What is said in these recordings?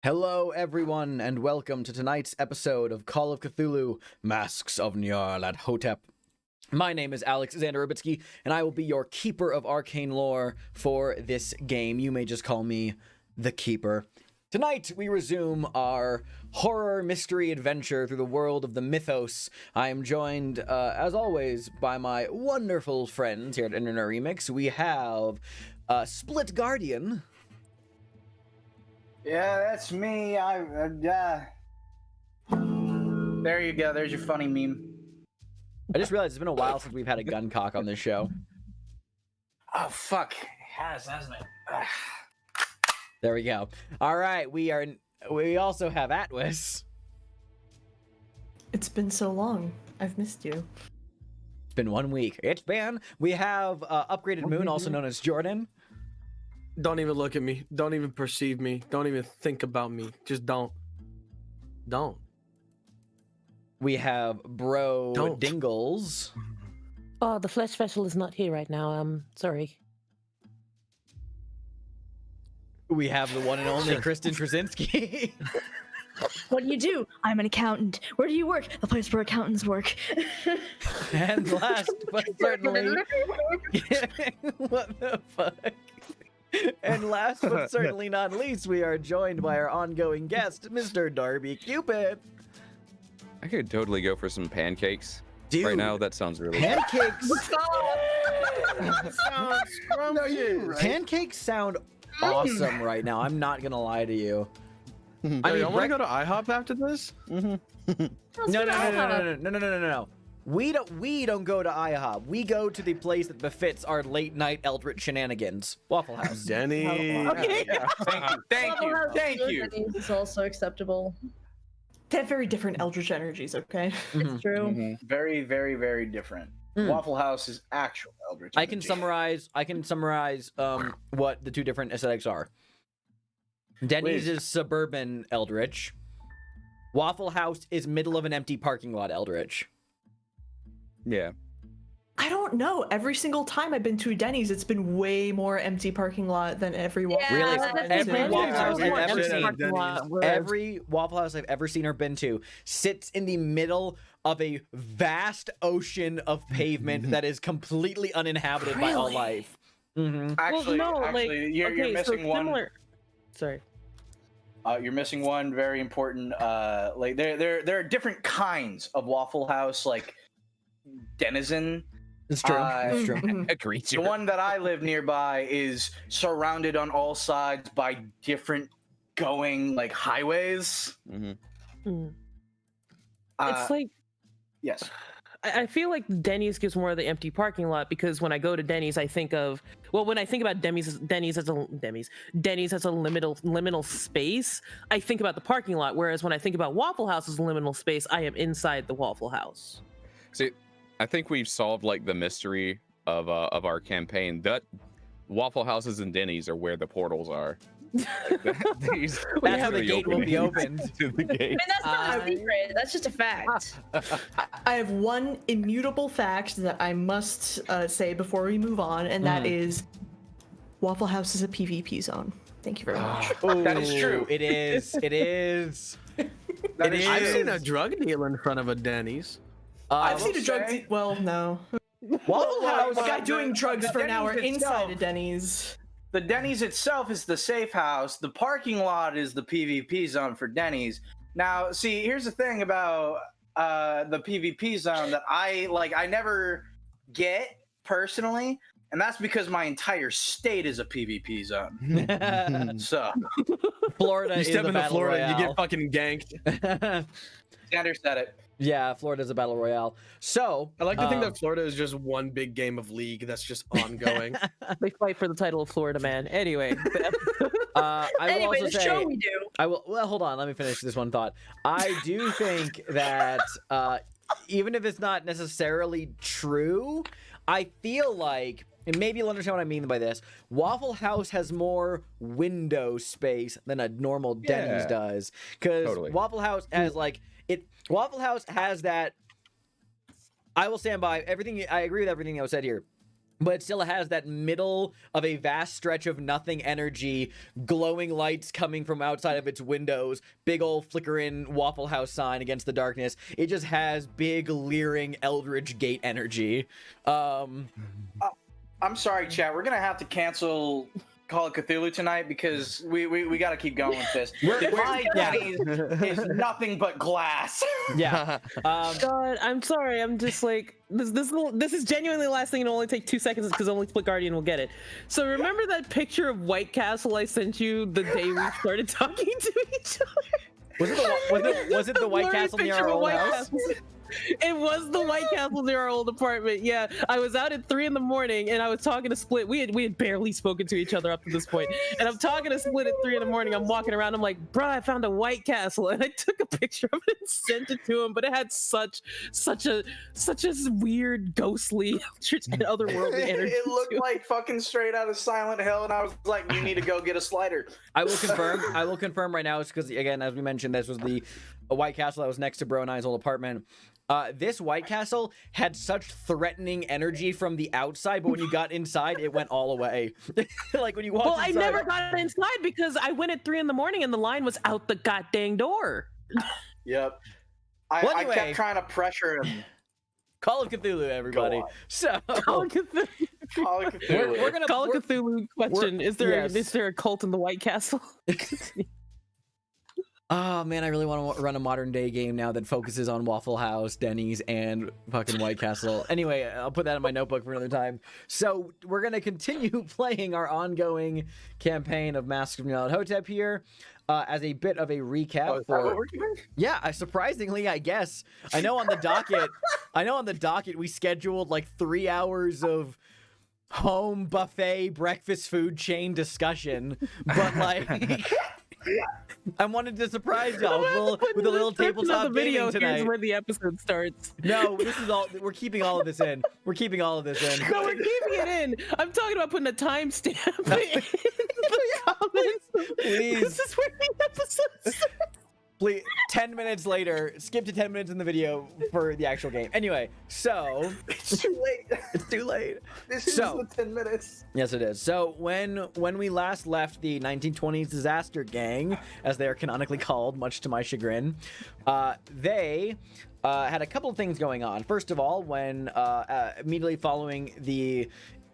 Hello, everyone, and welcome to tonight's episode of Call of Cthulhu, Masks of Nyarlathotep. My name is Alex Xander Rubitsky, and I will be your keeper of arcane lore for this game. You may just call me the Keeper. Tonight, we resume our horror mystery adventure through the world of the mythos. I am joined, as always, by my wonderful friends here at Internet Remix. We have Split Guardian. Yeah, that's me. There you go. There's your funny meme. I just realized it's been a while since we've had a gun cock on this show. Oh, fuck. It has, hasn't it? Ugh. There we go. All right, we also have Atwis. It's been so long. I've missed you. It's been 1 week. We have Upgraded Moon, also known as Jordan. Don't even look at me. Don't even perceive me. Don't even think about me. Just don't. Don't. We have Bro Don't. Dingles. Oh, the Flesh Special is not here right now. I'm sorry. We have the one and only Kristen Trzynski. What do you do? I'm an accountant. Where do you work? The place where accountants work. And last but certainly... What the fuck? And last but certainly not least, we are joined by our ongoing guest, Mr. Darby Cupid. I could totally go for some pancakes. Dude, right now, that sounds really pancakes. Right? Pancakes sound awesome right now. I'm not gonna lie to you. I want to go to IHOP after this. No. We don't go to IHOP. We go to the place that befits our late night eldritch shenanigans. Waffle House. Denny. Okay. Thank you. Denny's is also acceptable. They have very different eldritch energies, okay? It's true. Very, very, very different. Waffle House is actual eldritch. I can summarize what the two different aesthetics are. Denny's is suburban eldritch. Waffle House is middle of an empty parking lot eldritch. Yeah. I don't know. Every single time I've been to Denny's, it's been way more empty parking lot than every Waffle Really? House I've been Every to. Waffle House I've ever seen. seen. Every Waffle House I've ever seen or been to sits in the middle of a vast ocean of pavement that is completely uninhabited by all life. Mm-hmm. Actually, you're missing one. Similar... Sorry. You're missing one very important. Like there are different kinds of Waffle House like denizen. It's true. It's true. Agreed. The one that I live nearby is surrounded on all sides by different going like highways. Mm-hmm. It's like, yes. I feel like Denny's gives more of the empty parking lot because when I go to Denny's, I think of, well, when I think about Denny's as a liminal space, I think about the parking lot. Whereas when I think about Waffle House as a liminal space, I am inside the Waffle House. See, I think we've solved like the mystery of our campaign. That Waffle Houses and Denny's are where the portals are. These That's where the gate will be openings opened. to the I gate. mean, that's not a secret. That's just a fact. I have one immutable fact that I must say before we move on, and that is Waffle House is a PvP zone. Thank you very much. That is true. It is. It is. That is I've true. seen a drug deal in front of a Denny's. I've will seen a drug. say- Well, no. Waffle House. A guy doing drugs the for an hour Denny's inside itself- a Denny's. The Denny's itself is the safe house. The parking lot is the PvP zone for Denny's. Now, see, here's the thing about the PvP zone that I never get personally, and that's because my entire state is a PvP zone. So, Florida You is step a into battle Florida, royale. you get fucking ganked. Xander said it. Yeah, Florida's a battle royale. So I like to think that Florida is just one big game of League that's just ongoing. They fight for the title of Florida Man. Anyway, I will Anyway, also the say, show we do. I will. Well, hold on. Let me finish this one thought. I do think that even if it's not necessarily true, I feel like, and maybe you'll understand what I mean by this, Waffle House has more window space than a normal Denny's Yeah. does. Because Totally. Waffle House has Waffle House has that. I will stand by everything. I agree with everything that was said here. But it still has that middle of a vast stretch of nothing energy, glowing lights coming from outside of its windows, big old flickering Waffle House sign against the darkness. It just has big, leering Eldritch Gate energy. I'm sorry, chat. We're gonna have to cancel Call of Cthulhu tonight because we got to keep going with this. My Denny's is nothing but glass. Yeah. God, I'm sorry. I'm just like this is genuinely the last thing. It'll only take 2 seconds because only Split Guardian will get it. So remember that picture of White Castle I sent you the day we started talking to each other? Was it the White Blurry Castle near picture our of old White house? Castle. It was the White Castle near our old apartment. Yeah, I was out at 3 in the morning and I was talking to Split. We had barely spoken to each other up to this point, and I'm talking to Split at 3 in the morning. I'm walking around. I'm like, "Bro, I found a White Castle," and I took a picture of it and sent it to him. But it had such a weird, ghostly, and otherworldly energy. It looked to it. like fucking straight out of Silent Hill, and I was like, "You need to go get a slider." I will confirm right now, because again, as we mentioned, this was a White Castle that was next to Bro and I's old apartment. This White Castle had such threatening energy from the outside, but when you got inside, it went all away. Like when you walked Well, I inside. never got inside because I went at 3 in the morning and the line was out the goddamn door. Yep. Well, I anyway. kept trying to pressure him. Call of Cthulhu, everybody. on. So Call of Cthulhu. Call of Cthulhu. we're gonna Call of we're- Cthulhu question: Is there yes. is there a cult in the White Castle? Oh man, I really want to run a modern day game now that focuses on Waffle House, Denny's, and fucking White Castle. Anyway, I'll put that in my notebook for another time. So we're gonna continue playing our ongoing campaign of Masks of Nyarlathotep here. As a bit of a recap Oh, is that for what we're doing? yeah, surprisingly, I guess I know on the docket we scheduled like 3 hours of home buffet breakfast food chain discussion, but like I wanted to surprise y'all with a little tabletop gaming tonight. Here's where the episode starts. No, this is all. We're keeping all of this in. We're keeping all of this in. No, we're keeping it in. I'm talking about putting a timestamp in the comments. Please. This is where the episode starts. Please, 10 minutes later, skip to 10 minutes in the video for the actual game. Anyway, so It's too late. it's too late. This is So- the 10 minutes. Yes, it is. So when we last left the 1920s disaster gang, as they are canonically called, much to my chagrin, they had a couple of things going on. First of all, when immediately following the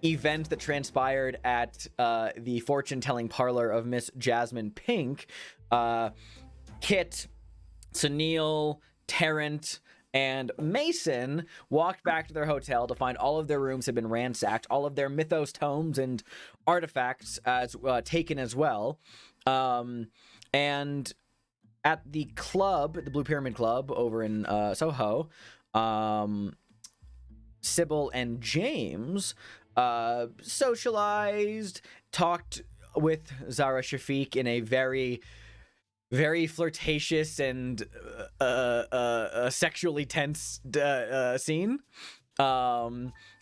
event that transpired at the fortune-telling parlor of Miss Jasmine Pink, Kit, Sunil, Tarrant, and Mason walked back to their hotel to find all of their rooms had been ransacked, all of their mythos tomes and artifacts as taken as well. And at the club, the Blue Pyramid Club over in Soho, Sybil and James socialized, talked with Zara Shafiq in a very flirtatious and sexually tense scene.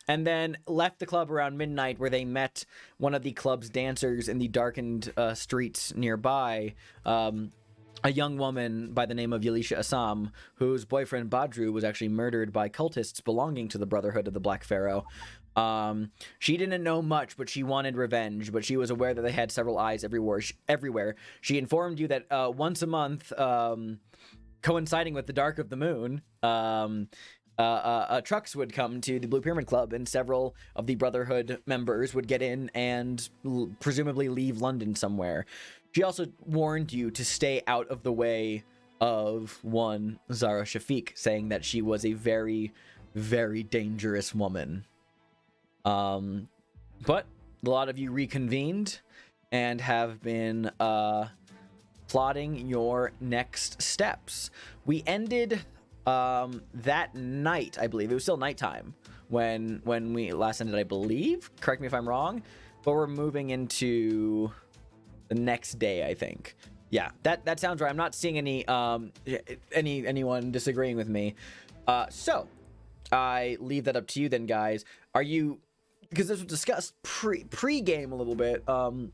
and then left the club around midnight, where they met one of the club's dancers in the darkened streets nearby. A young woman by the name of Yalisha Assam, whose boyfriend Badru was actually murdered by cultists belonging to the Brotherhood of the Black Pharaoh. She didn't know much, but she wanted revenge, but she was aware that they had several eyes everywhere. She informed you that once a month, coinciding with the dark of the moon, trucks would come to the Blue Pyramid Club, and several of the Brotherhood members would get in and presumably leave London somewhere. She also warned you to stay out of the way of one Zara Shafiq, saying that she was a very, very dangerous woman. But a lot of you reconvened and have been plotting your next steps. We ended that night, I believe. It was still nighttime when we last ended, I believe. Correct me if I'm wrong, but we're moving into the next day, I think. Yeah, that sounds right. I'm not seeing anyone disagreeing with me. So I leave that up to you then, guys. Are you, because this was discussed pre-game a little bit, do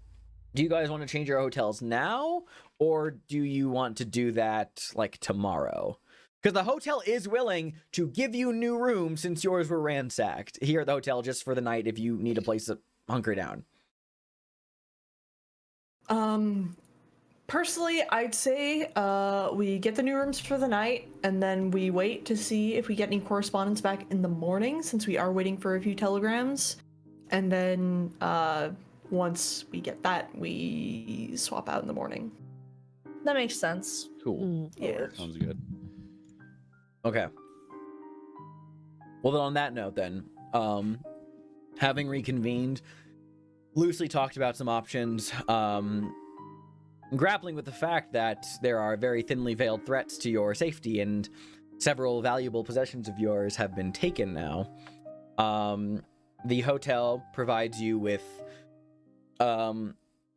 you guys want to change your hotels now, or do you want to do that like tomorrow? Because the hotel is willing to give you new rooms since yours were ransacked here at the hotel just for the night if you need a place to hunker down. Personally, I'd say we get the new rooms for the night, and then we wait to see if we get any correspondence back in the morning, since we are waiting for a few telegrams. And then once we get that, we swap out in the morning. That makes sense. Cool. Yeah. Sounds good. Okay. Well, then on that note, then, having reconvened, loosely talked about some options, grappling with the fact that there are very thinly veiled threats to your safety, and several valuable possessions of yours have been taken now. The hotel provides you with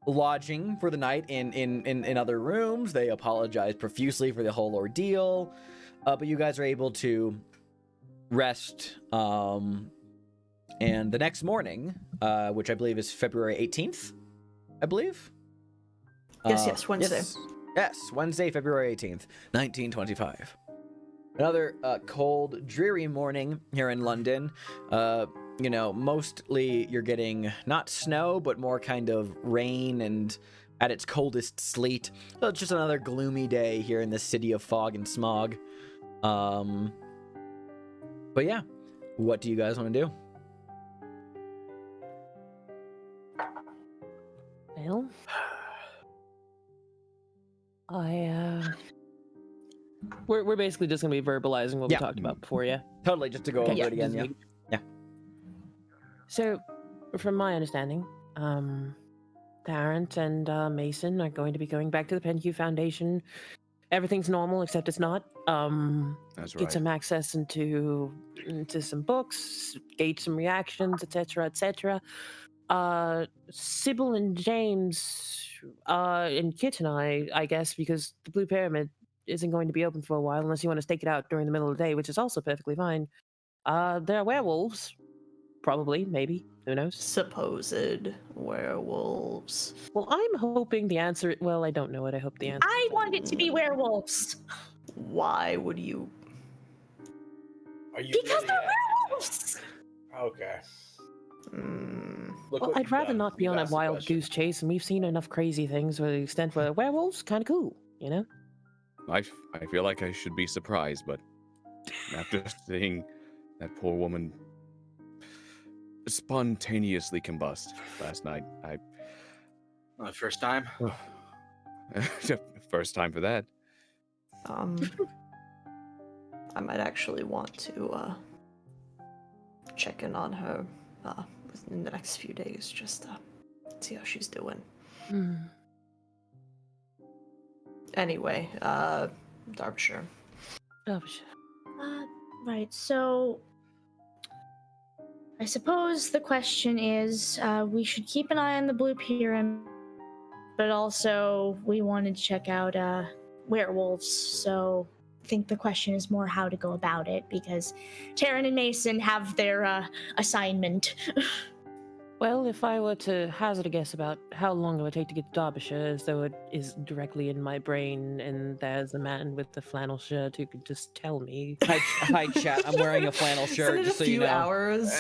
lodging for the night in other rooms. They apologize profusely for the whole ordeal, but you guys are able to rest. And the next morning, which I believe is February 18th, I believe. Yes, Wednesday. Yes, Wednesday, February 18th, 1925. Another cold, dreary morning here in London. Mostly you're getting not snow, but more kind of rain, and at its coldest, sleet. So it's just another gloomy day here in the city of fog and smog. But yeah, what do you guys want to do? Well, we're basically just gonna be verbalizing what we talked about before, yeah. Totally, just to go over it again, yeah. So, from my understanding, Tarrant and Mason are going to be going back to the PenQ Foundation. Everything's normal, except it's not. That's right. Get some access into some books, gauge some reactions, etc., etc. Sybil and James, and Kit and I guess, because the Blue Pyramid isn't going to be open for a while unless you want to stake it out during the middle of the day, which is also perfectly fine. There are werewolves. Probably, maybe, who knows? Supposed werewolves. Well, I'm hoping the answer... Well, I don't know what I hope the answer... I want it to be werewolves. Why would you? Are you Because really they're asking? werewolves. Okay. Well, Look what I'd you've rather done. not be You've on a asked the wild question. goose chase, and we've seen enough crazy things to the extent where werewolves kind of cool, you know? I feel like I should be surprised, but after seeing that poor woman spontaneously combust last night, First time. first time for that. I might actually want to check in on her within the next few days, just see how she's doing. Anyway, Derbyshire. Right, so I suppose the question is, we should keep an eye on the Blue Pyramid, but also we wanted to check out werewolves, so think the question is more how to go about it, because Taryn and Mason have their assignment. Well, if I were to hazard a guess about how long it would take to get to Derbyshire, as though it is directly in my brain, and there's a man with a flannel shirt who could just tell me. Hi, chat. I'm wearing a flannel shirt, Isn't it just a so you few know. hours?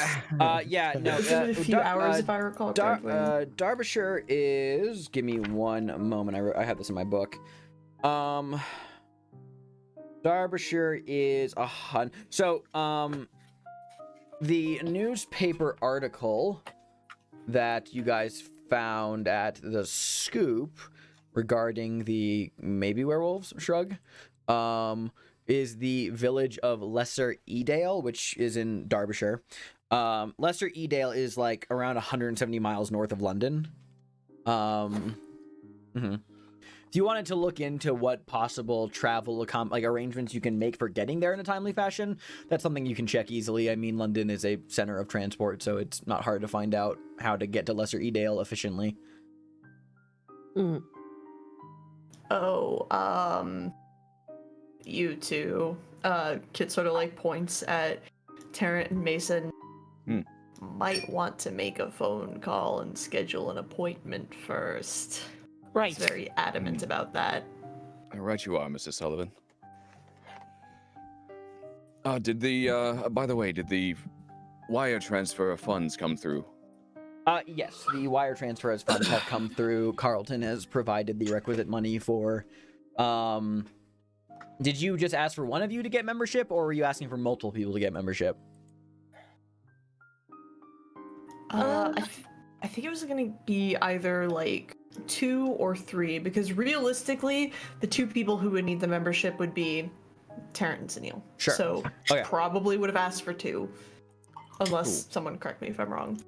Yeah, no. Isn't it a few hours if I recall correctly? Derbyshire is. Give me one moment. I have this in my book. Derbyshire is So, the newspaper article that you guys found at the Scoop regarding the maybe werewolves shrug, is the village of Lesser Edale, which is in Derbyshire. Lesser Edale is like around 170 miles north of London. If you wanted to look into what possible travel arrangements you can make for getting there in a timely fashion, that's something you can check easily. I mean, London is a center of transport, so it's not hard to find out how to get to Lesser Edale efficiently. You two. Kit sort of like points at Tarrant and Mason. Might want to make a phone call and schedule an appointment first. Right. He's very adamant about that. Right you are, Mrs. Sullivan. Did the wire transfer of funds come through? Yes, the wire transfer as funds have come through. Carlton has provided the requisite money for... Did you just ask for one of you to get membership, or were you asking for multiple people to get membership? I think it was gonna be either like 2 or 3, because realistically, the 2 people who would need the membership would be Terrence and Neil. Sure. So Okay. probably would have asked for 2, unless someone correct me if I'm wrong.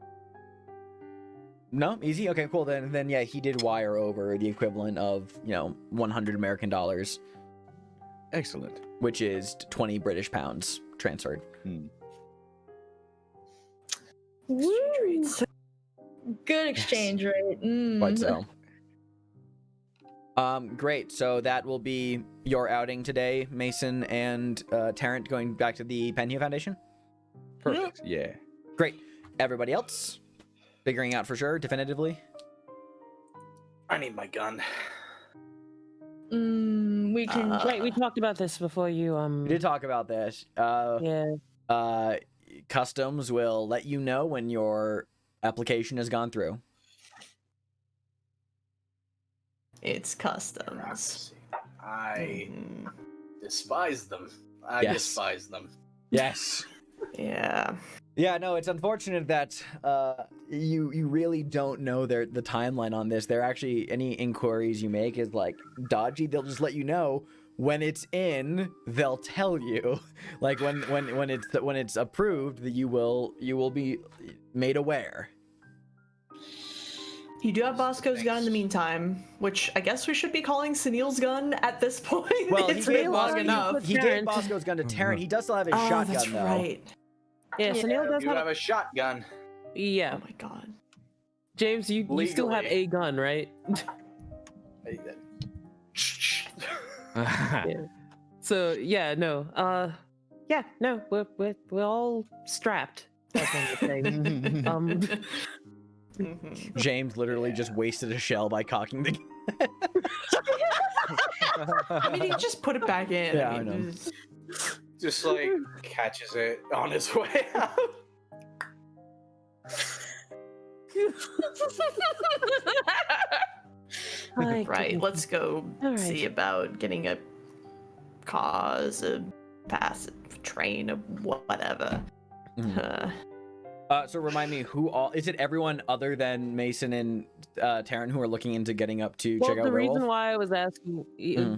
No, easy. Okay, cool. Then yeah, he did wire over the equivalent of 100 American dollars, Excellent. which is 20 British pounds transferred. Woo! Good exchange rate. Quite so. Great. So that will be your outing today, Mason and Tarrant, going back to the Penhue Foundation. Perfect. Yeah. Great. Everybody else figuring out for sure, definitively. I need my gun. We can. Right, we talked about this before you We did talk about this. Yeah. Customs will let you know when your application has gone through. It's customs. Bureaucracy. I Mhm. despise them. I Yes. despise them. Yes. Yeah. Yeah, no, it's unfortunate that you really don't know the timeline on this. They're actually, any inquiries you make is like dodgy. They'll just let you know when it's in. They'll tell you, like when it's approved, that you will be made aware. You do have Bosco's gun in the meantime, which I guess we should be calling Sunil's gun at this point. Well, It's been long enough. He gave Bosco's gun to Tarrant. He does still have his shotgun that's though. right. Yeah, so Neil does You have. have a shotgun. Yeah, Oh my god. James, you still have Legally. a gun, right? So yeah, no. Yeah, no. We're all strapped. That's what I'm saying. Mhm. James literally just wasted a shell by cocking the. I mean, he just put it back in. Yeah, I I mean, know. Just like catches it on his way out. Right, let's go All right. see about getting a cause, a pass, a train, a whatever. Mhm. So remind me, who all is it? Everyone other than Mason and Tarrant who are looking into getting up to Well, check out the Werewolf? reason why I was asking,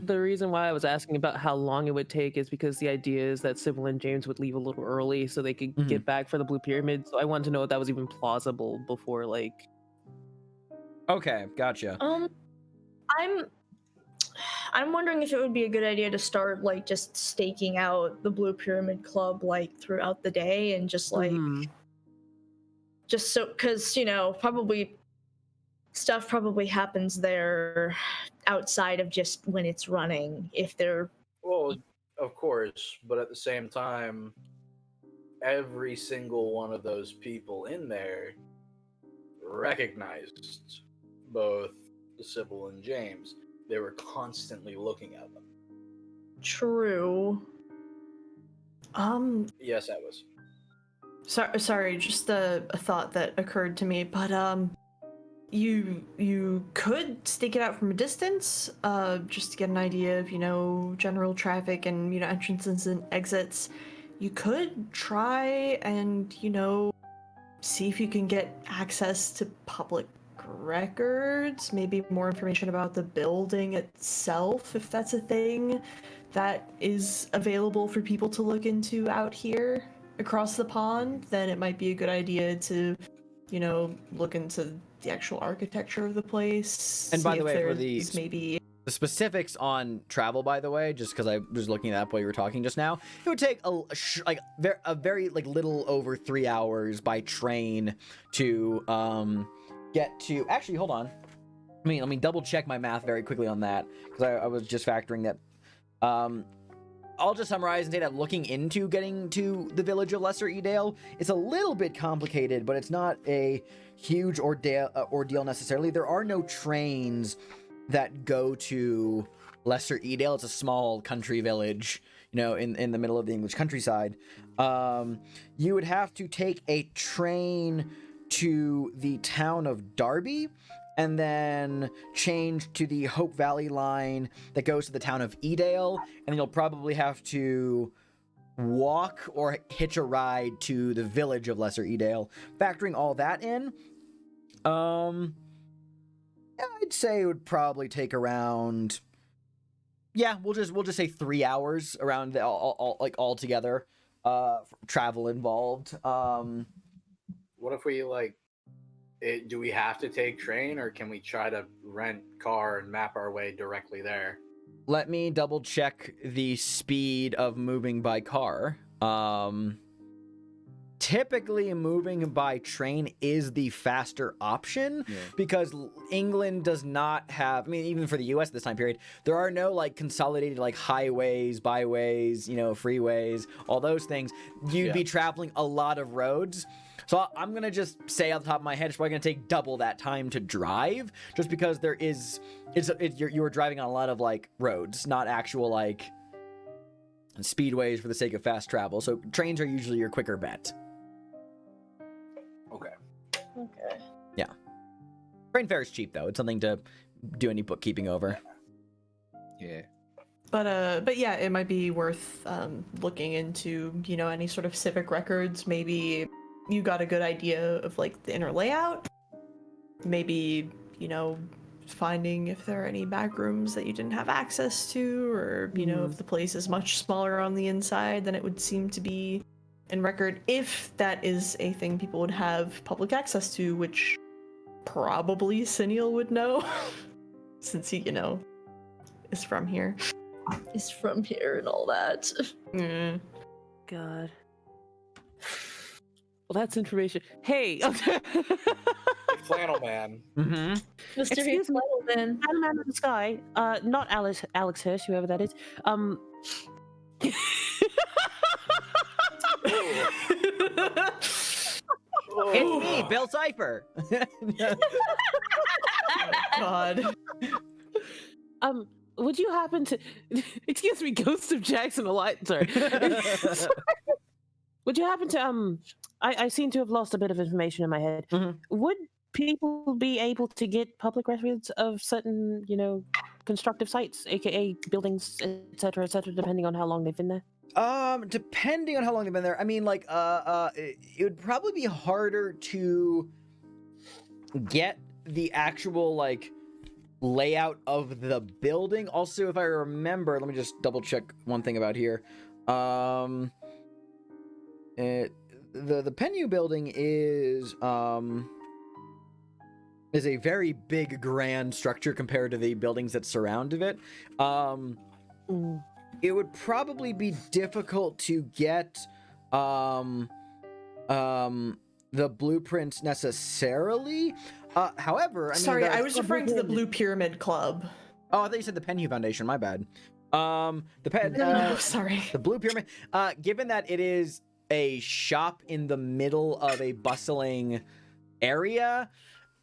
the reason why I was asking about how long it would take is because the idea is that Sybil and James would leave a little early so they could get back for the Blue Pyramid. So I wanted to know if that was even plausible before, like. Okay, gotcha. I'm wondering if it would be a good idea to start like just staking out the Blue Pyramid Club like throughout the day and just like just so because probably stuff probably happens there outside of just when it's running if they're Well, of course, but at the same time, every single one of those people in there recognized both Sybil and James. They were constantly looking at them. True. Yes, I was. Sorry, just a thought that occurred to me, but you could stake it out from a distance, just to get an idea of, general traffic and, entrances and exits. You could try and, see if you can get access to public records, maybe more information about the building itself, if that's a thing that is available for people to look into out here across the pond. Then it might be a good idea to, look into the actual architecture of the place. And by see the if way, for there's maybe the specifics on travel, by the way, just because I was looking that up while you were talking just now, it would take a very little over 3 hours by train to get to. Actually, hold on. Let me double check my math very quickly on that, because I was just factoring that. I'll just summarize and say that looking into getting to the village of Lesser Edale, it's a little bit complicated, but it's not a huge ordeal necessarily. There are no trains that go to Lesser Edale. It's a small country village, in the middle of the English countryside. You would have to take a train to the town of Derby, and then change to the Hope Valley line that goes to the town of Edale, and then you'll probably have to walk or hitch a ride to the village of Lesser Edale. Factoring all that in, I'd say it would probably take around, we'll just say 3 hours around the, all together, travel involved. What if we do we have to take train, or can we try to rent car and map our way directly there? Let me double check the speed of moving by car. Typically moving by train is the faster option, because England does not have, even for the US at this time period, there are no consolidated highways, byways, freeways, all those things. You'd be traveling a lot of roads. So I'm going to just say off the top of my head, it's probably going to take double that time to drive, just because you're driving on a lot of roads, not actual speedways for the sake of fast travel. So trains are usually your quicker bet. Okay. Yeah. Train fare is cheap though. It's something to do any bookkeeping over. Yeah. But yeah, it might be worth looking into, any sort of civic records. Maybe you got a good idea of the inner layout. Maybe, finding if there are any back rooms that you didn't have access to, or, if the place is much smaller on the inside than it would seem to be in record, if that is a thing people would have public access to, which probably Cineal would know, since he, is from here. Is from here and all that. God. Well, that's information. Hey, Flannel Man. Mm-hmm. Mr. Excuse me. Then. Man in the sky. Not Alex Hirsch, whoever that is. It's me, Bill Cipher. God. Would you happen to? Excuse me, Ghost of Jackson Alight. Sorry. Would you happen to? I seem to have lost a bit of information in my head. Mm-hmm. Would people be able to get public records of certain, constructive sites, aka buildings, etc., depending on how long they've been there? Depending on how long they've been there, it would probably be harder to get the actual layout of the building. Also, if I remember, let me just double check one thing about here. The Pennu building is a very big, grand structure compared to the buildings that surround it. It would probably be difficult to get the blueprints necessarily. However, Sorry, I was referring to the Blue Pyramid Club. Oh, I thought you said the Penhu Foundation. My bad. The pen. No, sorry. The Blue Pyramid. Given that it is a shop in the middle of a bustling area,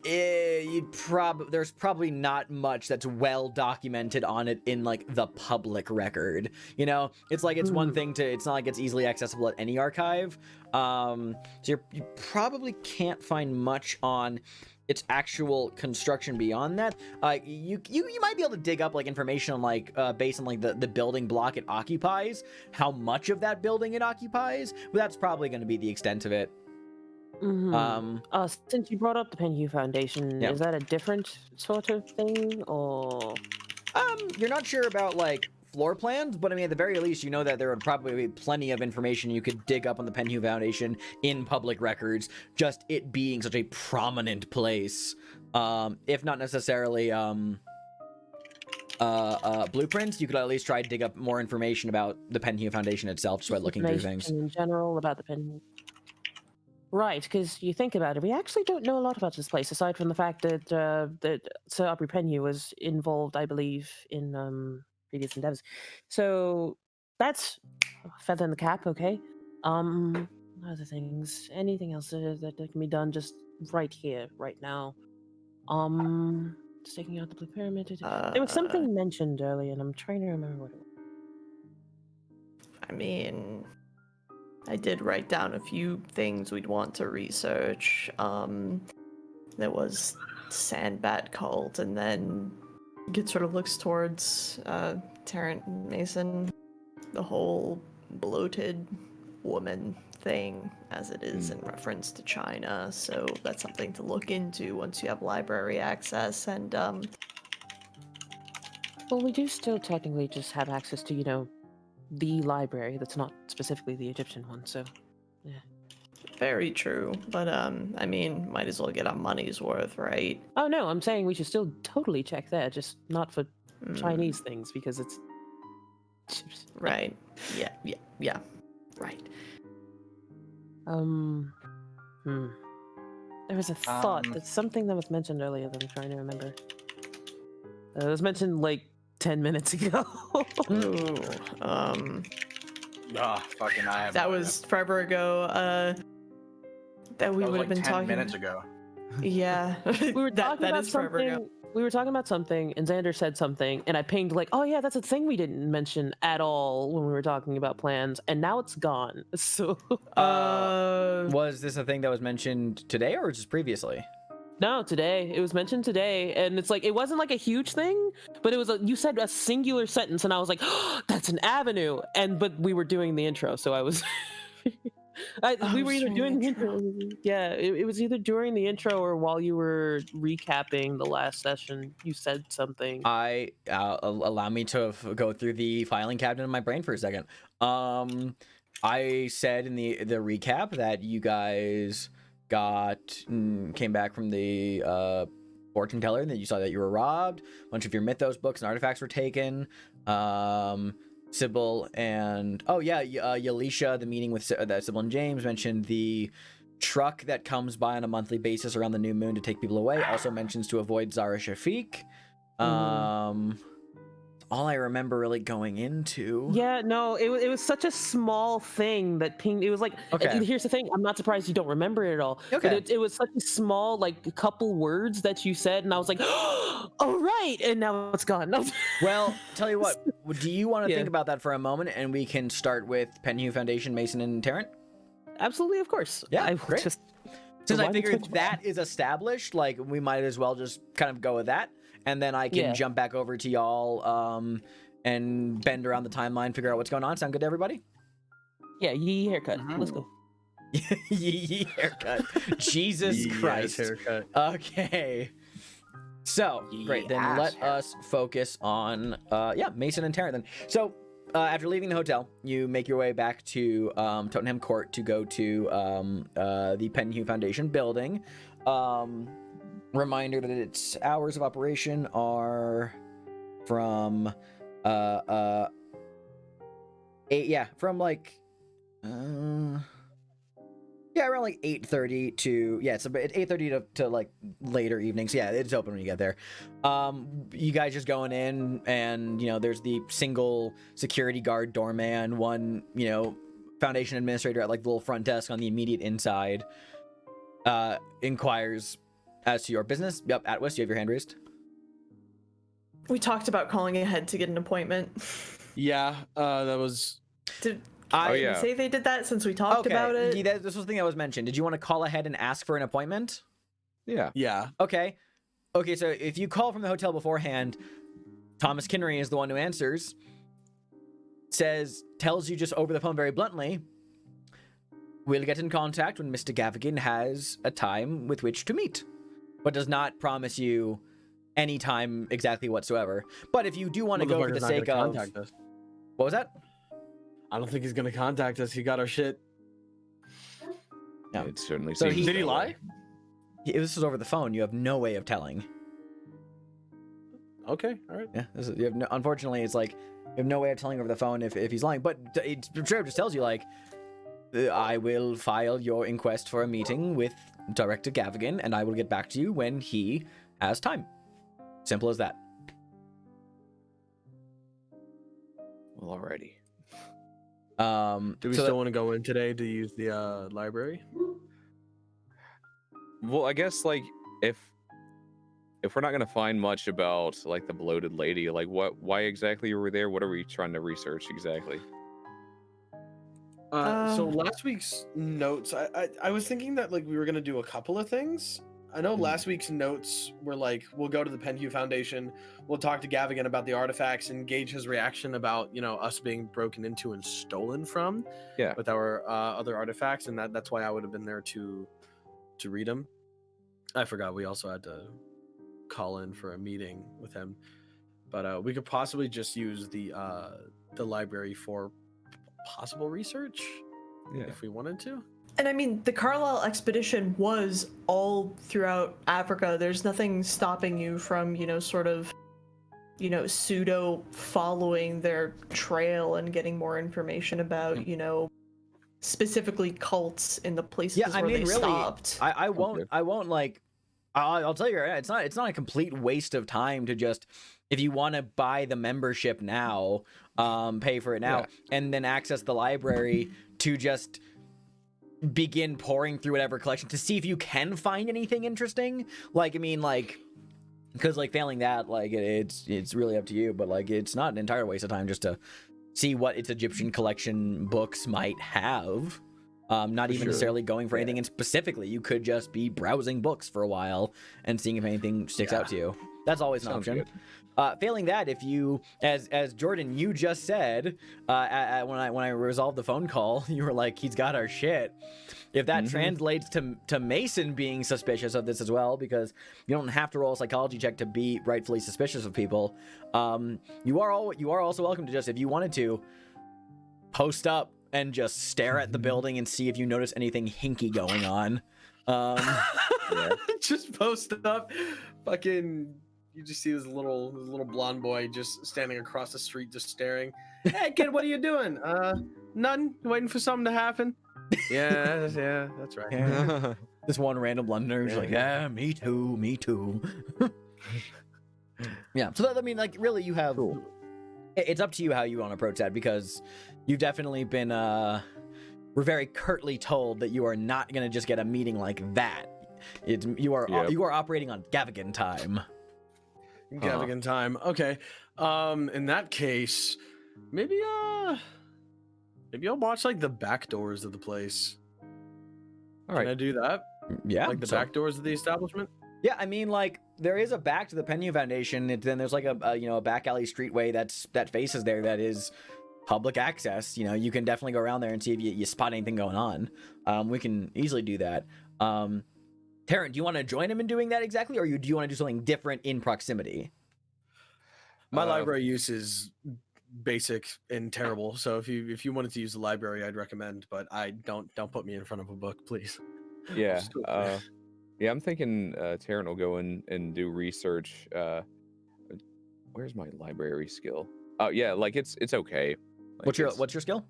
there's probably not much that's well documented on it in like the public record. You know, it's like it's one thing to. It's not like it's easily accessible at any archive. So you probably can't find much on its actual construction beyond that. You might be able to dig up like information on like based on like the building block it occupies, how much of that building it occupies, but that's probably going to be the extent of it. Since you brought up the Penhew Foundation, Yeah. is that a different sort of thing, or? You're not sure about like floor plans, but I mean, at the very least, you know that there would probably be plenty of information you could dig up on the Penhew Foundation in public records, just it being such a prominent place. If not necessarily blueprints, you could at least try to dig up more information about the Penhew Foundation itself just by looking through things. In general about the Penhew. Right, because you think about it, we actually don't know a lot about this place, aside from the fact that that Sir Aubrey Penhew was involved, I believe, in previous endeavors. So that's a feather in the cap, okay? Other things, anything else that can be done just right here, right now? Sticking out the Blue Pyramid. There was something mentioned earlier, and I'm trying to remember what it was. I mean, I did write down a few things we'd want to research. There was Sandbat cult, and then Git sort of looks towards Terrence Mason, the whole bloated woman thing, as it is in reference to China. So that's something to look into once you have library access. And well, we do still technically just have access to, you know, the library that's not specifically the Egyptian one, so yeah. Very true, but I mean, might as well get our money's worth, right? Oh no, I'm saying we should still totally check there, just not for Chinese things, because it's right. Yeah. Right. There was a thought. That's something that was mentioned earlier that I'm trying to remember. It was mentioned like 10 minutes ago. Ooh, Fucking I have that no was forever ago. That we idea. would have That was like been 10 talking minutes ago. Yeah, We were that talking about is forever ago. something. We were talking about something, and Xander said something, and I pinged like, "Oh yeah, that's a thing we didn't mention at all when we were talking about plans, and now it's gone." So, Was this a thing that was mentioned today or just previously? no, today it was mentioned today, and it's like it wasn't like a huge thing, but it was you said a singular sentence, and I was like, oh, "That's an avenue," but we were doing the intro, so I was. We were either doing the intro. Yeah, it was either during the intro or while you were recapping the last session. You said something. Allow me to go through the filing cabinet in my brain for a second. I said in the recap that you guys came back from the fortune teller, and that you saw that you were robbed. A bunch of your mythos books and artifacts were taken. Sybil and Yalisha, the meeting with that Sybil and James mentioned the truck that comes by on a monthly basis around the new moon to take people away. Also mentions to avoid Zara Shafiq. All I remember really going into. Yeah, no, it was such a small thing that pinged. It was like, Okay. Here's the thing. I'm not surprised you don't remember it at all. Okay. But it was such a small, like, couple words that you said, and I was like, oh, right, and now it's gone. Well, tell you what, do you want to Yeah. think about that for a moment, and we can start with Penhew Foundation, Mason, and Tarrant? Absolutely, of course. Yeah, I great. just Since I Why figured the- that is established, like, we might as well just kind of go with that, and then I can Yeah. jump back over to y'all and bend around the timeline, figure out what's going on. Sound good to everybody? Yeah, yee haircut. Mhm. Let's go. Yee haircut. Jesus Christ. Haircut. Okay. So, great. Then Yes, let hair. us focus on, Mason and Tarrant then. So, after leaving the hotel, you make your way back to Tottenham Court to go to the Penhew Foundation building. Reminder that its hours of operation are from from like Yeah, around like 8:30 to it's about 8:30 to like later evenings. Yeah, it's open when you get there. You guys just going in, and there's the single security guard doorman, one Foundation administrator at like the little front desk on the immediate inside. Inquires as to your business. Yep, Atwis, you have your hand raised. We talked about calling ahead to get an appointment. Yeah, that was. Did Oh, I yeah. say they did that since we talked about it? Yeah, this was the thing that was mentioned. Did you want to call ahead and ask for an appointment? Yeah. Yeah. Okay, so if you call from the hotel beforehand, Thomas Kinnery is the one who answers. Tells you just over the phone very bluntly, we'll get in contact when Mr. Gavigan has a time with which to meet, but does not promise you any time exactly whatsoever. But if you do want to go for the sake of... Contact us. What was that? I don't think he's gonna contact us. He got our shit. No. It certainly So seems. Did he that lie? way. This is over the phone. You have no way of telling. Okay, all right. Yeah, unfortunately, it's like you have no way of telling over the phone if he's lying. But it just tells you like, I will file your inquest for a meeting with Director Gavigan, and I will get back to you when he has time. Simple as that. Well, alrighty. Do we still want to go in today to use the library? Well, I guess like if we're not gonna find much about like the bloated lady, like why exactly were we there? What are we trying to research exactly? So last week's notes, I was thinking that like we were gonna do a couple of things. I know last week's notes were like, we'll go to the Penhew Foundation, we'll talk to Gavigan about the artifacts and gauge his reaction about us being broken into and stolen from. Yeah. With our other artifacts, and that's why I would have been there to read them. I forgot we also had to call in for a meeting with him, but we could possibly just use the library for possible research if we wanted to. And I mean, the Carlisle expedition was all throughout Africa. There's nothing stopping you from, sort of, pseudo following their trail and getting more information about, specifically cults in the places where they stopped. I won't like. I'll tell you, it's not a complete waste of time to just, if you want to buy the membership now, pay for it now, and then access the library to just begin pouring through whatever collection to see if you can find anything interesting. Like, I mean, like, because like failing that, like it's really up to you, but like it's not an entire waste of time just to see what its Egyptian collection books might have. Not even necessarily going for anything in specifically. You could just be browsing books for a while and seeing if anything sticks out to you. That's always an option. Failing that, if you, as Jordan, you just said, when I resolved the phone call, you were like, he's got our shit. If that translates to Mason being suspicious of this as well, because you don't have to roll a psychology check to be rightfully suspicious of people, you are also welcome to just, if you wanted to, post up and just stare at the building and see if you notice anything hinky going on. Just post up, fucking. You just see this little blonde boy just standing across the street, just staring. Hey kid, what are you doing? Nothing. Waiting for something to happen. Yeah, that's right. Yeah. This one random Londoner is like, yeah, me too. Yeah. So that, I mean, like, really, you have. Cool. It's up to you how you want to approach that, because you've definitely been. We're very curtly told that you are not gonna just get a meeting like that. You are operating on Gavigan time. Gavigan time. Okay. In that case, maybe I'll watch like the back doors of the place. All right. Can I do that? Yeah. Like the back doors of the establishment? Yeah, I mean, like, there is a back to the Penhew Foundation, and then there's like a back alley streetway that faces there that is public access. You can definitely go around there and see if you spot anything going on. We can easily do that. Taryn, do you want to join him in doing that exactly, or do you want to do something different in proximity? My library use is basic and terrible, so if you wanted to use the library, I'd recommend, but I don't put me in front of a book, please. Yeah. I'm thinking Taryn will go in and do research. Where's my library skill? Oh yeah, like it's okay. Like What's your skill?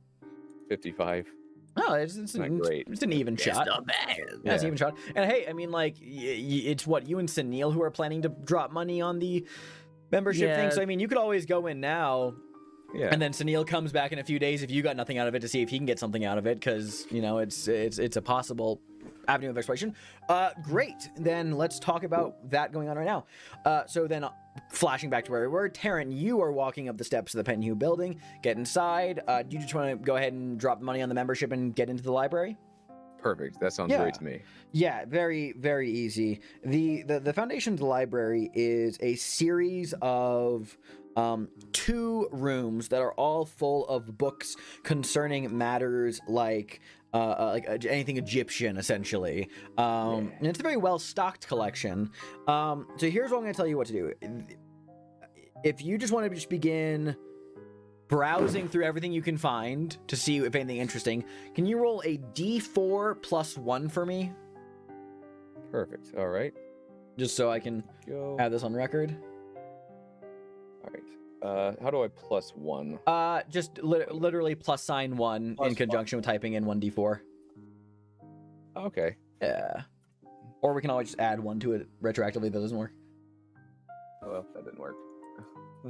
55. Oh, it's Not great. It's an even shot. Not bad. Yeah, it's an even shot. And hey, I mean, like, it's what you and Sunil who are planning to drop money on the membership thing. Yeah. So I mean, you could always go in now, Yeah. and then Sunil comes back in a few days if you got nothing out of it to see if he can get something out of it, because you know it's a possible avenue of exploration. Great. Then let's talk about that going on right now. So then, flashing back to where we were, Taryn, you are walking up the steps of the Penhue building. Get inside. Do you just want to go ahead and drop the money on the membership and get into the library? Perfect. That sounds Yeah. great to me. Yeah, very, very easy. The Foundation's library is a series of 2 rooms that are all full of books concerning matters like anything Egyptian, essentially. And it's a very well-stocked collection. So here's what I'm going to tell you what to do. If you just want to just begin browsing through everything you can find to see if anything interesting, can you roll a d4 plus 1 for me? Perfect. All right. Just so I can Go. have this on record. All right. How do I plus 1? Just literally plus sign 1 Plus in conjunction with typing in 1d4. Okay. Yeah. Or we can always just add 1 to it retroactively. That doesn't work. Oh, well, that didn't work.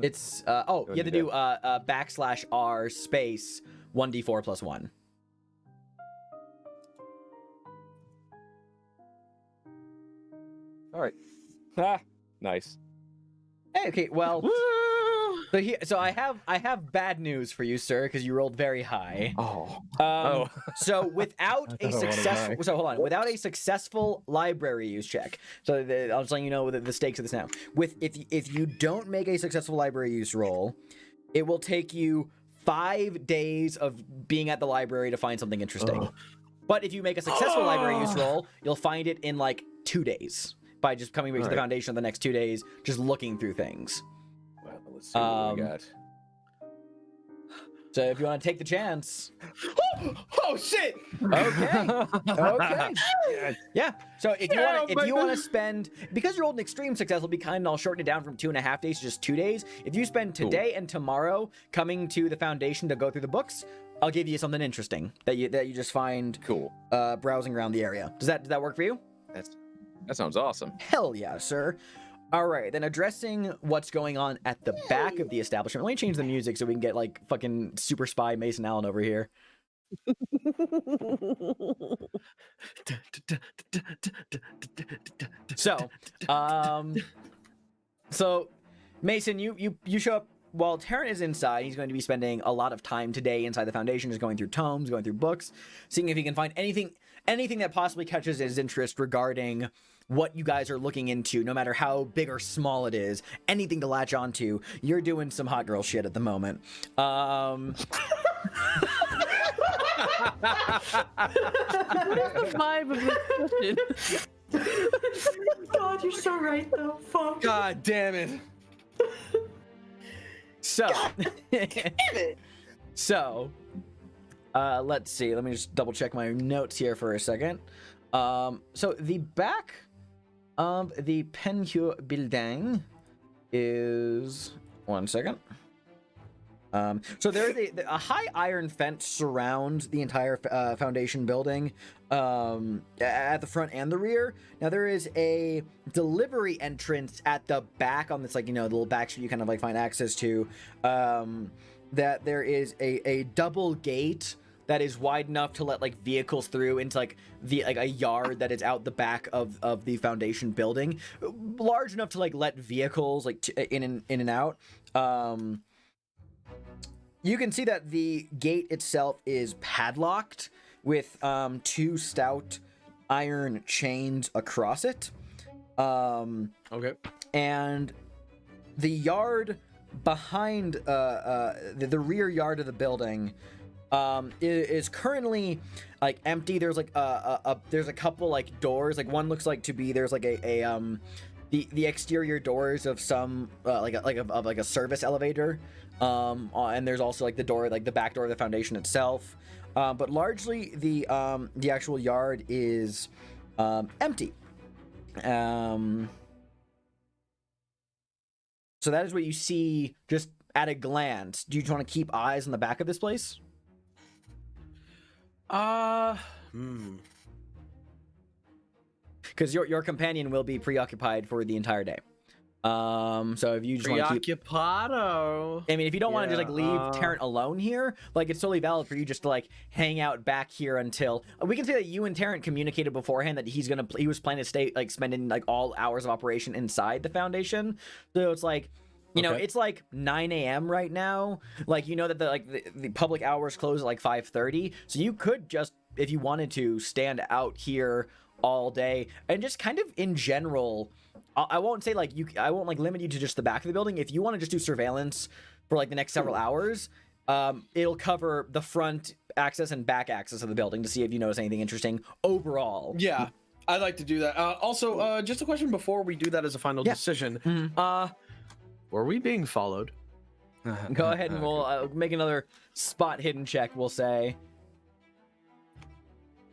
It's you Go have to do do /r space 1d4 plus 1. All right. Ah, nice. Hey, okay, well, so I have bad news for you, sir, because you rolled very high. Oh. So without a I don't wanna successful, die. so hold on, without a successful library use check. So I'll just let you know the stakes of this now. If you don't make a successful library use roll, it will take you 5 days of being at the library to find something interesting. But if you make a successful library use roll, you'll find it in like 2 days by just coming back to the Alright. Foundation the next 2 days, just looking through things. Well, let's see what we Um, got. So if you want to take the chance. Oh shit! Okay. Okay. Yeah. So if you want to baby. spend, because you rolled an extreme success, will be kind, and I'll shorten it down from 2.5 days to just 2 days. If you spend today and tomorrow coming to the Foundation to go through the books, I'll give you something interesting that you just find Cool. browsing around the area. Does that work for you? That sounds awesome. Hell yeah, sir. All right, then addressing what's going on at the back of the establishment. Let me change the music so we can get like fucking super spy Mason Allen over here. So Mason, you show up while Taryn is inside. He's going to be spending a lot of time today inside the Foundation, just going through tomes, going through books, seeing if he can find anything that possibly catches his interest regarding what you guys are looking into, no matter how big or small it is, anything to latch onto. You're doing some hot girl shit at the moment. What is the vibe of this question? God, you're so right though. Fuck. God damn it. So, let's see. Let me just double check my notes here for a second. So the back of the Penhue building is 1 second. So there's a high iron fence surrounds the entire Foundation building, at the front and the rear. Now there is a delivery entrance at the back on this, like, the little back street you kind of like find access to. That there is a double gate that is wide enough to let like vehicles through into like a yard that is out the back of the Foundation building, large enough to like let vehicles like in and out. You can see that the gate itself is padlocked with 2 stout iron chains across it. Okay. And the yard behind the rear yard of the building is currently like empty. There's like there's a couple like doors. Like one looks like to be there's like the exterior doors of some like a service elevator. And there's also like the door, like the back door of the Foundation itself. But largely the actual yard is empty. So that is what you see just at a glance. Do you want to keep eyes on the back of this place? Because your companion will be preoccupied for the entire day. So if you just want to keep, Preoccupado. I mean, if you don't want to just like leave Yeah, Terrence alone here, like it's totally valid for you just to like hang out back here until we can say that you and Terrence communicated beforehand that he was planning to stay like spending like all hours of operation inside the Foundation. So it's like, you know, Okay. it's like 9 a.m. right now. Like, you know that the public hours close at like 5:30. So you could just, if you wanted to, stand out here all day and just kind of in general. I won't say like I won't like limit you to just the back of the building. If you want to just do surveillance for like the next several hours, it'll cover the front access and back access of the building to see if you notice anything interesting overall. Yeah, I'd like to do that. Also, just a question before we do that as a final decision. Were we being followed? Go ahead and we'll make another spot hidden check. We'll say.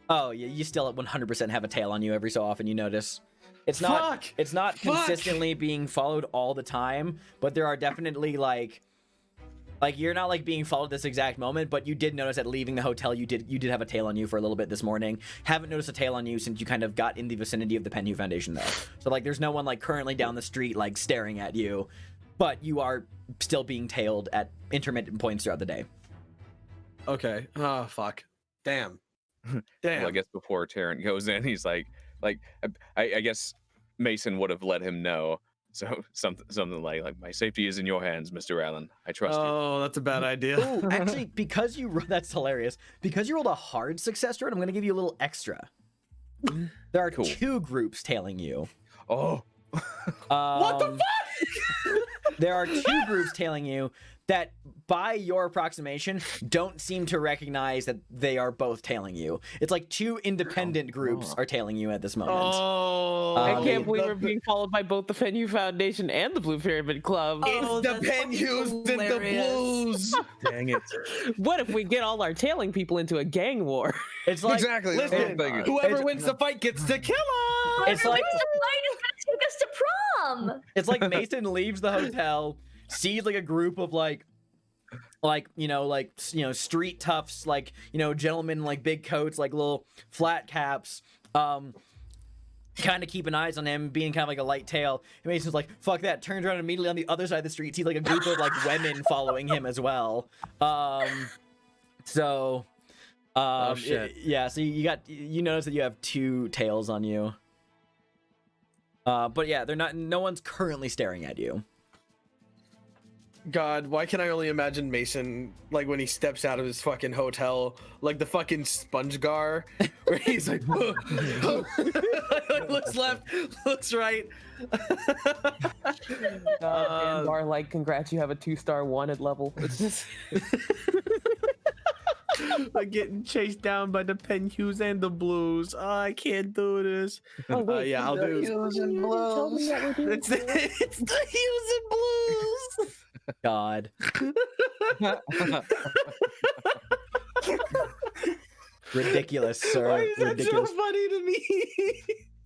Oh yeah, you still 100% have a tail on you every so often. You notice. It's not consistently being followed all the time, but there are definitely like you're not like being followed this exact moment, but you did notice that leaving the hotel you did have a tail on you for a little bit this morning. Haven't noticed a tail on you since you kind of got in the vicinity of the Penhew Foundation though. So like there's no one like currently down the street like staring at you, but you are still being tailed at intermittent points throughout the day. Okay. Oh fuck. Damn. Well, I guess before Terrence goes in, he's like I guess Mason would have let him know. So something like my safety is in your hands, Mr. Allen. I trust you. Oh, that's a bad idea. Ooh, actually, because that's hilarious. Because you rolled a hard success rate, I'm going to give you a little extra. There are Cool. 2 groups tailing you. Oh, What the fuck? There are 2 groups tailing you that, by your approximation, don't seem to recognize that they are both tailing you. It's like 2 independent groups are tailing you at this moment. Oh, I can't believe we're being followed by both the Penhew Foundation and the Blue Pyramid Club. Oh, it's the that's fucking Penhews and the hilarious. Blues. dang it! What if we get all our tailing people into a gang war? It's like Exactly. That's what I'm thinking. Whoever wins the fight gets to kill us. It's like Take us to prom. it's like Mason leaves the hotel, sees like a group of like street toughs, like, you know, gentlemen in like big coats, like little flat caps, kind of keeping eyes on him, being kind of like a light tail. And Mason's like, fuck that, turns around immediately on the other side of the street, sees like a group of like women following him as well. So shit. so you notice that you have 2 tails on you. But yeah, no one's currently staring at you. God, why can I only imagine Mason, like, when he steps out of his fucking hotel, like the fucking sponge gar, where he's like, like, looks left, looks right. Bar like, congrats, you have a 2-star wanted level. It's just Like getting chased down by the Penhews and the Blues. Oh, I can't do this. Yeah, I'll do. Hues and blues. It's the Hues and Blues. God. Ridiculous, sir. Why is that so Ridiculous. funny to me?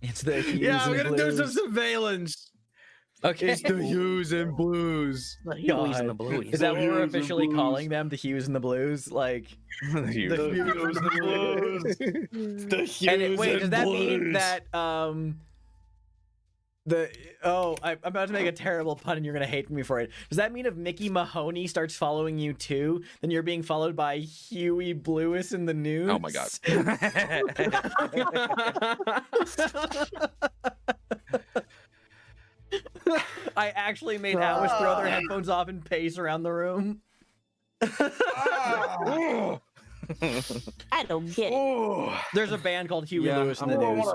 It's the Hues Yeah, I'm and gonna do some Blues. surveillance. Okay. It's the Hues and Blues. God. and the Blues. Is that what we're Hues and officially Blues. calling them? The Hues and the Blues? Like, The Hues and Blues. The Hues wait, does and that mean Blues. that I'm about to make a terrible pun and you're gonna hate me for it. Does that mean if Mickey Mahoney starts following you too, then you're being followed by Huey Bluis in the news? Oh my god. I actually made Alice throw their headphones off and pace around the room. I don't get it. Oh, There's a band called Huey Yeah, Lewis in the I'm news.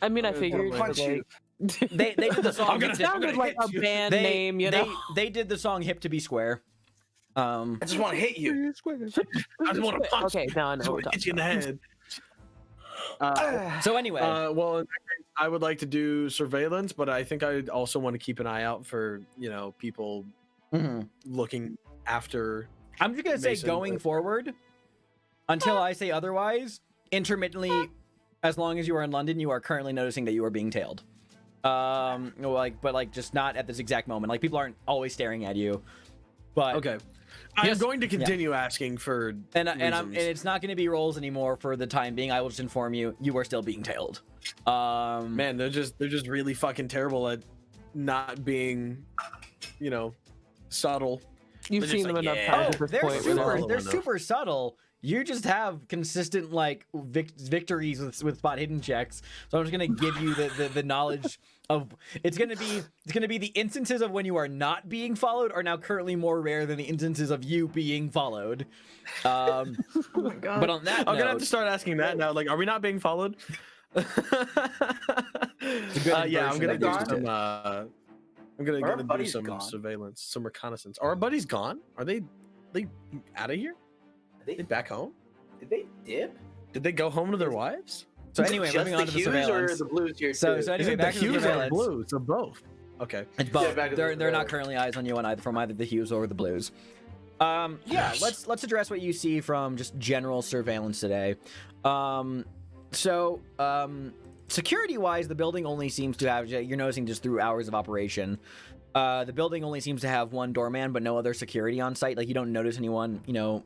I mean, I figured. punch you. They did the song. I'm gonna- Hip to- Sounded like a band they, name, you know. They did the song "Hip to Be Square." I just want to hit you. I just want to punch. Okay, now I know. you. what we're Hit you in the talking head. So anyway, Well, in that case, I would like to do surveillance, but I think I also want to keep an eye out for, you know, people looking after. I'm just gonna say Mason, going but- forward, until I say otherwise, intermittently, as long as you are in London, you are currently noticing that you are being tailed. But just not at this exact moment. Like, people aren't always staring at you. But Okay. I'm Yes. going to continue asking for and reasons. it's not going to be rolls anymore for the time being. I will just inform you, you are still being tailed. Man, they're just really fucking terrible at not being, subtle. You've They're seen just them like, enough yeah. times Oh, at this point. we know. they're super subtle. You just have consistent like victories with spot hidden checks. So I'm just gonna give you the knowledge of it's gonna be the instances of when you are not being followed are now currently more rare than the instances of you being followed. Oh my god. But on that I'm note, gonna have to start asking that now. Like, are we not being followed? a good Yeah, I'm inversion gonna of do that. some. I'm gonna, Are our do buddies some gone? surveillance, some reconnaissance. Are our buddies gone? Are they out of here? They back home? Did they dip? Did they go home to their wives? So anyway, Just moving on to the Hues surveillance. or the blues here So too? anyway, back to the Hues or surveillance. blues? So both. Okay. It's both. Yeah, back to the they're not surveillance. currently eyes on you on either from either the Hues or the Blues. Yeah, let's address what you see from just general surveillance today. Security wise, the building only seems to have, you're noticing just through hours of operation, the building only seems to have one doorman, but no other security on site. Like, you don't notice anyone,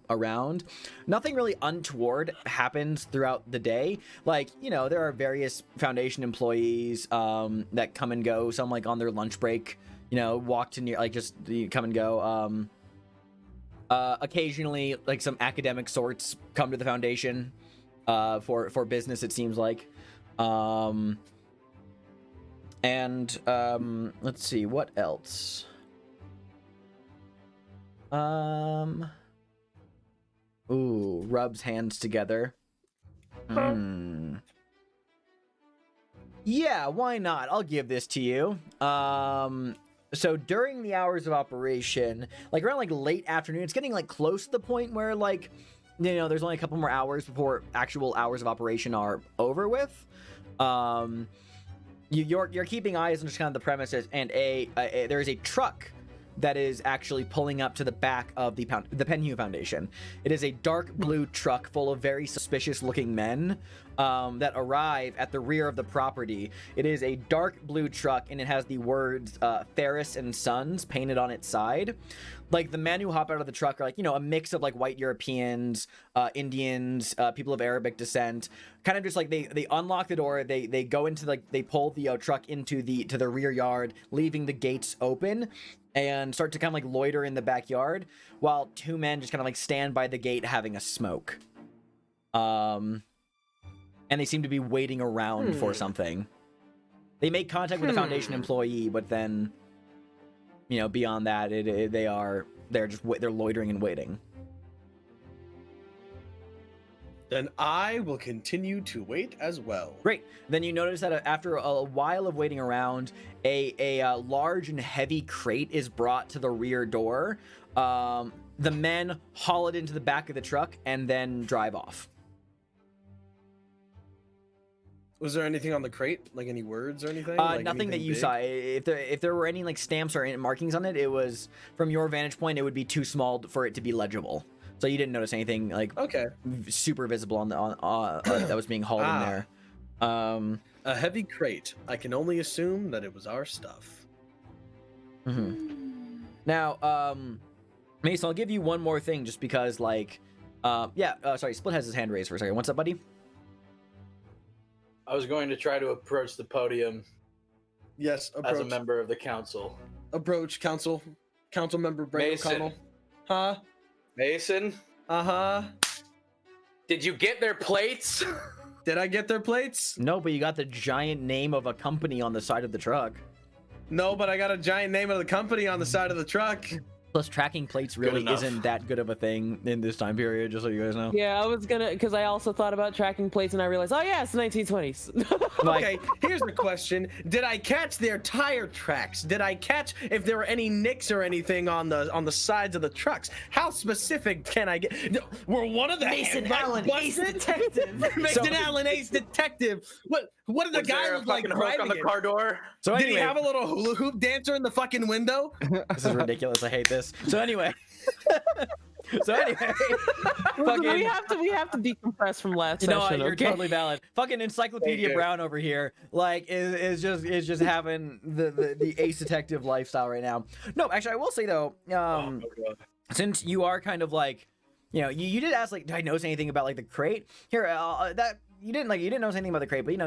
around. Nothing really untoward happens throughout the day. Like, there are various Foundation employees that come and go. Some, like, on their lunch break, walk to near, like, just come and go. Occasionally, like, some academic sorts come to the Foundation for business, it seems like. Let's see, what else? Ooh, rubs hands together. Yeah, why not? I'll give this to you. So during the hours of operation, like around like late afternoon, it's getting like close to the point where like, there's only a couple more hours before actual hours of operation are over with. You're keeping eyes on just kind of the premises, and there is a truck that is actually pulling up to the back of the Penhue Foundation. It is a dark blue truck full of very suspicious looking men that arrive at the rear of the property. It is a dark blue truck, and it has the words Ferris and Sons painted on its side. Like, the men who hop out of the truck are like, a mix of like white Europeans, Indians, people of Arabic descent. Kind of just like they unlock the door, they go into they pull the truck into the rear yard, leaving the gates open, and start to kind of like loiter in the backyard, while two men just kind of like stand by the gate having a smoke. And they seem to be waiting around for something. They make contact with the Foundation employee, but then, beyond that, they're loitering and waiting. Then I will continue to wait as well. Great. Then you notice that after a while of waiting around, a large and heavy crate is brought to the rear door. The men haul it into the back of the truck and then drive off. Was there anything on the crate, like any words or anything? Like Nothing that anything you big? saw. If there were any like stamps or any markings on it, it was, from your vantage point, it would be too small for it to be legible. So you didn't notice anything like Okay. super visible on that was being hauled in there. A heavy crate. I can only assume that it was our stuff. Now, Mason, I'll give you one more thing just because, like, sorry, Split has his hand raised for a second. What's up, buddy? I was going to try to approach the podium Yes, approach. as a member of the council. Approach, council member Brady Mason. O'Connell. Huh? Mason, Uh-huh. did you get their plates? Did I get their plates? No, but you got the giant name of a company on the side of the truck. No, but I got a giant name of the company on the side of the truck. Plus, tracking plates really enough. isn't that good of a thing in this time period, just so you guys know. Yeah, I was gonna, because I also thought about tracking plates, and I realized, oh yeah, it's the 1920s. Like, Okay, here's the question. Did I catch their tire tracks? Did I catch if there were any nicks or anything on the sides of the trucks? How specific can I get? Were one of the Mason headlights Allen, ace busted? detective. Mason Allen, ace detective. What did the Was guy there a look like fucking hook on driving the it? car door? so Did anyway, he have a little hula hoop dancer in the fucking window? this is ridiculous. I hate this. So anyway, fucking, we have to decompress from last you know what? session. You're Okay. totally valid. Fucking Encyclopedia Thank you. Brown over here, like, is just having the ace detective lifestyle right now. No, actually, I will say though, since you are kind of like, you did ask like, did I notice anything about like the crate? Here, that you didn't notice anything about the crate, but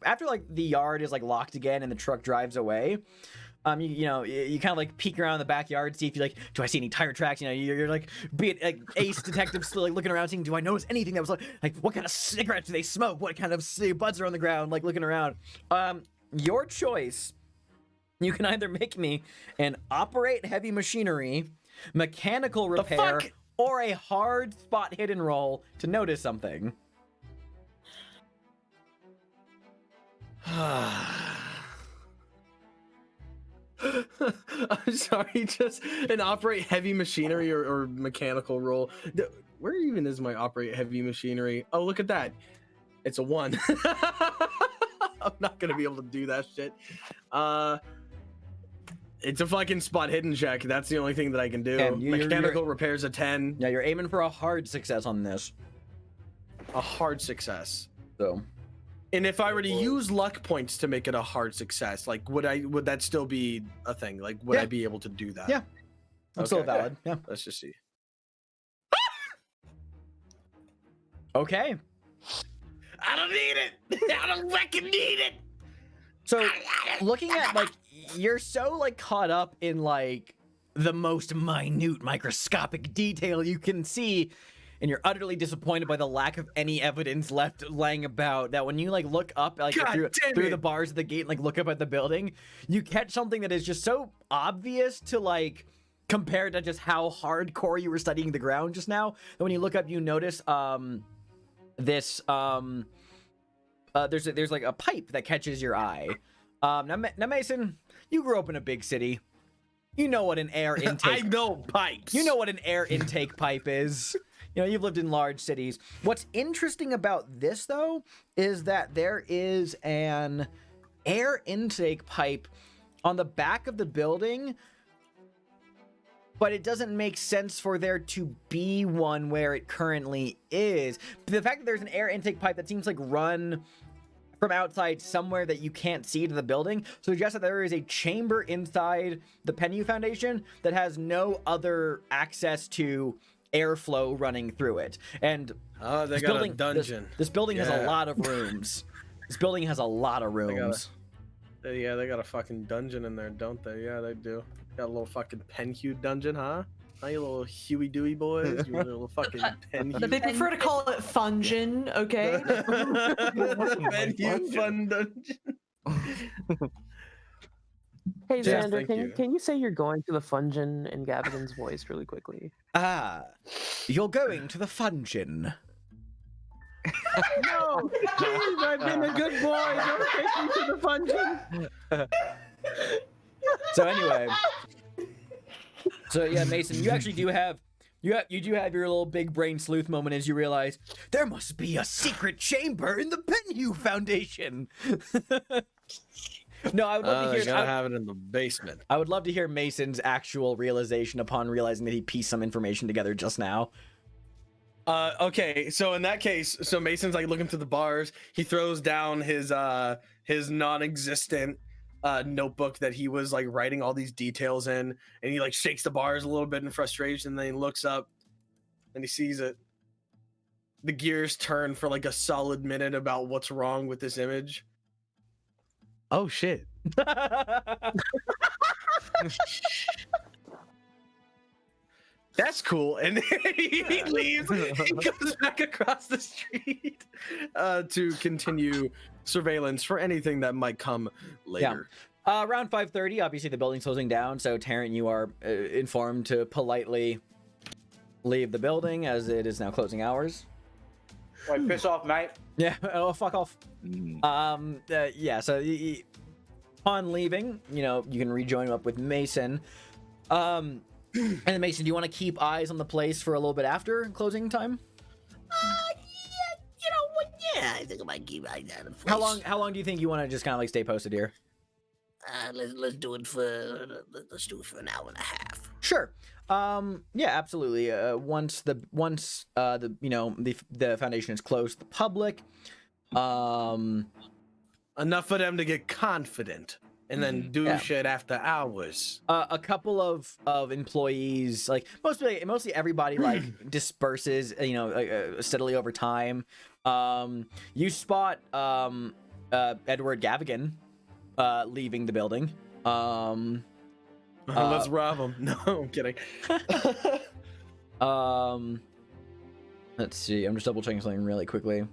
after like the yard is like locked again and the truck drives away, you kind of like peek around the backyard, see if you like, do I see any tire tracks? You're like, be it like ace detective, still like looking around, seeing, do I notice anything that was like what kind of cigarettes do they smoke? What kind of buds are on the ground? Like looking around. Your choice. You can either make me an operate heavy machinery, mechanical repair, or a hard spot hidden roll to notice something. I'm sorry, just an operate heavy machinery or mechanical roll. Where even is my operate heavy machinery? Oh, look at that. It's a 1. I'm not gonna be able to do that shit. It's a fucking spot hidden check. That's the only thing that I can do. Mechanical repair's a 10. Yeah, you're aiming for a hard success on this. A hard success. So. And if I were to use luck points to make it a hard success, like would that still be a thing? Like would I be able to do that? Yeah. That's still valid. Yeah. Let's just see. Okay. I don't need it. I don't fucking need it. So looking at like, you're so like caught up in like the most minute microscopic detail you can see, and you're utterly disappointed by the lack of any evidence left laying about, that when you like look up like through the bars of the gate and like look up at the building, you catch something that is just so obvious to like compared to just how hardcore you were studying the ground just now, that when you look up you notice there's like a pipe that catches your eye. Now Mason, you grew up in a big city. You know what an air intake I know pipes. You know what an air intake pipe is. You've lived in large cities. What's interesting about this, though, is that there is an air intake pipe on the back of the building, but it doesn't make sense for there to be one where it currently is. The fact that there's an air intake pipe that seems like run from outside somewhere that you can't see to the building suggests that there is a chamber inside the Penhew Foundation that has no other access to airflow running through it. And they got a dungeon. This building has a lot of rooms. This building has a lot of rooms. They got a fucking dungeon in there, don't they? Yeah, they do. Got a little fucking Penhew dungeon, huh? Huh, you little Huey Dewey boys? You little fucking Penhew. They prefer to call it Fungeon, okay? Penhew fun dungeon. Hey, Yes, Xander, can you say you're going to the Fungeon in Gavigan's voice really quickly? You're going to the Fungeon. No! Please, I've been a good boy! Don't take me to the Fungeon! So anyway, yeah, Mason, you actually do have your little big brain sleuth moment as you realize there must be a secret chamber in the Penhew Foundation. No, I would love to hear. Gotta have it in the basement. I would love to hear Mason's actual realization upon realizing that he pieced some information together just now. Okay, so in that case, so Mason's like looking through the bars. He throws down his non-existent notebook that he was like writing all these details in, and he like shakes the bars a little bit in frustration. And then he looks up and he sees it. The gears turn for like a solid minute about what's wrong with this image. Oh shit. That's cool. And then he leaves. He goes back across the street to continue surveillance for anything that might come later. Yeah. Around 5:30, obviously the building's closing down, so Tarrant, you are informed to politely leave the building as it is now closing hours. Like, piss off, mate. Yeah, oh, fuck off. Yeah, so upon leaving, you can rejoin up with Mason. And then Mason, do you want to keep eyes on the place for a little bit after closing time? Yeah, I think I might keep eyes on the place. How long do you think you want to just kind of like stay posted here? Let's do it for an hour and a half. Sure. Yeah, absolutely. Once the foundation is closed to the public, enough for them to get confident and then do Yeah. shit after hours. A couple of employees, like mostly everybody, like disperses, steadily over time. You spot Edward Gavigan leaving the building. Let's rob him. No, I'm kidding. Let's see. I'm just double checking something really quickly.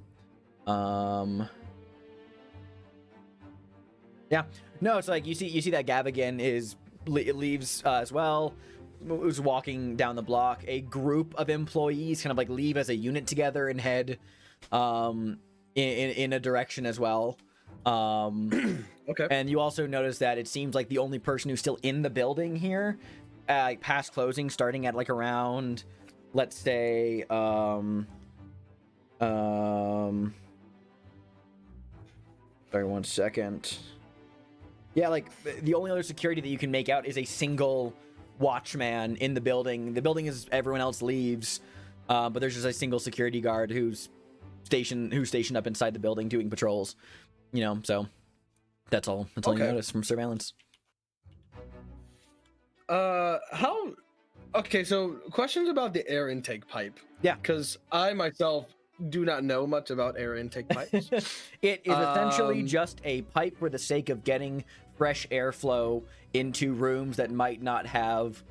Yeah. No, it's like you see that Gavigan leaves as well. Who's walking down the block. A group of employees kind of like leave as a unit together and head in a direction as well. Okay. And you also notice that it seems like the only person who's still in the building here, like past closing, starting at like around, let's say, sorry, 1 second. Yeah, like the only other security that you can make out is a single watchman in the building. The building is everyone else leaves, but there's just a single security guard who's stationed up inside the building doing patrols. So that's all you notice from surveillance. Okay, so questions about the air intake pipe. Yeah. Because I myself do not know much about air intake pipes. It is essentially just a pipe for the sake of getting fresh airflow into rooms that might not have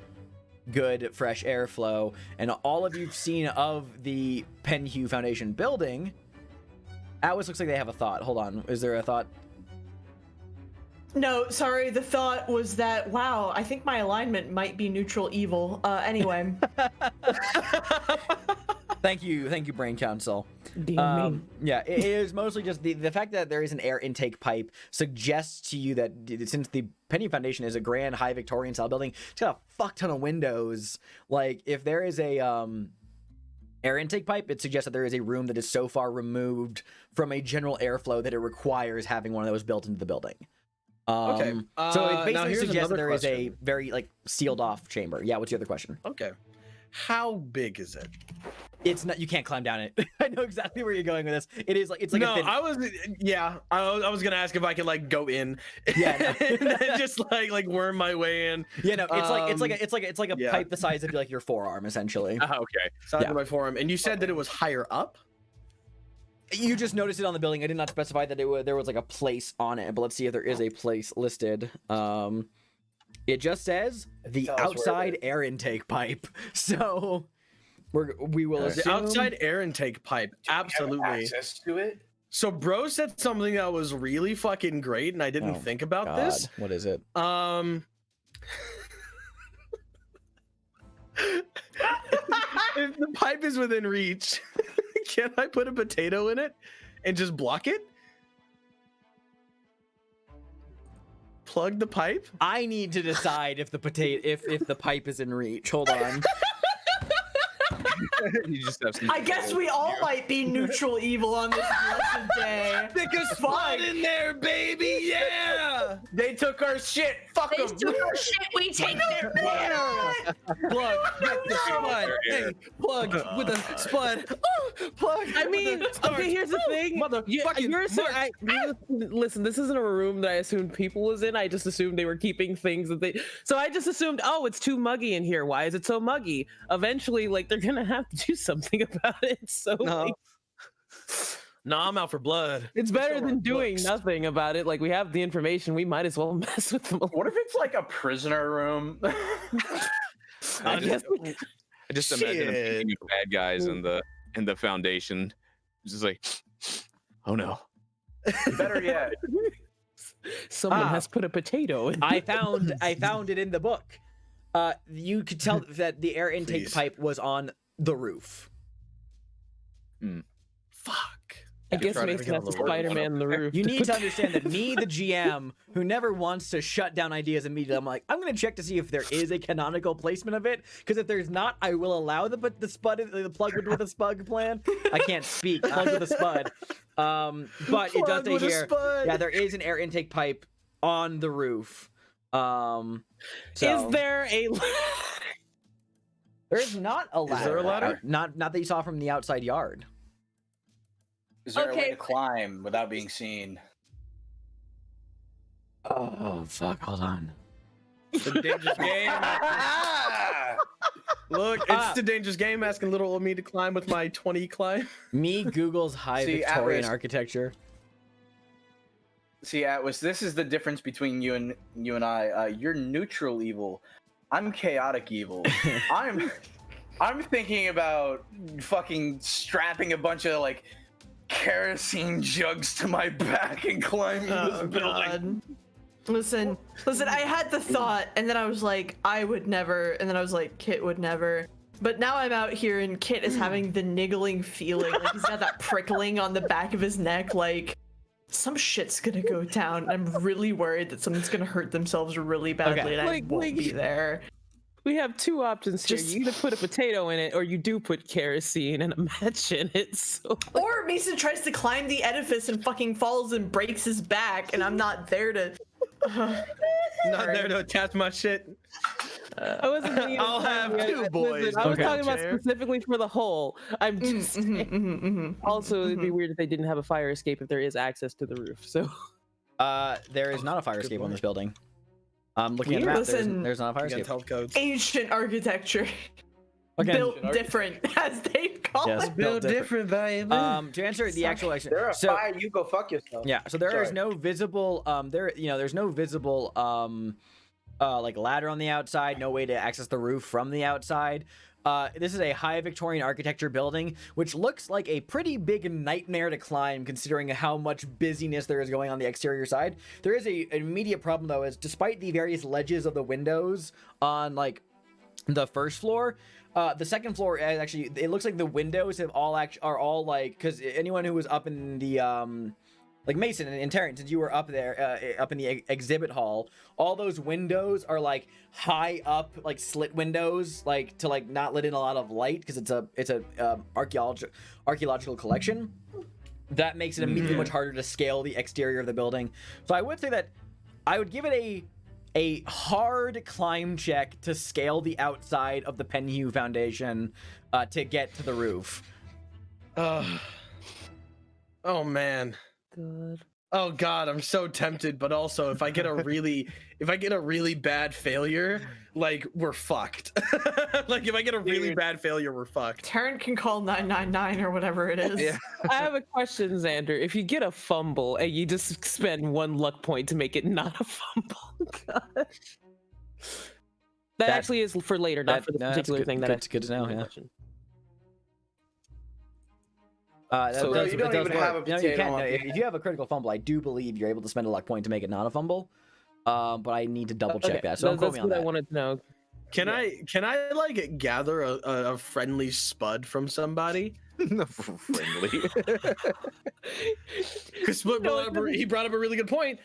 good fresh airflow. And all of you've seen of the Penhew Foundation building, Atlas looks like they have a thought. Hold on. Is there a thought? No, sorry. The thought was that, wow, I think my alignment might be neutral evil. Anyway. Thank you, Brain Council. Yeah, it is mostly just the fact that there is an air intake pipe suggests to you that since the Penhew Foundation is a grand high Victorian style building, it's got a fuck ton of windows. Like if there is a air intake pipe, it suggests that there is a room that is so far removed from a general airflow that it requires having one of those built into the building. Okay. So it basically here's suggests that there another is a very like sealed off chamber. Yeah, what's the other question? Okay. How big is it? It's not. You can't climb down it. I know exactly where you're going with this. It is like it's like no, a thin... I was gonna ask if I could like go in, Yeah, no. and then just like worm my way in. Yeah, no, it's like a yeah. pipe the size of like your forearm, essentially. Okay. Size Yeah. of my forearm, and you said that it was higher up. You just noticed it on the building. I did not specify that there was like a place on it, but let's see if there is a place listed. It just says the Tell us where it outside is. air intake pipe. So we will The assume outside air intake pipe, absolutely. Access to it. So, bro said something that was really fucking great, and I didn't Oh, think about God, this. what is it? If the pipe is within reach, can I put a potato in it and just block it? Plug the pipe? I need to decide if the if the pipe is in reach. Hold on. You just have some I guess we all might be neutral evil on this blessed day. Stick a spot in there, baby! Yeah! They took our shit. Fuck They them. took our shit, we take their Plug with the spud. Hey, plug with a spud. Plug. I mean, okay, here's the thing. Listen, this isn't a room that I assumed people was in. I just assumed they were keeping things that they. So I just assumed, oh, it's too muggy in here. Why is it so muggy? Eventually, like they're gonna have to do something about it. So like, No, I'm out for blood. it's better than doing books. nothing about it. Like we have the information, we might as well mess with them. What if it's like a prisoner room? I guess. I just imagine him Shit. thinking of bad guys in the foundation. It's just like, oh no. Better yet, Someone has put a potato in. I found it in the book. You could tell that the air intake Please. pipe was on the roof. Fuck. I guess trying to Mason get has on a the word. Spider-Man on the roof. You need to understand that me, the GM, who never wants to shut down ideas immediately, I'm like, I'm gonna check to see if there is a canonical placement of it. Because if there's not, I will allow the plug with a spud plan. I can't speak. Plug with a spud. But it does Plug say with a here, spud. yeah, there is an air intake pipe on the roof. So Is there a? there is not a ladder. there a ladder? Not that you saw from the outside yard. is there a way Okay. to climb without being seen? Oh fuck! Hold on. It's a dangerous game. Look, it's just a dangerous game. Asking little old me to climb with my 20 climb. Me Google's high See, Victorian Atlas- architecture. See, Atlas, this is the difference between you and I. You're neutral evil. I'm chaotic evil. I'm thinking about fucking strapping a bunch of like kerosene jugs to my back and climbing this building. Listen, I had the thought, and then I was like, I would never, and then I was like, Kit would never. But now I'm out here, and Kit is having the niggling feeling, like he's got that prickling on the back of his neck, like some shit's gonna go down. And I'm really worried that someone's gonna hurt themselves really badly, and I won't be there. We have two options here. You either put a potato in it, or you do put kerosene and a match in it. So... Or Mason tries to climb the edifice and fucking falls and breaks his back, and I'm not there to. Not there to attach my shit. I wasn't thinking I'll have two boys. Listen, I was Okay. talking about Chair. specifically for the hole. I'm just saying. Also, it'd be weird if they didn't have a fire escape if there is access to the roof. So There is not a fire Good escape on point. this building. Looking at the map, Listen, there's not a fire Against escape. health codes. Ancient architecture. Again, Built different, as they call Yes. it. Built different, baby. to answer the actual question, They're a so fire. You go fuck yourself. yeah, so there is Sorry. no visible there's no visible like ladder on the outside, no way to access the roof from the outside. This is a high Victorian architecture building, which looks like a pretty big nightmare to climb considering how much busyness there is going on the exterior side. There is an immediate problem though, is despite the various ledges of the windows on like the first floor, the second floor is actually, it looks like the windows have are all like, because anyone who was up in the like Mason and Terrence, since you were up there, up in the exhibit hall, all those windows are like high up, like slit windows, like to like not let in a lot of light because it's a archaeological collection. That makes it immediately much harder to scale the exterior of the building. So I would say that I would give it a hard climb check to scale the outside of the Penhew Foundation to get to the roof. Oh man. good. Oh god, I'm so tempted, but also if I get a really bad failure, like we're fucked. Like if I get a really bad failure, we're fucked. Taryn can call 999 or whatever it is. Yeah. I have a question, Xander. If you get a fumble and you just spend one luck point to make it not a fumble, God. That actually is for later, not for the that's particular good- thing that good- I it's good to know, yeah. question. So does- you don't it does even have a work. No, you potato can. on No, the- if you have a critical fumble, I do believe you're able to spend a luck point to make it not a fumble. But I need to double check that. So don't quote that's me on what I that. wanted to know. Can I like gather a friendly spud from somebody? Friendly. Because he brought up a really good point.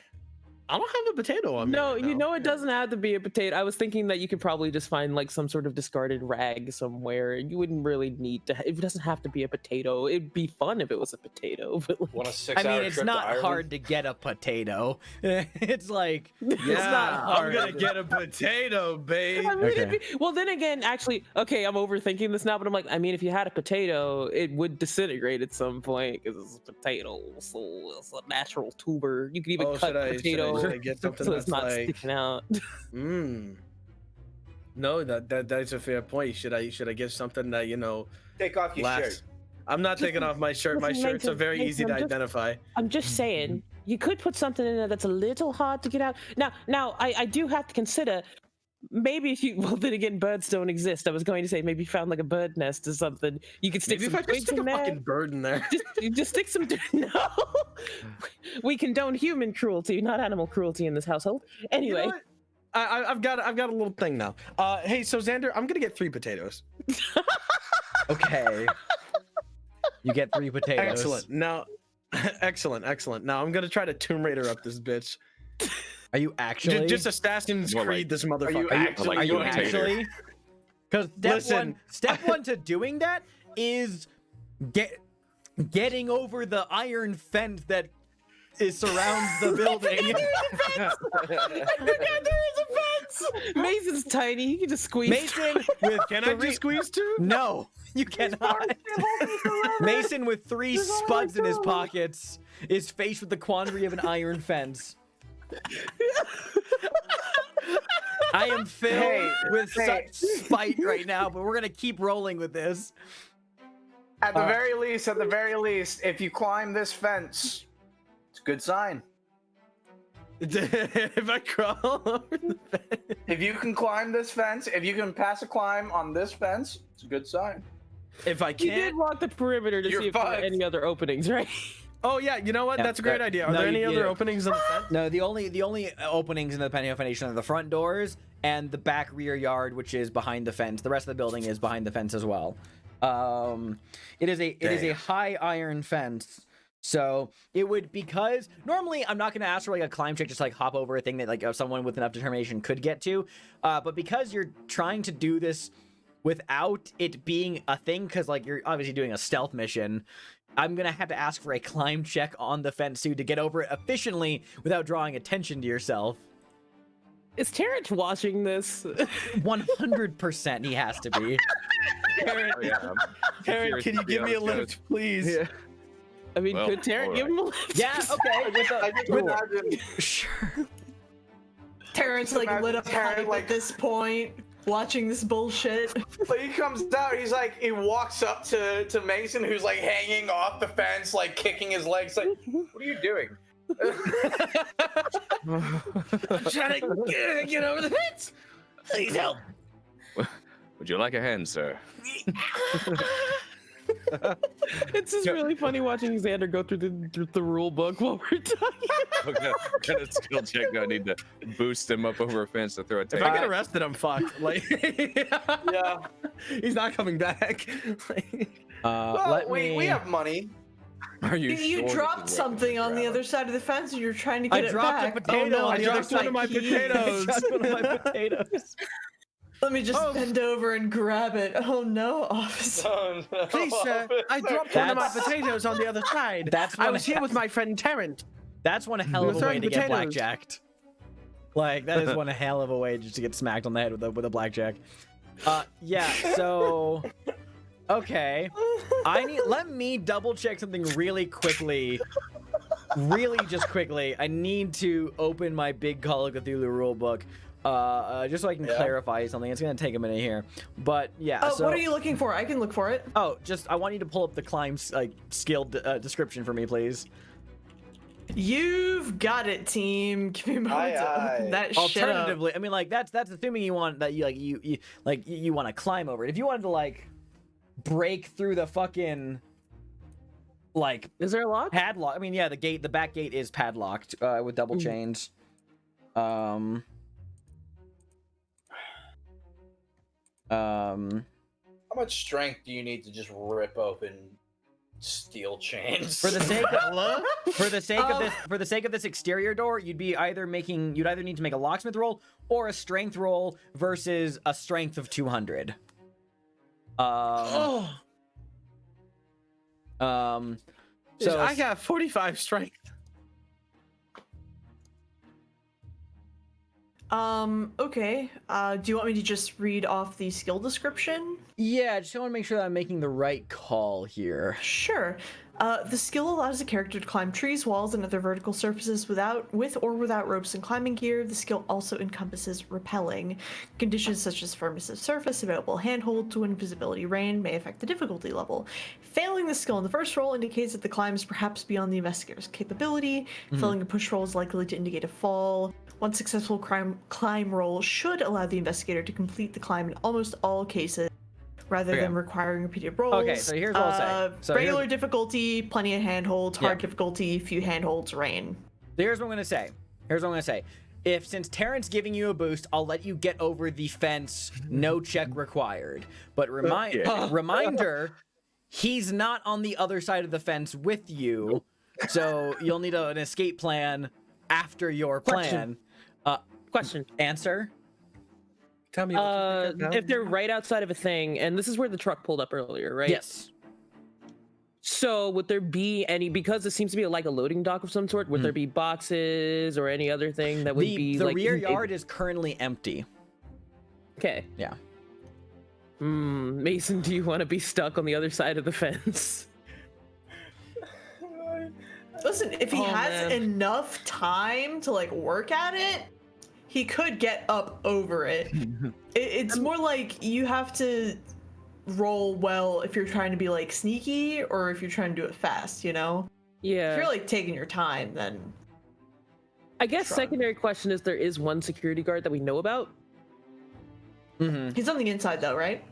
I don't have a potato on me. No, right you now. know it doesn't have to be a potato. I was thinking that you could probably just find like some sort of discarded rag somewhere. You wouldn't really need to. It doesn't have to be a potato. It'd be fun if it was a potato. But like, Want a I 6-hour mean, it's trip to not Ireland? hard to get a potato. It's like it's Yeah, not I'm hard. gonna get a potato, babe. I mean, Okay. well, then again, actually, okay, I'm overthinking this now, but I'm like, I mean, if you had a potato, it would disintegrate at some point because it's a potato, so it's a natural tuber. You could even cut should I potato get something so it's that's not like? sticking out. No, that's a fair point. Should I get something that Take off your shirt. lasts? I'm not taking off my shirt. My Listen, shirts are Nathan, very easy to I'm just- identify. I'm just saying, you could put something in there that's a little hard to get out. Now, I do have to consider. Maybe if you, well, then again, birds don't exist. I was going to say maybe you found like a bird nest or something. You could stick Maybe if some I just twigs stick a in there. fucking bird in there. Just stick some. No, we condone human cruelty, not animal cruelty in this household. Anyway, You know what? I've got a little thing now. Hey, so Xander, I'm gonna get 3 potatoes. Okay. You get 3 potatoes. Excellent. Now, excellent. Now I'm gonna try to Tomb Raider up this bitch. Are you actually? Just Assassin's More Creed like- this motherfucker. actually Are you doing tater? actually? Because Listen. step one to doing that is getting over the iron fence that surrounds the building. Mason's tiny. He can just squeeze. Mason with Can I just squeeze 2? No, you cannot. Mason with 3 spuds in his pockets is faced with the quandary of an iron fence. I am filled with hey. such spite right now, but we're gonna keep rolling with this. At the very least, if you climb this fence, it's a good sign. If I crawl over the fence. If you can climb this fence, if you can pass a climb on this fence, it's a good sign. If I You did can't. walk the perimeter to You're see if there were fucked. any other openings, right? Oh yeah, you know what? Yeah, That's a great that- idea. Are no, there any you- other openings in the fence? No, the only openings in the Penny Foundation are the front doors and the back rear yard, which is behind the fence. The rest of the building is behind the fence as well. It is a high iron fence. So it would, because normally I'm not going to ask for like a climb check, just like hop over a thing that like someone with enough determination could get to. But because you're trying to do this without it being a thing, because like you're obviously doing a stealth mission, I'm going to have to ask for a climb check on the fence too to get over it efficiently without drawing attention to yourself. Is Terrence watching this? 100% he has to be. Oh, yeah. Aaron, can you give me a lift, please? Yeah. I mean, Well, could Terrence give him a lift? Yeah, okay. I just imagine Sure. Terrence like lit up Terrence, hype like- at this point, watching this bullshit. But he comes out, he walks up to Mason, who's like hanging off the fence, like kicking his legs, like, what are you doing? I'm trying to get over the fence. Please help. Would you like a hand, sir? It's just really funny watching Xander go through the rule book while we're talking. Okay, got a skill check. I need to boost him up over a fence to throw a If table. I get arrested, I'm fucked. Like, Yeah. he's not coming back. Well, Let we me... have money. Are you You sure this dropped is something on the Rabbit? other side of the fence and you're trying to I get it dropped back. a potato Oh, no, on I the dropped other one side. of my potatoes. I dropped one of my potatoes. Let me just Oh. bend over and grab it. Oh no, officer. Oh, no. Please, sir, I dropped one of my That's- potatoes on the other side. That's I one was here with my friend Terrence. That's one hell We of were a way throwing to get potatoes. blackjacked. Like, that is one hell of a way just to get smacked on the head with a blackjack. Yeah, so... Okay. Let me double check something really quickly. Really just quickly. I need to open my big Call of Cthulhu rulebook. Just so I can clarify something. It's gonna take a minute here. But yeah, Oh, so... what are you looking for? I can look for it. Oh, I want you to pull up the climb skill description for me, please. You've got it, team. Give me a moment Aye, to aye. open that shit up. Alternatively, I mean, like that's assuming you want that you want to climb over it. If you wanted to like break through the fucking like Is there a lock? padlock, I mean, yeah, the back gate is padlocked with double chains. How much strength do you need to just rip open steel chains? For the sake of for the sake of this exterior door, you'd either need to make a locksmith roll or a strength roll versus a strength of 200. Oh, So I got 45 strength. Okay. Do you want me to just read off the skill description? yeah, just want to make sure that I'm making the right call here. Sure. The skill allows the character to climb trees, walls, and other vertical surfaces with or without ropes and climbing gear. The skill also encompasses rappelling. Conditions such as firmness of surface, available handhold, to invisibility range may affect the difficulty level. Failing the skill in the first roll indicates that the climb is perhaps beyond the investigator's capability. Failing a push roll is likely to indicate a fall. One successful climb roll should allow the investigator to complete the climb in almost all cases, rather Okay. than requiring repeated rolls. Okay, so here's what I'll say. So Regular difficulty, plenty of handholds. Hard Yeah. difficulty, few handholds, rain. Here's what I'm gonna say. Since Terrence giving you a boost, I'll let you get over the fence, no check required. But reminder, he's not on the other side of the fence with you, so you'll need an escape plan after your plan. Question. Answer? Tell me. What you think If they're right outside of a thing, and this is where the truck pulled up earlier, right? Yes. So would there be any, because it seems to be like a loading dock of some sort, would there be boxes or any other thing that would be The like rear yard is currently empty. Okay. Yeah. Mason, do you want to be stuck on the other side of the fence? Listen, if he Oh, has man. enough time to like work at it, he could get up over it. It's more like you have to roll well if you're trying to be like sneaky or if you're trying to do it fast, you know? If Yeah. you're like taking your time, then I guess Shrug. secondary question is there is one security guard that we know about. Mm-hmm. he's on the inside though, right?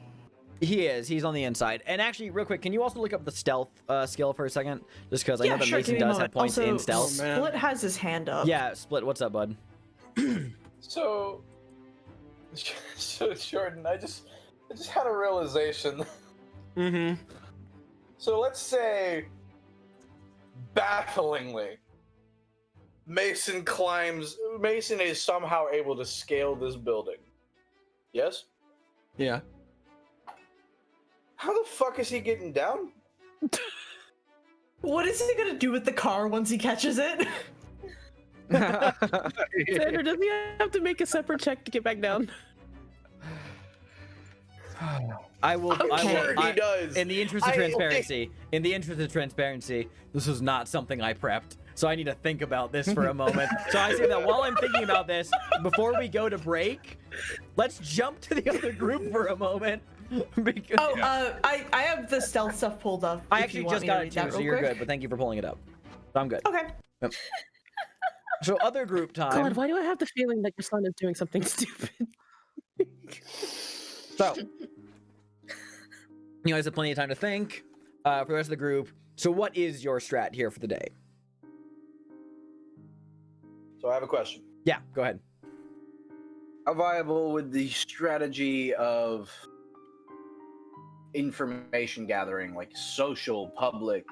He is. He's on the inside. And actually, real quick, can you also look up the stealth skill for a second? Just because I know that Sure, Mason give me a does have moment. points Also, in stealth. Oh, man. Split has his hand up. Yeah, Split, what's up, bud? So, Jordan, I just had a realization. Mm-hmm. So let's say, bafflingly, Mason is somehow able to scale this building. Yes? Yeah. How the fuck is he getting down? What is he gonna do with the car once he catches it? Xander, does he have to make a separate check to get back down? I will. Okay. He does. In the interest of transparency, this was not something I prepped. So I need to think about this for a moment. So I say that while I'm thinking about this, before we go to break, let's jump to the other group for a moment. Because I have the stealth stuff pulled up. I if actually you want just me to got read it that too, so real you're quick. good. But thank you for pulling it up. So I'm good. Okay. Yep. So other group time. God, why do I have the feeling that your son is doing something stupid? So, you guys have plenty of time to think. For the rest of the group, so what is your strat here for the day? So I have a question. Yeah, go ahead. How viable would the strategy of information gathering, like social, public,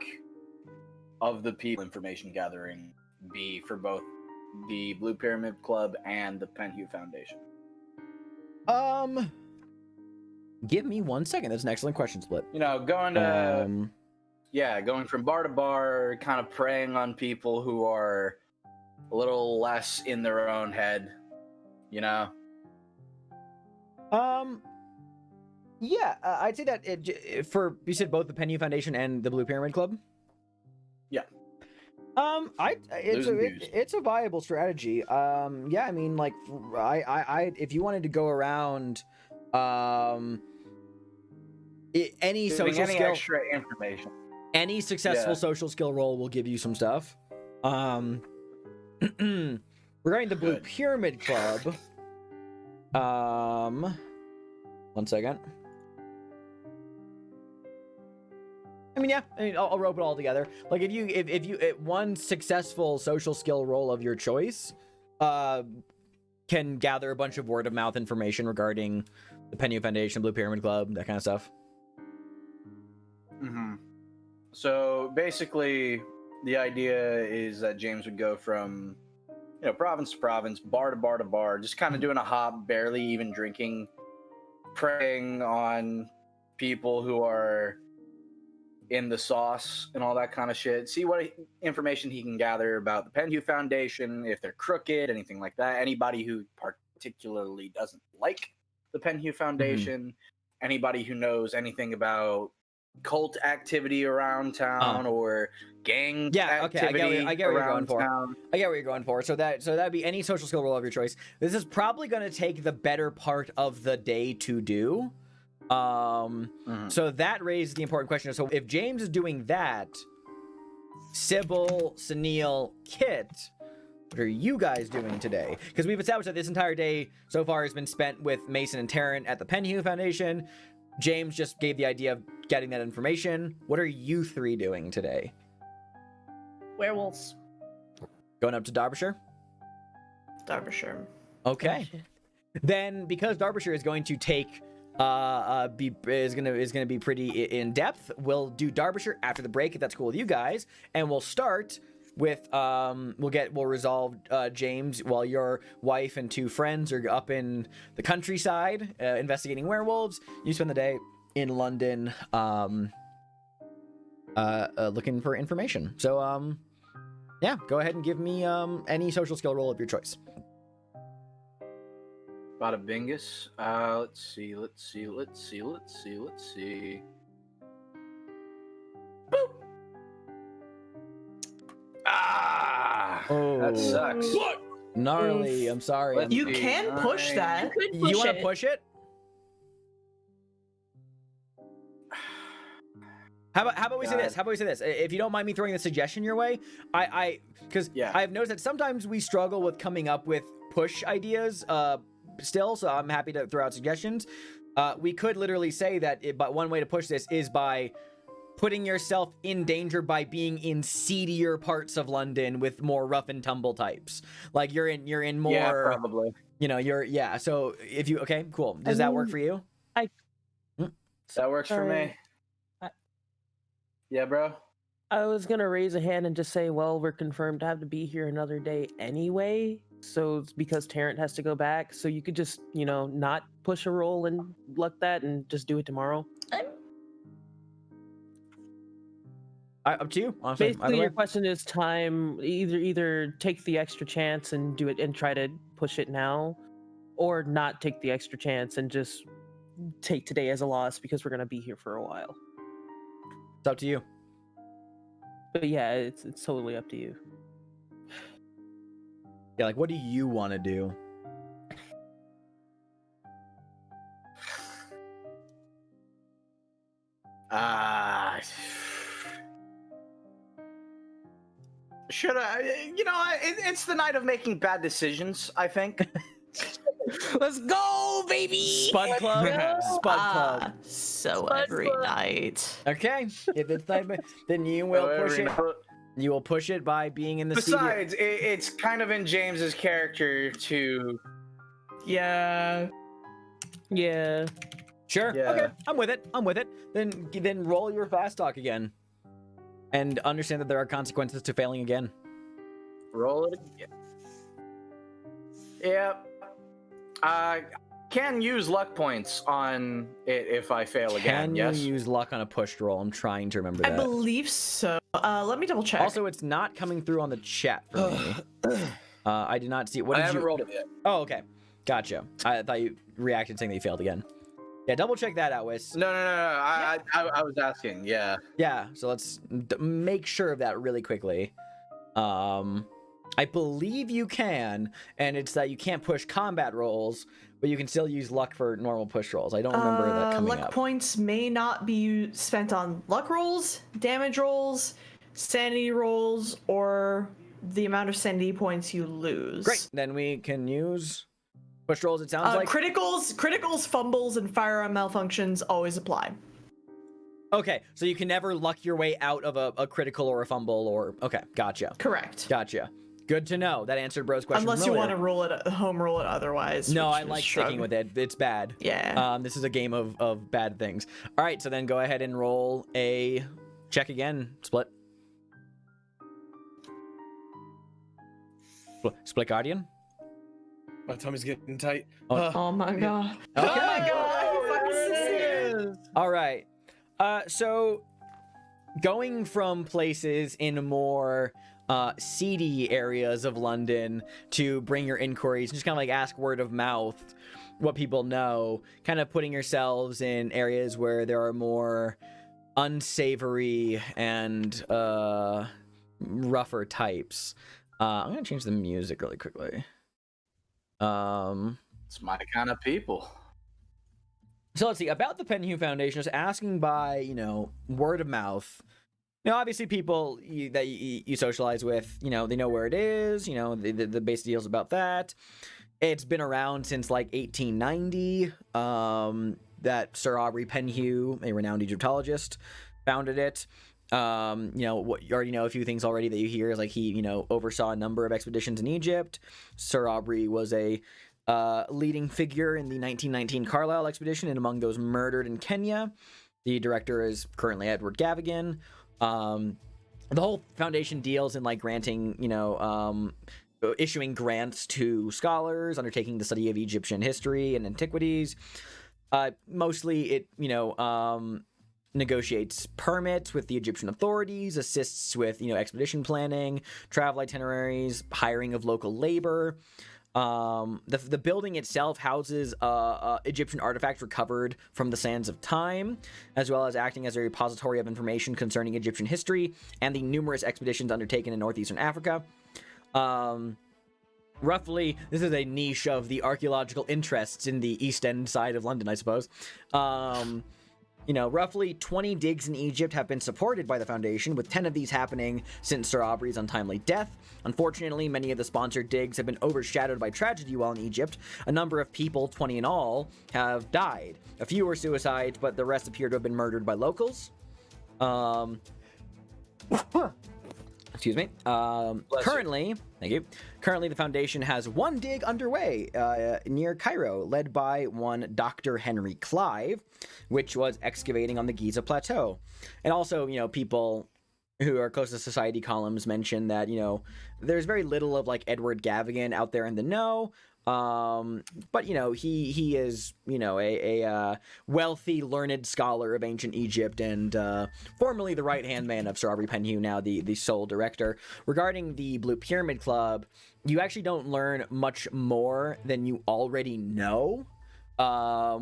of the people information gathering, be for both the Blue Pyramid Club and the Penhew Foundation? Give me 1 second. That's an excellent question, Split. You know, going from bar to bar, kind of preying on people who are a little less in their own head, you know? Yeah, I'd say that you said both the Penny Foundation and the Blue Pyramid Club. Yeah. It's a viable strategy. Yeah, I mean, like, I if you wanted to go around, any social any skill, extra information. any successful Yeah. social skill roll will give you some stuff. Regarding the Blue Good. Pyramid Club, 1 second. I mean, yeah, I'll rope it all together. Like, if you one successful social skill roll of your choice, can gather a bunch of word of mouth information regarding the Penny Foundation, Blue Pyramid Club, that kind of stuff. Mm-hmm. So basically, the idea is that James would go from, province to province, bar to bar to bar, just kind of doing a hop, barely even drinking, preying on people who are in the sauce and all that kind of shit. See what information he can gather about the Penhew Foundation, if they're crooked, anything like that. Anybody who particularly doesn't like the Penhew Foundation, anybody who knows anything about cult activity around town or gang activity I get what you're going around for. town. I get what you're going for. So that'd be any social skill roll of your choice. This is probably going to take the better part of the day to do. So that raises the important question. So if James is doing that, Sybil, Sunil, Kit, what are you guys doing today? Because we've established that this entire day so far has been spent with Mason and Tarrant at the Penhew Foundation. James just gave the idea of getting that information. What are you three doing today? Werewolves. Going up to Derbyshire? Derbyshire. Okay. Then, because Derbyshire is going to take is gonna be pretty in depth, we'll do Derbyshire after the break if that's cool with you guys, and we'll start with we'll resolve James while your wife and two friends are up in the countryside investigating werewolves. You spend the day in London looking for information. So yeah, go ahead and give me any social skill roll of your choice. Bada bingus. Let's see. Boop. Oh, That sucks. gnarly. I'm sorry. Let's You see, can push that. Could You push want to it. push it? How about we say this? How about we say this? If you don't mind me throwing the suggestion your way, because Yeah. I've noticed that sometimes we struggle with coming up with push ideas. Still, so I'm happy to throw out suggestions. We could literally say that, but one way to push this is by putting yourself in danger by being in seedier parts of London with more rough and tumble types. Like you're in more. Yeah, probably. So if you okay, cool. Does that work for you? That works for me. Yeah, bro. I was gonna raise a hand and just say, well, we're confirmed to have to be here another day anyway. So it's because Terrence has to go back. So you could just, not push a roll and luck that and just do it tomorrow. Up to you. Honestly, either Basically, way. your question is time. Either take the extra chance and do it and try to push it now, or not take the extra chance and just take today as a loss because we're gonna be here for a while. It's up to you. But yeah, it's totally up to you. Yeah, like what do you want to do? Should I? It's the night of making bad decisions, I think. Let's go, baby! Spud Club. Spud Club. So Spud every Club. night. Okay. If it's not, then you will push it. You will push it by being in the seedy- Besides, it's kind of in James's character to. Yeah. Yeah. Sure. Yeah. Okay. I'm with it. Then roll your fast talk again, and understand that there are consequences to failing again. Roll it again. Yep. Can use luck points on it if I fail again. Can Yes. you use luck on a pushed roll? I'm trying to remember I that. believe so. Let me double check. Also, it's not coming through on the chat for me. I did not see. What I did haven't you? rolled it yet. Oh, okay. Gotcha. I thought you reacted saying that you failed again. Yeah, double check that out, Wis. No. I was asking. Yeah. Yeah, so let's make sure of that really quickly. I believe you can, and it's that you can't push combat rolls, but you can still use luck for normal push rolls. I don't remember that coming luck up. points may not be spent on luck rolls, damage rolls, sanity rolls, or the amount of sanity points you lose. Great. Then we can use push rolls. It sounds like criticals, fumbles, and firearm malfunctions always apply. okay. So you can never luck your way out of a critical or a fumble or okay. Gotcha. Correct. Gotcha. Good to know. That answered Bro's question. Unless from you earlier. want to home roll it otherwise. No, which I is like shrug. sticking with it. It's bad. Yeah. This is a game of bad things. All right, so then go ahead and roll a check again. Split. Split Guardian. My tummy's getting tight. Oh my god. Okay. Oh my god. All right. So going from places in more seedy areas of London to bring your inquiries, just kind of like ask word of mouth what people know, kind of putting yourselves in areas where there are more unsavory and rougher types. I'm gonna change the music really quickly. It's my kind of people. So let's see about the Penhew Foundation. Is asking by word of mouth. Obviously people that you socialize with, they know where it is. The basic deals about that. It's been around since like 1890. That Sir Aubrey Penhew, a renowned Egyptologist, founded it. What you already know a few things already that you hear is like he oversaw a number of expeditions in Egypt. Sir Aubrey was a leading figure in the 1919 Carlisle expedition, and among those murdered in Kenya. The director is currently Edward Gavigan. The whole foundation deals in like granting, issuing grants to scholars undertaking the study of Egyptian history and antiquities. Mostly it, negotiates permits with the Egyptian authorities, assists with, expedition planning, travel itineraries, hiring of local labor. The building itself houses Egyptian artifacts recovered from the sands of time, as well as acting as a repository of information concerning Egyptian history and the numerous expeditions undertaken in northeastern Africa. Roughly, this is a niche of the archaeological interests in the East End side of London, I suppose. Roughly 20 digs in Egypt have been supported by the Foundation, with 10 of these happening since Sir Aubrey's untimely death. Unfortunately, many of the sponsored digs have been overshadowed by tragedy while in Egypt. A number of people, 20 in all, have died. A few were suicides, but the rest appear to have been murdered by locals. Excuse me. Currently, thank you. Currently, the Foundation has one dig underway near Cairo, led by one Dr. Henry Clive, which was excavating on the Giza Plateau. And also, people who are close to society columns mention that, there's very little of like Edward Gavigan out there in the know. But he is a wealthy, learned scholar of ancient Egypt and formerly the right-hand man of Sir Aubrey Penhew, now the sole director. Regarding the Blue Pyramid Club, you actually don't learn much more than you already know,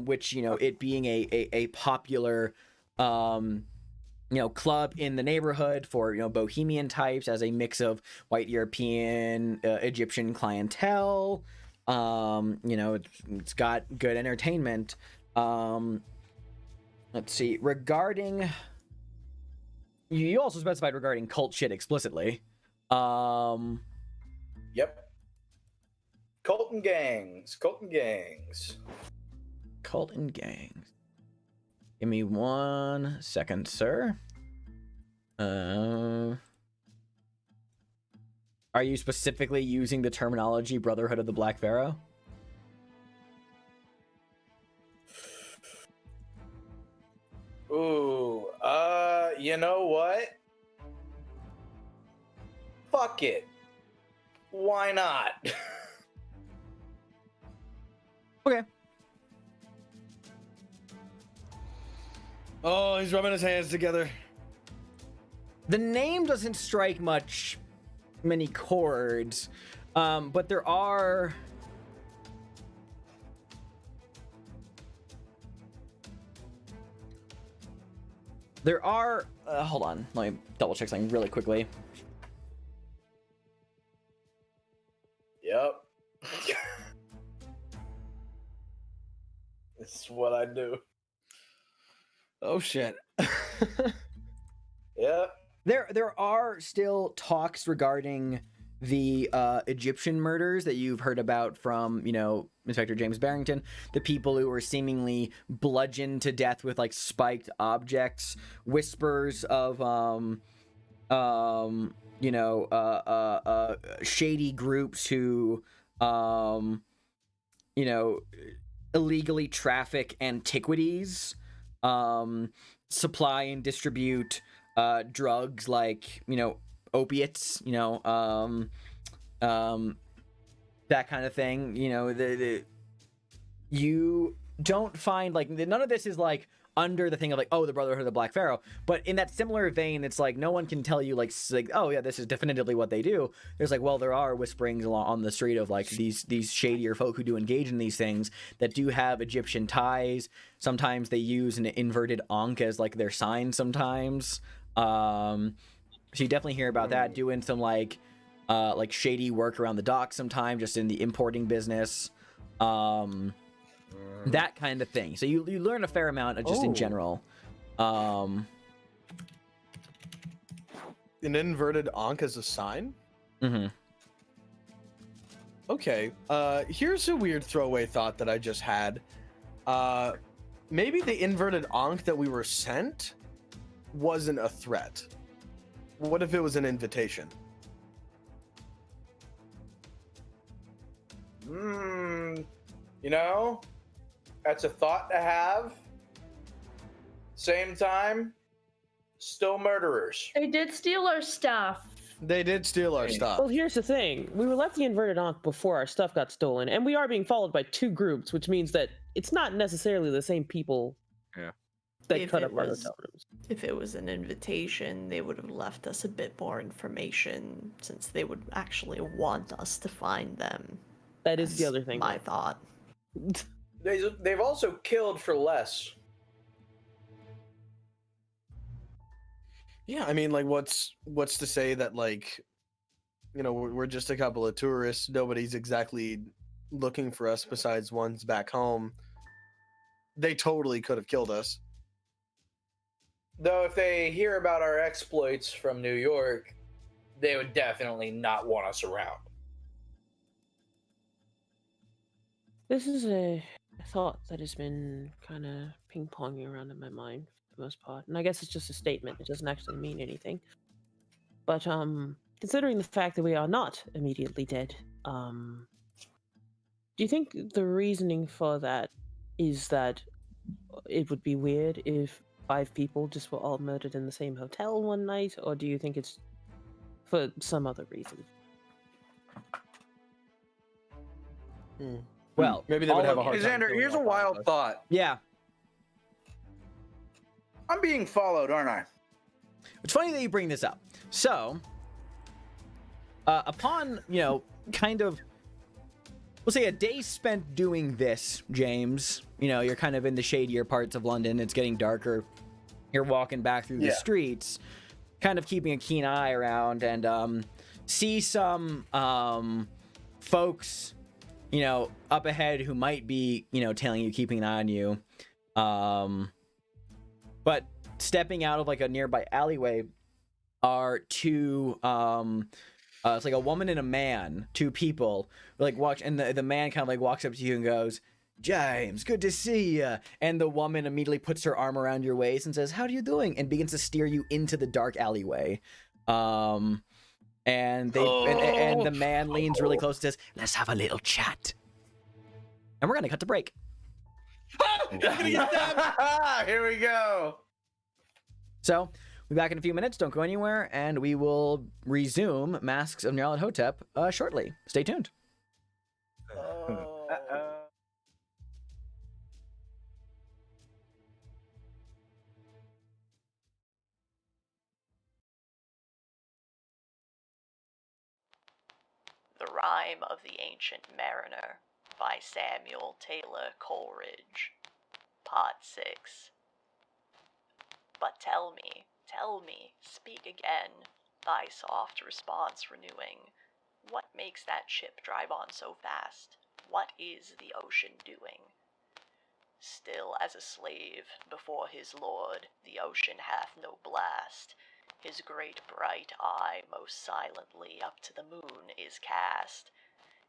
which it being a popular club in the neighborhood for bohemian types, as a mix of white European, Egyptian clientele. It's got good entertainment. Let's see. Regarding, you also specified regarding cult shit explicitly. Yep. Cult and gangs. Give me 1 second, sir. Are you specifically using the terminology Brotherhood of the Black Pharaoh? Ooh, you know what? Fuck it. Why not? Okay. Oh, he's rubbing his hands together. The name doesn't strike many chords, but there are hold on, let me double check something really quickly. Yep. This is what I do. Oh shit. Yep. There are still talks regarding the Egyptian murders that you've heard about from, Inspector James Barrington, the people who were seemingly bludgeoned to death with like spiked objects, whispers of shady groups who illegally traffic antiquities, supply and distribute drugs like opiates, that kind of thing. You don't find like none of this is like under the thing of like, oh, the Brotherhood of the Black Pharaoh, but in that similar vein, it's like no one can tell you like oh yeah, this is definitively what they do. There's like, well, there are whisperings along on the street of like these shadier folk who do engage in these things that do have Egyptian ties. Sometimes they use an inverted ankh as like their sign sometimes. So you definitely hear about that, doing some like shady work around the docks sometime, just in the importing business, that kind of thing. So you learn a fair amount of just in general. An inverted ankh as a sign? Mm-hmm. Okay. Here's a weird throwaway thought that I just had. Maybe the inverted ankh that we were sent wasn't a threat. What if it was an invitation? That's a thought to have. Same time, still murderers. They did steal our stuff. They did steal our stuff. Well, here's the thing. We were left the inverted ankh before our stuff got stolen, and we are being followed by two groups, which means that it's not necessarily the same people that cut up our hotel rooms. If it was an invitation, they would have left us a bit more information, since they would actually want us to find them. That is the other thing. My thought. They've also killed for less. Yeah, I mean, like, what's to say that, like, you know, we're just a couple of tourists. Nobody's exactly looking for us besides ones back home. They totally could have killed us. Though if they hear about our exploits from New York, they would definitely not want us around. This is a thought that has been kind of ping-ponging around in my mind for the most part. And I guess it's just a statement. It doesn't actually mean anything. But considering the fact that we are not immediately dead, do you think the reasoning for that is that it would be weird if 5 people just were all murdered in the same hotel one night, or do you think it's for some other reason? Well, Maybe they would have a hard time. Xander, killing here's a all 5 of wild us. thought. yeah. I'm being followed, aren't I? It's funny that you bring this up. So, upon, you know, kind of, we'll say a day spent doing this, James, you know, you're kind of in the shadier parts of London. It's getting darker. You're walking back through the streets, kind of keeping a keen eye around, and see some folks, you know, up ahead who might be, you know, telling you, keeping an eye on you. But stepping out of like a nearby alleyway are two it's like a woman and a man, 2 people like watch, and the man kind of like walks up to you and goes, "James, good to see you." And the woman immediately puts her arm around your waist and says, "How are you doing?" and begins to steer you into the dark alleyway. And the man leans really close and says, "Let's have a little chat." And we're gonna cut to break. Here we go. So we'll be back in a few minutes. Don't go anywhere, and we will resume Masks of Nyarlathotep shortly. Stay tuned. The Rime of the Ancient Mariner by Samuel Taylor Coleridge. Part 6. But tell me, speak again, thy soft response renewing. What makes that ship drive on so fast? What is the ocean doing? Still as a slave before his lord, the ocean hath no blast. His great bright eye most silently up to the moon is cast,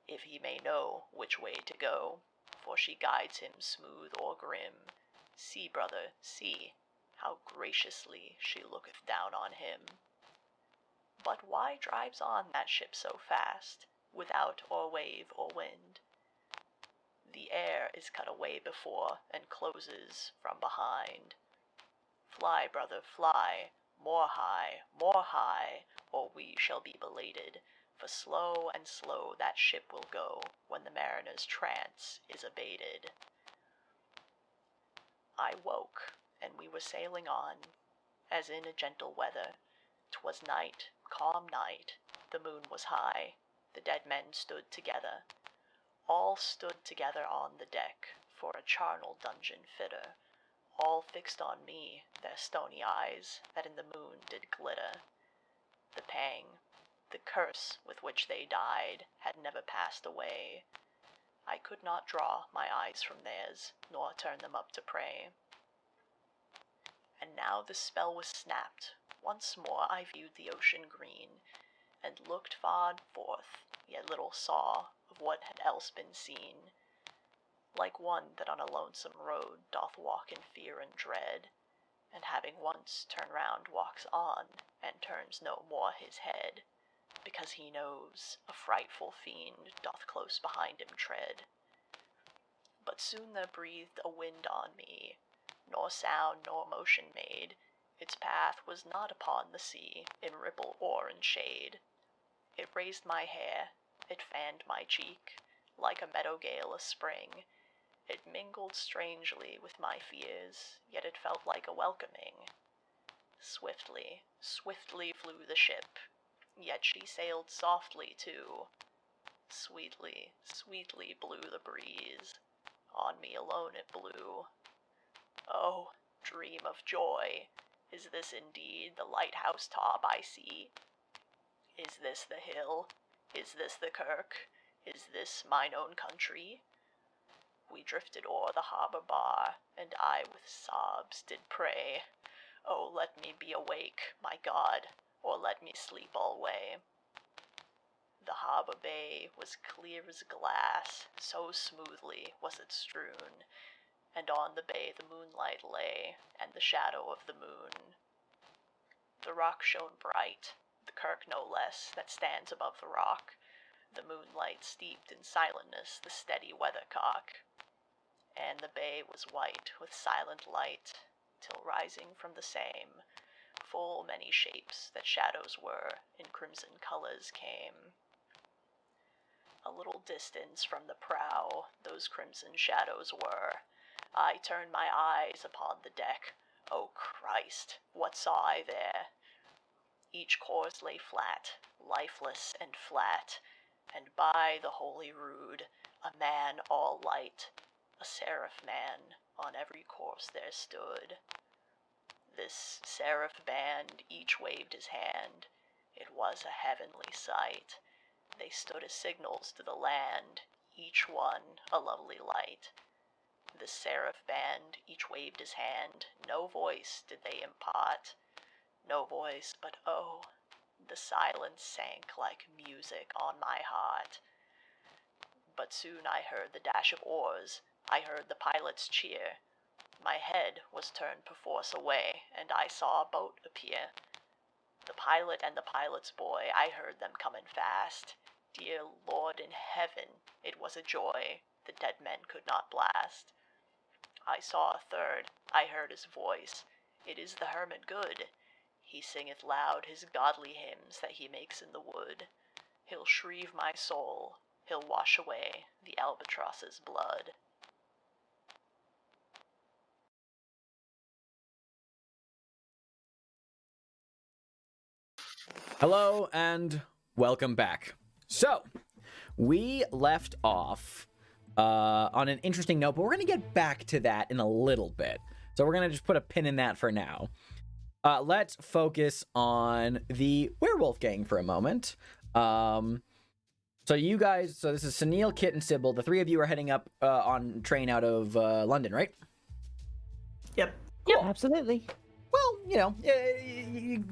if he may know which way to go, for she guides him smooth or grim. See, brother, see, how graciously she looketh down on him. But why drives on that ship so fast, without or wave or wind? The air is cut away before, and closes from behind. Fly, brother, fly, more high, or we shall be belated, for slow and slow that ship will go, when the mariner's trance is abated. I woke, and we were sailing on, as in a gentle weather. 'Twas night, calm night, the moon was high, the dead men stood together. All stood together on the deck, for a charnel dungeon fitter. All fixed on me their stony eyes, that in the moon did glitter. The pang, the curse with which they died, had never passed away. I could not draw my eyes from theirs, nor turn them up to pray. And now the spell was snapped. Once more I viewed the ocean green, and looked far forth, yet little saw of what had else been seen. Like one that on a lonesome road doth walk in fear and dread, and having once turned round walks on, and turns no more his head, because he knows a frightful fiend doth close behind him tread. But soon there breathed a wind on me, nor sound nor motion made. Its path was not upon the sea, in ripple or in shade. It raised my hair, it fanned my cheek, like a meadow gale a spring. It mingled strangely with my fears, yet it felt like a welcoming. Swiftly, swiftly flew the ship, yet she sailed softly too. Sweetly, sweetly blew the breeze, on me alone it blew. Oh, dream of joy, is this indeed the lighthouse top I see? Is this the hill? Is this the kirk? Is this mine own country? We drifted o'er the harbour bar, and I with sobs did pray, Oh, let me be awake, my God, or let me sleep alway. The harbour bay was clear as glass, so smoothly was it strewn, and on the bay the moonlight lay, and the shadow of the moon. The rock shone bright, the kirk no less, that stands above the rock, the moonlight steeped in silentness the steady weathercock. And the bay was white with silent light, till rising from the same, full many shapes that shadows were, in crimson colours came. A little distance from the prow, those crimson shadows were. I turned my eyes upon the deck. O Christ, what saw I there? Each corse lay flat, lifeless and flat, and by the holy rood, a man all light, a seraph man, on every corse there stood. This seraph band each waved his hand. It was a heavenly sight. They stood as signals to the land, each one a lovely light. This seraph band each waved his hand, no voice did they impart, no voice, but oh, the silence sank like music on my heart. But soon I heard the dash of oars, I heard the pilot's cheer. My head was turned perforce away, and I saw a boat appear. The pilot and the pilot's boy, I heard them coming fast. Dear Lord in heaven, it was a joy the dead men could not blast. I saw a third, I heard his voice. It is the hermit good. He singeth loud his godly hymns that he makes in the wood. He'll shrieve my soul, he'll wash away the albatross's blood. Hello and welcome back. So, we left off on an interesting note, but we're going to get back to that in a little bit. So we're going to just put a pin in that for now. Let's focus on the werewolf gang for a moment. So you guys, so this is Sunil, Kit, and Sybil. The three of you are heading up on train out of London, right? Yep. Yep. Absolutely. Well, you know, you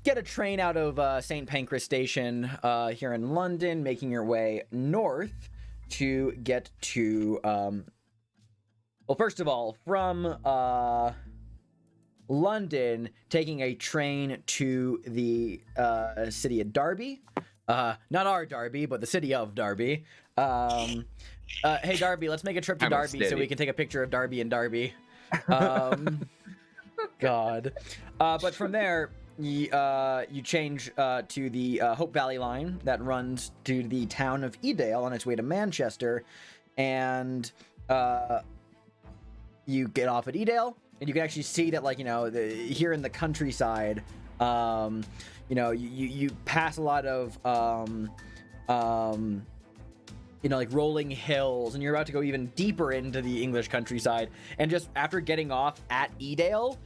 get a train out of St. Pancras Station here in London, making your way north to get to, well, first of all, from London, taking a train to the city of Derby. Not our Derby, but the city of Derby. Hey, Derby, let's make a trip to Derby so we can take a picture of Derby and Derby. God. But from there, you change to the Hope Valley line that runs to the town of Edale on its way to Manchester, and you get off at Edale, and you can actually see that, like, you know, here in the countryside, you know, you pass a lot of you know, like rolling hills, and you're about to go even deeper into the English countryside, and just after getting off at Edale,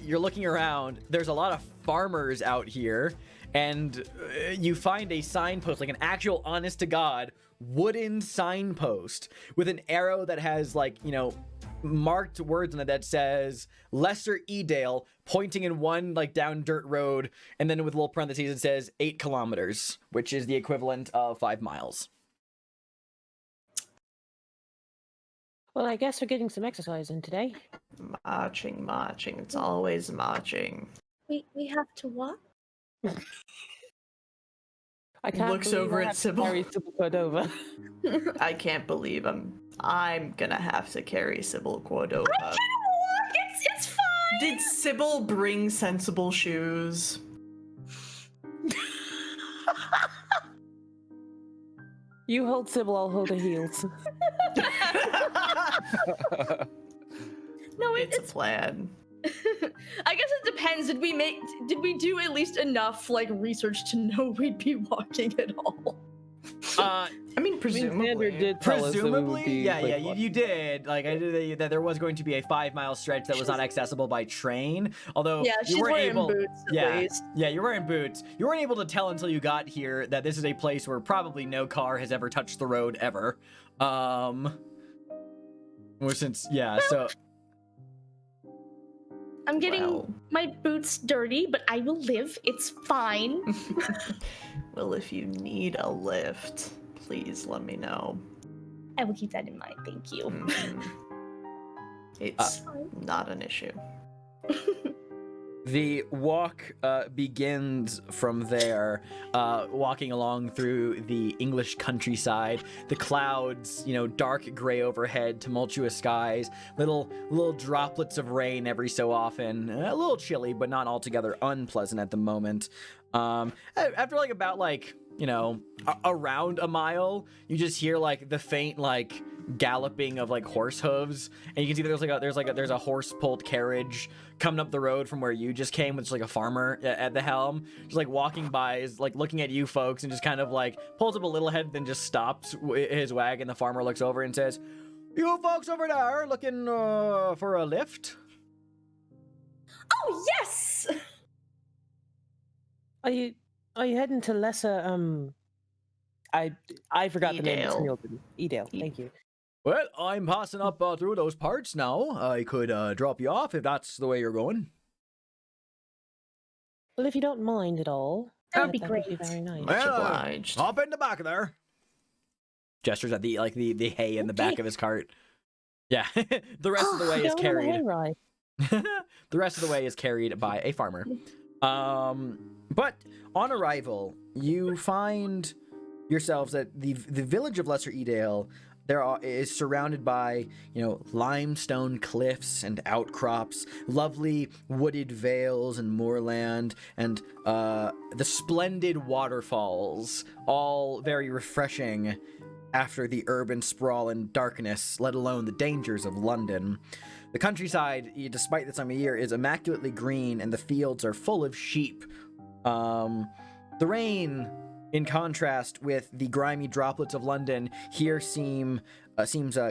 you're looking around, there's a lot of farmers out here, and you find a signpost, like an actual honest to God wooden signpost with an arrow that has, like, you know, marked words on it that says Lesser Edale, pointing in one, like, down dirt road, and then with little parentheses it says 8 kilometers, which is the equivalent of 5 miles. Well, I guess we're getting some exercise in today. Marching. It's always marching. We have to what? I can't Looks believe over I at have to Sybil. carry Sybil Cordova. I can't believe I'm gonna have to carry Sybil Cordova. I can walk. It's fine. Did Sybil bring sensible shoes? You hold Sybil, I'll hold her heels. No, It's a plan. I guess it depends. Did we do at least enough, like, research to know we'd be walking at all? I mean, Xander presumably. did tell us that we would Presumably, be, yeah, like, you did. Like I did that there was going to be a 5-mile stretch that was not accessible by train. Although Yeah, you she's weren't wearing able, boots at yeah, least. yeah, you're wearing boots. You weren't able to tell until you got here that this is a place where probably no car has ever touched the road ever. Well, since so I'm getting Well. my boots dirty, but I will live. It's fine. Well, if you need a lift, please let me know. I will keep that in mind. Thank you. Mhm. It's not an issue. the walk begins from there, walking along through the English countryside. The clouds, dark gray overhead, tumultuous skies, little droplets of rain every so often. A little chilly, but not altogether unpleasant at the moment. After around a mile, you just hear the faint galloping of horse hooves, and you can see that there's a horse pulled carriage coming up the road from where you just came, with a farmer at the helm, just walking by, is looking at you folks, and just kind of pulls up a little head, then just stops his wagon. The farmer looks over and says, "You folks over there looking for a lift?" Oh yes. Are you heading to Lesser? I forgot the name. Edale. Edale. Thank you. Well, I'm passing up through those parts now. I could drop you off if that's the way you're going. Well, if you don't mind at all, That would be That'd be great. very nice. Much Well, obliged. Hop in the back of there. Gestures at the hay in the back of his cart. Yeah, the rest of the way is carried. Right. The rest of the way is carried by a farmer. But on arrival, you find yourselves at the village of Lesser Edale. Is surrounded by, limestone cliffs and outcrops, lovely wooded vales and moorland, and the splendid waterfalls, all very refreshing after the urban sprawl and darkness, let alone the dangers of London. The countryside, despite the time of year, is immaculately green, and the fields are full of sheep. The rain, in contrast with the grimy droplets of London, here seems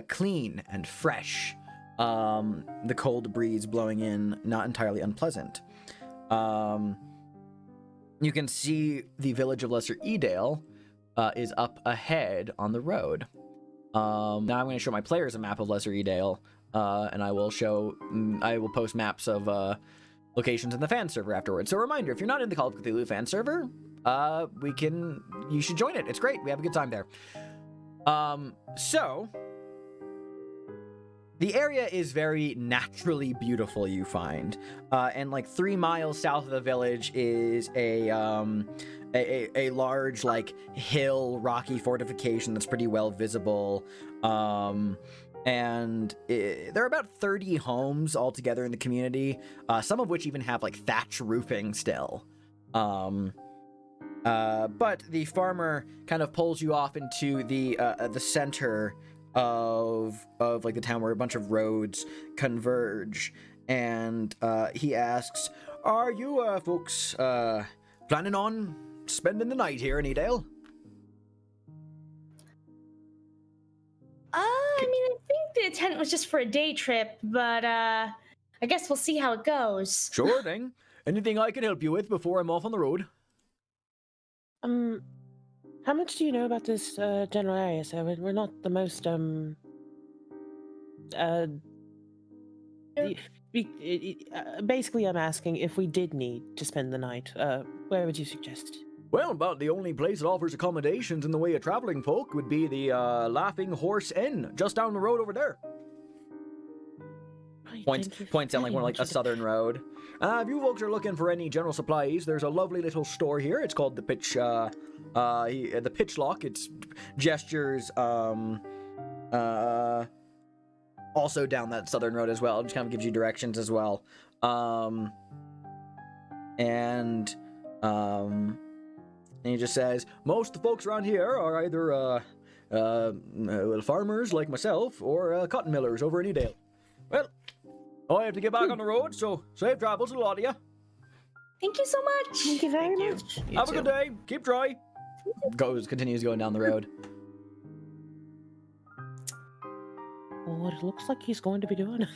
clean and fresh. The cold breeze blowing in, not entirely unpleasant. You can see the village of Lesser Edale is up ahead on the road. Now I'm going to show my players a map of Lesser Edale, and I will post maps of locations in the fan server afterwards. So a reminder, if you're not in the Call of Cthulhu fan server, you should join it. It's great. We have a good time there. So the area is very naturally beautiful, you find. And 3 miles south of the village is a large hill rocky fortification that's pretty well visible. And there are about 30 homes altogether in the community, some of which even have thatch roofing still. But the farmer kind of pulls you off into the center of the town, where a bunch of roads converge, and he asks, "Are you folks planning on spending the night here in Edale?" I think the tent was just for a day trip, but I guess we'll see how it goes. Sure thing. Anything I can help you with before I'm off on the road? How much do you know about this general area? So we're not the most basically, I'm asking, if we did need to spend the night, where would you suggest? Well, about the only place that offers accommodations in the way of traveling folk would be the Laughing Horse Inn, just down the road over there. Right, Points down more a southern road. If you folks are looking for any general supplies, there's a lovely little store here. It's called the Pitchlock. It's gestures also down that southern road as well. It just kind of gives you directions as well. And he just says, most of the folks around here are either farmers like myself, or cotton millers over in Edale. Well, I have to get back on the road, so safe travels to a lot of you. Thank you so much. Thank you very much. Have a good day. Keep dry. continues going down the road. Well, it looks like he's going to be doing it.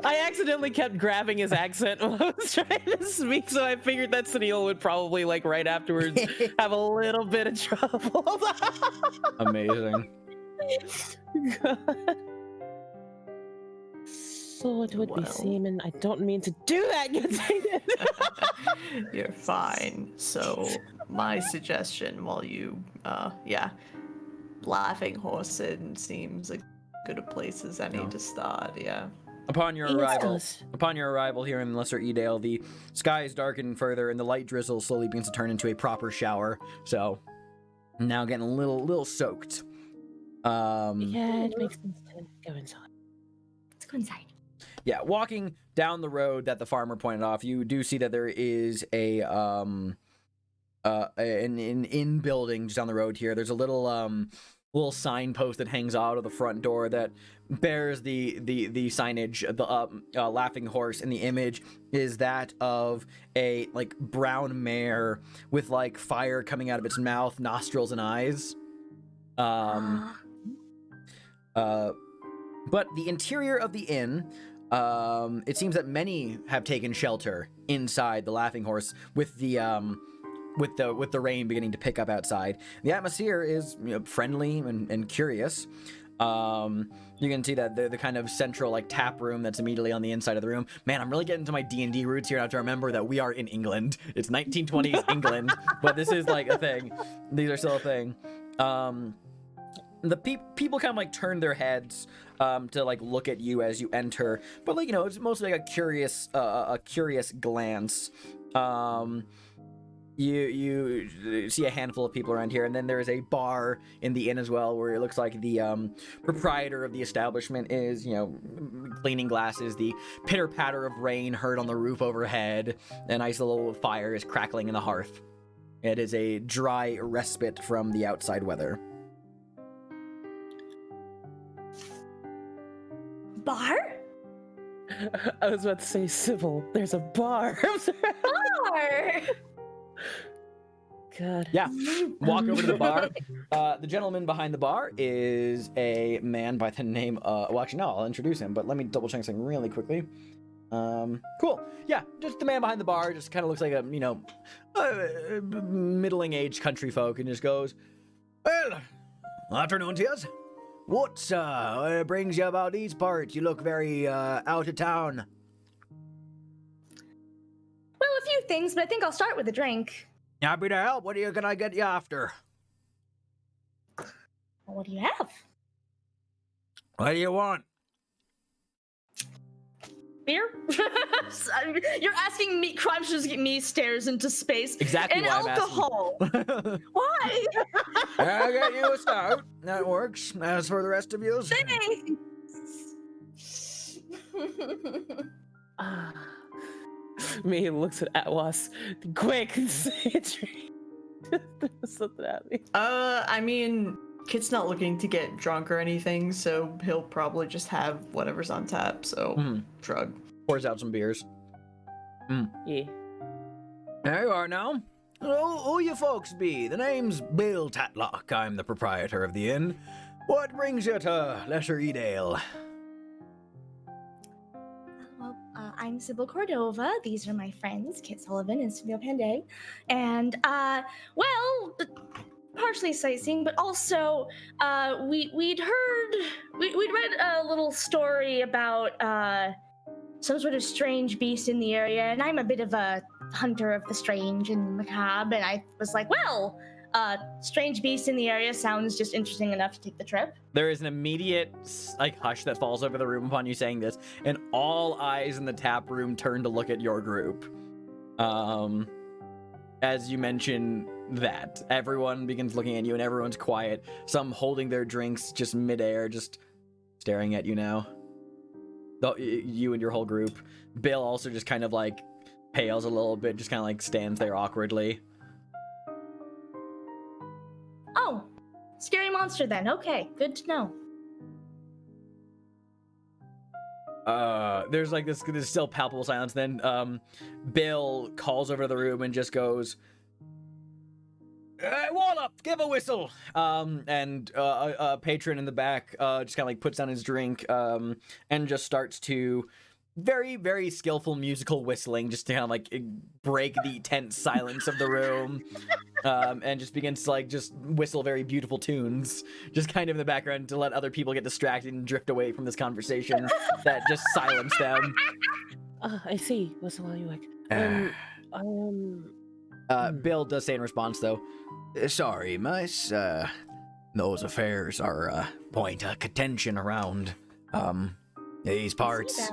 I accidentally kept grabbing his accent while I was trying to speak, so I figured that Sunil would probably, like, right afterwards have a little bit of trouble. Amazing. God. So it would be semen. I don't mean to do that, You're fine. So, my suggestion while you, Laughing Horse Inn seems like good a place as any to start, yeah. Upon your arrival here in Lesser Edale, the sky is darkened further and the light drizzle slowly begins to turn into a proper shower. So now getting a little soaked. Yeah, it makes sense to go inside. Let's go inside. Yeah, walking down the road that the farmer pointed off, you do see that there is an inn building just down the road here. There's a little signpost that hangs out of the front door that bears the signage. The laughing horse, and the image is that of a like brown mare with like fire coming out of its mouth, nostrils, and eyes. But the interior of the inn, it seems that many have taken shelter inside the Laughing Horse with the rain beginning to pick up outside. The atmosphere is friendly and curious. You can see that the kind of central like tap room that's immediately on the inside of the room. Man, I'm really getting to my D&D roots here. I have to remember that we are in England. It's 1920s England, but this is like a thing. These are still a thing. The people kind of like turn their heads to like look at you as you enter, but like it's mostly like a curious glance. You see a handful of people around here, and then there is a bar in the inn as well, where it looks like the proprietor of the establishment is cleaning glasses. The pitter patter of rain heard on the roof overhead. A nice little fire is crackling in the hearth. It is a dry respite from the outside weather. Bar? I was about to say, Sybil, there's a bar. Bar! God. Yeah. Walk over to the bar. The gentleman behind the bar is a man by the name well, actually, no, I'll introduce him, but let me double check something really quickly. Cool. Yeah, just the man behind the bar just kind of looks like a, middling-aged country folk, and just goes, "Well, afternoon to yous. What brings you about these parts? You look very out of town." Well, a few things, but I think I'll start with a drink. Happy to help. What are you gonna get you after? Well, what do you have? What do you want? Beer? You're asking me. Crime shows get me stares into space. Exactly. And why alcohol. Why? I'll get you a stout. That works. As for the rest of you, Thanks. Me looks at Atwas. Quick, say a drink. There's something at me. I mean, Kit's not looking to get drunk or anything, so he'll probably just have whatever's on tap, so shrug. Pours out some beers. Yeah. There you are now. Who you folks be? The name's Bill Tatlock. I'm the proprietor of the inn. What brings you to Lesser Edale? Well, I'm Sybil Cordova. These are my friends, Kit Sullivan and Sunil Pandey. And, partially sightseeing, but also we'd read a little story about some sort of strange beast in the area, and I'm a bit of a hunter of the strange and macabre, and I was like, well, strange beast in the area sounds just interesting enough to take the trip. There is an immediate hush that falls over the room upon you saying this, and all eyes in the tap room turn to look at your group. As you mention that, everyone begins looking at you, and everyone's quiet. Some holding their drinks just midair, just staring at you now. You and your whole group. Bill also just kind of pales a little bit, just kind of stands there awkwardly. Oh, scary monster then. Okay, good to know. There's this still palpable silence. Then Bill calls over to the room and just goes, Wall up, give a whistle. And a patron in the back just kind of like puts down his drink and just starts to very, very skillful musical whistling, just to kind of like break the tense silence of the room. And just begins to like just whistle very beautiful tunes, just kind of in the background to let other people get distracted and drift away from this conversation that just silence them. I see. Whistle while you like. Bill does say in response, though, sorry, miss, those affairs are a point of contention around, these parts.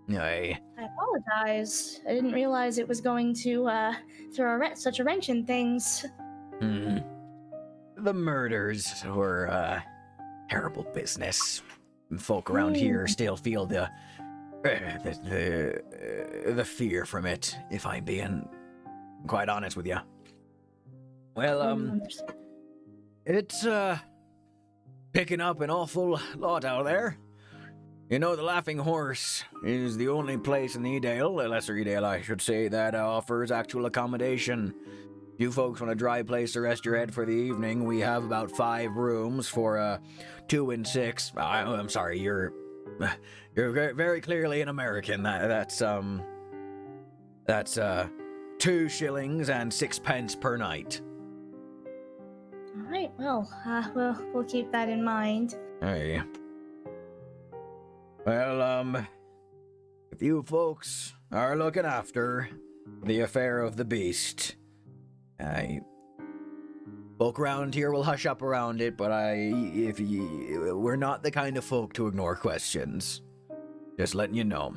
I apologize. I didn't realize it was going to throw such a wrench in things. The murders were terrible business. Folk around here still feel the fear from it, if I'm being quite honest with you. Well, it's picking up an awful lot out there. You know, the Laughing Horse is the only place in Edale, Lesser Edale I should say, that offers actual accommodation. If you folks want a dry place to rest your head for the evening, we have about 5 rooms for 2 and 6. I'm sorry, you're very clearly an American. That's 2 shillings and 6 pence per night. All right, well, we'll keep that in mind. Hey. Well, if you folks are looking after the affair of the beast, folk around here will hush up around it, but we're not the kind of folk to ignore questions. Just letting you know.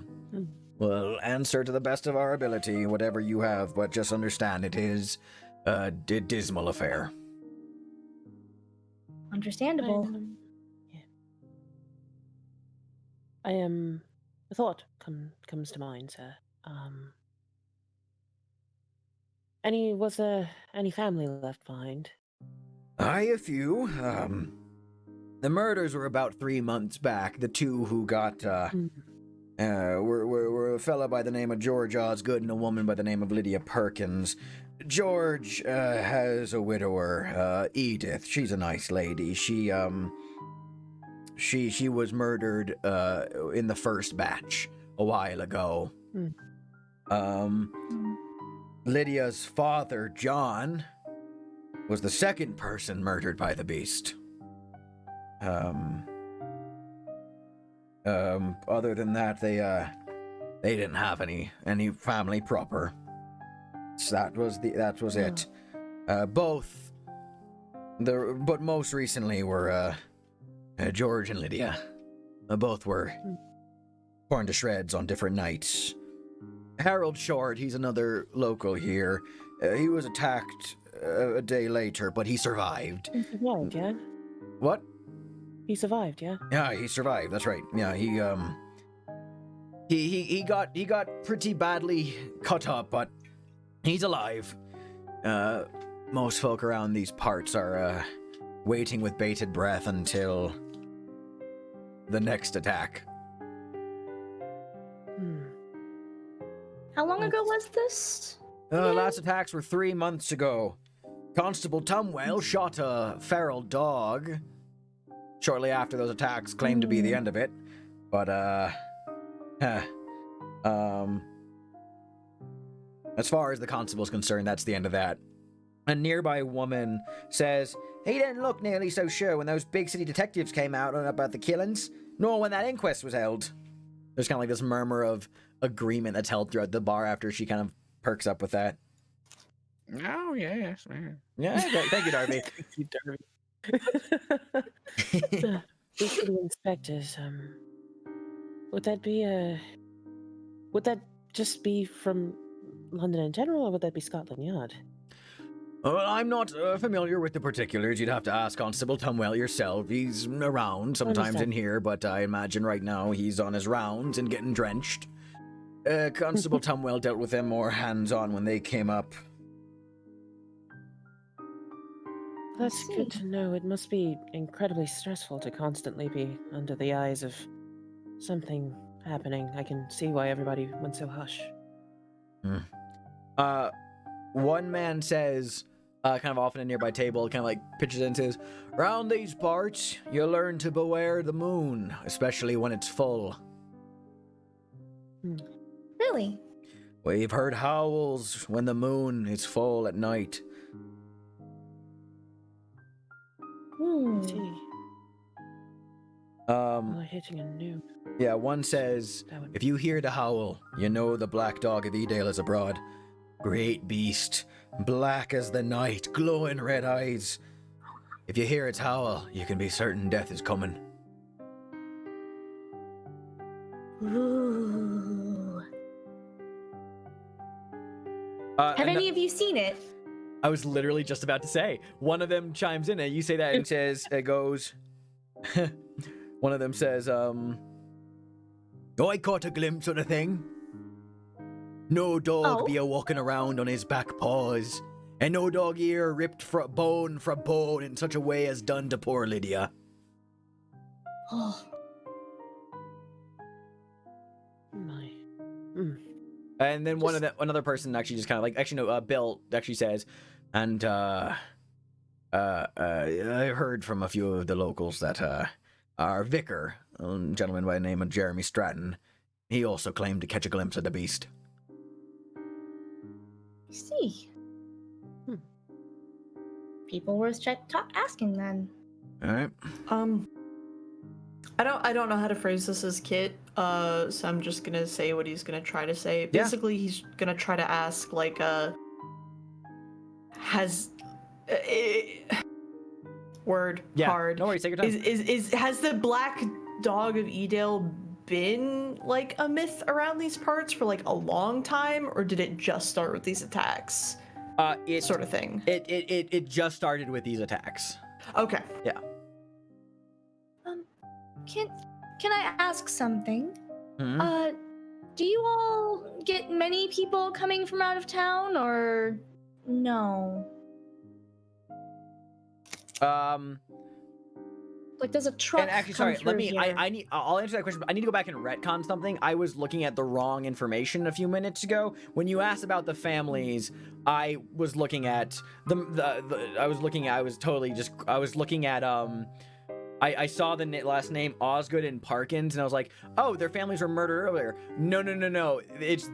We'll answer to the best of our ability, whatever you have, but just understand it is a dismal affair. Understandable. A thought comes to mind, sir. Was there any family left behind? A few. The murders were about 3 months back. The 2 who got, were a fella by the name of George Osgood and a woman by the name of Lydia Perkins. George, has a widower, Edith. She's a nice lady. She was murdered, in the first batch a while ago. Lydia's father, John, was the second person murdered by the beast. Other than that, they didn't have any family proper. So that was it. But most recently were, George and Lydia. Both were torn to shreds on different nights. Harold Short, he's another local here. He was attacked a day later, but he survived. He survived, yeah? What? He survived, yeah? Yeah, he survived, that's right. Yeah, he got pretty badly cut up, but he's alive. Most folk around these parts are, waiting with bated breath until the next attack. How long ago was this? Last attacks were 3 months ago. Constable Tumwell shot a feral dog. Shortly after those attacks claimed to be the end of it. But, as far as the constable's concerned, that's the end of that. A nearby woman says, he didn't look nearly so sure when those big city detectives came out about the killings, nor when that inquest was held. There's kind of like this murmur of agreement that's held throughout the bar after she kind of perks up with that. Oh, yes. Yeah, thank you, Darby. Thank you, Darby. These city inspectors, would that just be from London in general, or would that be Scotland Yard? I'm not familiar with the particulars. You'd have to ask Constable Tumwell yourself. He's around sometimes in here, but I imagine right now he's on his rounds and getting drenched. Constable Tumwell dealt with them more hands-on when they came up. That's good to know. It must be incredibly stressful to constantly be under the eyes of something happening. I can see why everybody went so hush. One man says, kind of off in a nearby table, kind of like pitches in and says, "Round these parts, you learn to beware the moon, especially when it's full. Really? We've heard howls when the moon is full at night." Hmm. Hitting a new. Yeah, one says, "If you hear the howl, you know the black dog of Edale is abroad. Great beast, black as the night, glowing red eyes. If you hear its howl, you can be certain death is coming." Ooh. Have and any of you seen it? I was literally just about to say, one of them chimes in and you say that and says, it goes, one of them says, "Oh, I caught a glimpse of the thing. No dog be a walking around on his back paws, and no dog ear ripped bone from bone in such a way as done to poor Lydia." Oh. My. And then another person actually just kind of like, actually no, Bill actually says, and I heard from a few of the locals that our vicar, a gentleman by the name of Jeremy Stratton, he also claimed to catch a glimpse of the beast. I see. People worth asking then. All right. I don't know how to phrase this as Kit, so I'm just gonna say what he's gonna try to say. Yeah. Basically, he's gonna try to ask, like, word Yeah. hard. No worries, take your time. Has the black dog of Edale been like a myth around these parts for like a long time, or did it just start with these attacks? Sort of thing. It just started with these attacks. Okay. Yeah. Can I ask something? Mhm. Do you all get many people coming from out of town, or no? Like, does a truck And actually, come sorry, let through me. here? I'll answer that question. But I need to go back and retcon something. I was looking at the wrong information a few minutes ago. When you asked about the families, I was looking at I was looking at I saw the last name Osgood and Parkins, and I was like, oh, their families were murdered earlier. No.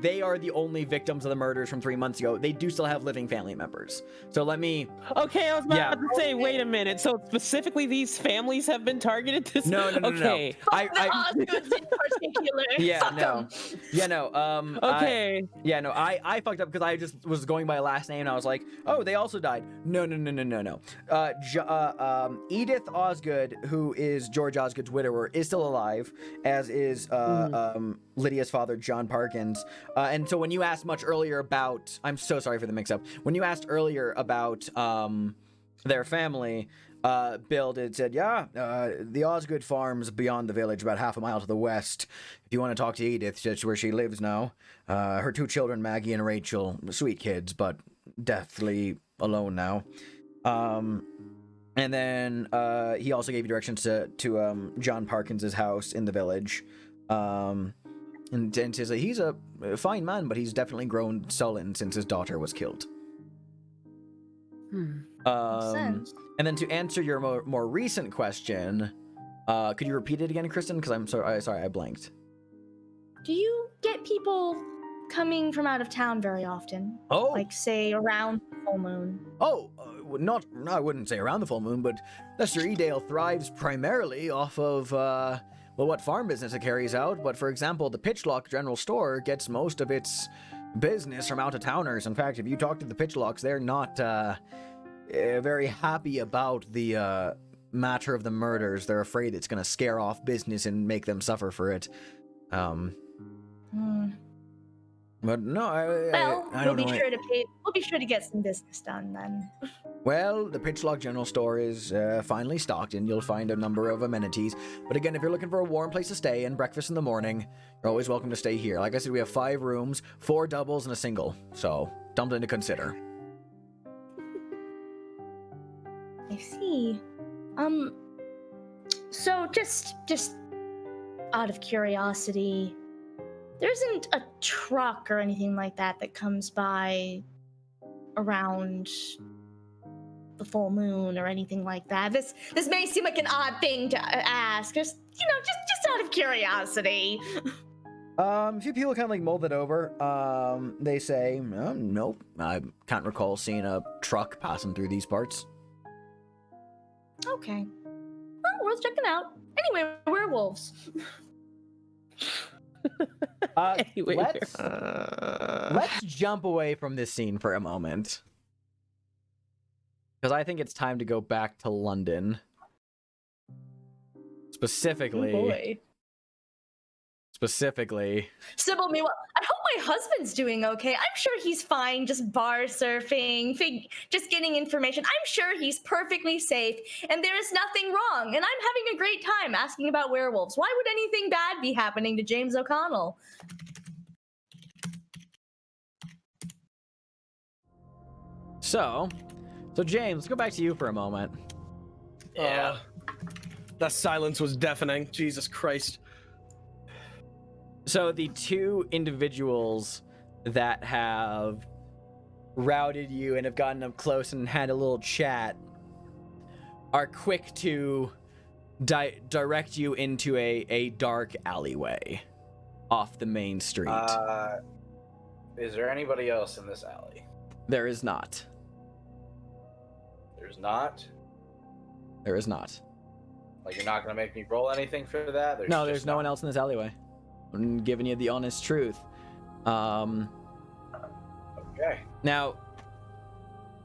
They are the only victims of the murders from 3 months ago. They do still have living family members. So let me. Okay, I was about to say, wait a minute. So specifically, these families have been targeted. No. Okay. The Osgoods in particular. Yeah, Fuck no. 'em. Yeah, no. Okay. I fucked up because I just was going by last name and I was like, oh, they also died. No. Edith Osgood, who is George Osgood's widower, is still alive, as is Lydia's father, John Parkins. And so when you asked much earlier about, I'm so sorry for the mix-up. When you asked earlier about their family, Bill said, the Osgood farm's beyond the village, about half a mile to the west. If you want to talk to Edith, that's where she lives now. Her 2 children, Maggie and Rachel, sweet kids, but deathly alone now. And then he also gave you directions to John Parkins's house in the village. And says that he's a fine man, but he's definitely grown sullen since his daughter was killed. Makes sense. And then to answer your more recent question, could you repeat it again, Kristen? Because I'm sorry, I blanked. Do you get people coming from out of town very often? Oh, Like, say, around the full moon? Oh, I wouldn't say around the full moon, but Lester Edale thrives primarily off of, what farm business it carries out. But for example, the Pitchlock General Store gets most of its business from out-of-towners. In fact, if you talk to the Pitchlocks, they're not very happy about the matter of the murders. They're afraid it's going to scare off business and make them suffer for it. But no, I don't know. We'll be sure to get some business done then. Well, the Pitchlock General Store is finally stocked, and you'll find a number of amenities. But again, if you're looking for a warm place to stay and breakfast in the morning, you're always welcome to stay here. Like I said, we have 5 rooms, 4 doubles, and a single. So, something to consider. I see. So just out of curiosity, there isn't a truck or anything like that that comes by around the full moon or anything like that? This may seem like an odd thing to ask, just out of curiosity. A few people kind of like mull it over. They say, nope, I can't recall seeing a truck passing through these parts. Okay. Well, worth checking out. Anyway, werewolves. Anyway, Let's jump away from this scene for a moment. Because I think it's time to go back to London. Specifically. Oh boy. Sybil, meanwhile, I hope my husband's doing okay. I'm sure he's fine, just bar surfing, just getting information. I'm sure he's perfectly safe, and there is nothing wrong. And I'm having a great time asking about werewolves. Why would anything bad be happening to James O'Connell? So James, let's go back to you for a moment. Yeah. That silence was deafening. Jesus Christ. So the two individuals that have routed you and have gotten up close and had a little chat are quick to direct you into a dark alleyway off the main street. Is there anybody else in this alley? There is not. There's not? There is not. Like, you're not going to make me roll anything for that? No, there's no one else in this alleyway. I'm giving you the honest truth. Okay. Now,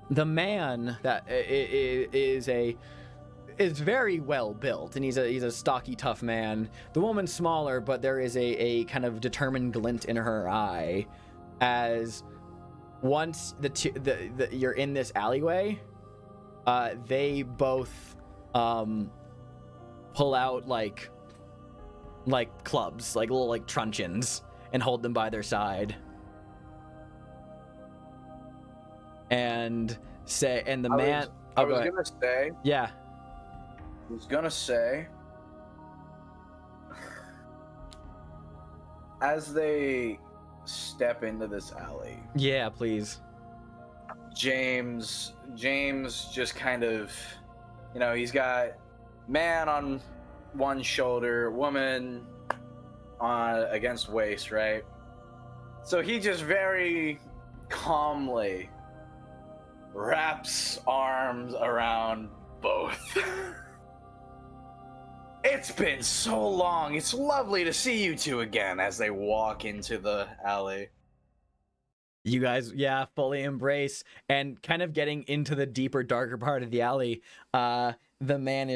the man that is very well built, and he's a stocky, tough man. The woman's smaller, but there is a kind of determined glint in her eye, as once you're in this alleyway, they both pull out like clubs, like little like truncheons, and hold them by their side. And say, and the man. I was gonna say. Yeah. I was gonna say. As they step into this alley. Yeah, please. James just kind of, he's got man on one shoulder, woman on against waist, right? So he just very calmly wraps arms around both. It's been so long. It's lovely to see you two again as they walk into the alley. You guys, fully embrace, and kind of getting into the deeper, darker part of the alley. The man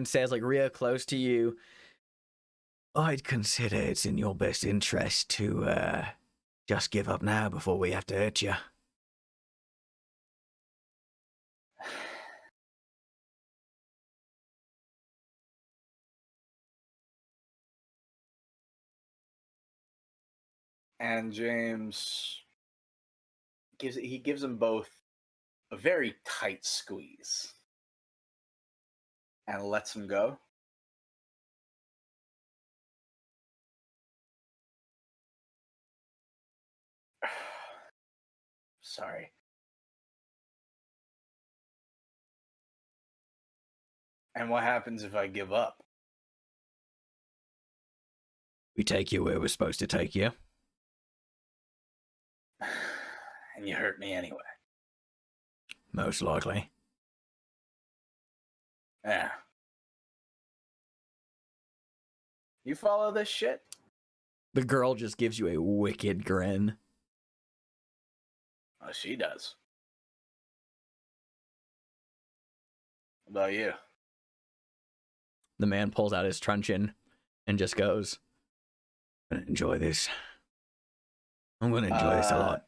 says, like, real close to you, I'd consider it's in your best interest to just give up now before we have to hurt you. And James gives them both a very tight squeeze and lets them go. Sorry. And what happens if I give up? We take you where we're supposed to take you. And you hurt me anyway. Most likely. Yeah. You follow this shit? The girl just gives you a wicked grin. Oh, she does. What about you? The man pulls out his truncheon and just goes, I'm gonna enjoy this. I'm gonna enjoy this a lot.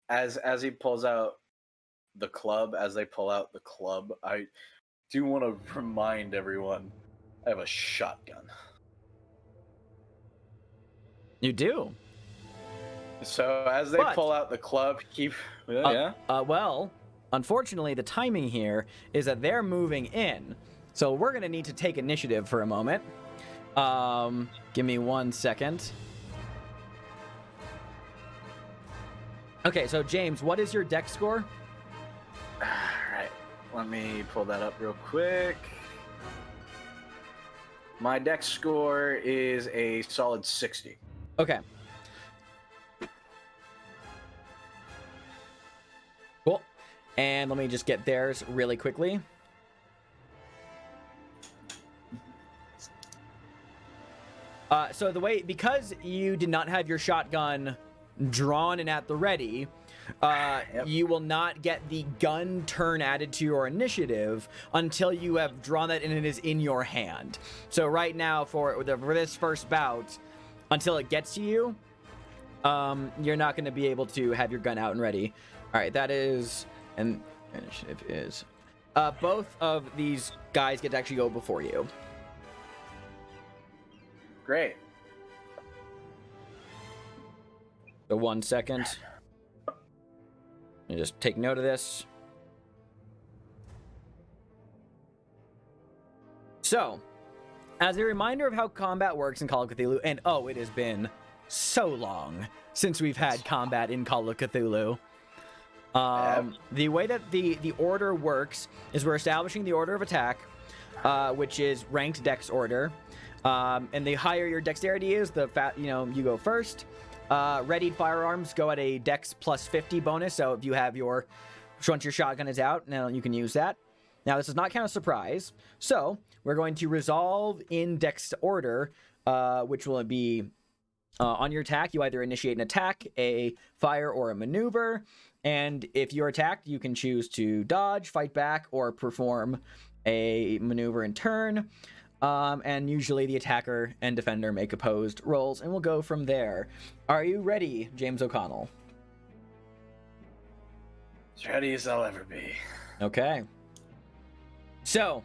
As he pulls out the club, as they pull out the club, I do want to remind everyone I have a shotgun. You do? So as they pull out the club, well, unfortunately, the timing here is that they're moving in. So we're going to need to take initiative for a moment. Give me 1 second. Okay, so James, what is your dex score? let me pull that up real quick. My dex score is a solid 60. Okay. Cool. And let me just get theirs really quickly. So the way, because you did not have your shotgun drawn and at the ready, you will not get the gun turn added to your initiative until you have drawn that and it is in your hand. So right now, for this first bout, until it gets to you, you're not going to be able to have your gun out and ready. All right, that is, and initiative is, both of these guys get to actually go before you. Great. So 1 second. And just take note of this. So, as a reminder of how combat works in Call of Cthulhu, and oh, it has been so long since we've had combat in Call of Cthulhu. The way that the order works is we're establishing the order of attack, which is ranked dex order. And the higher your dexterity is, the you go first. Readied firearms go at a dex plus 50 bonus. So if you have once your shotgun is out, now you can use that. Now this does not count as surprise. So we're going to resolve in dex order, which will be on your attack. You either initiate an attack, a fire, or a maneuver. And if you're attacked, you can choose to dodge, fight back, or perform a maneuver in turn. And usually the attacker and defender make opposed rolls, and we'll go from there. Are you ready, James O'Connell? As ready as I'll ever be. Okay. So,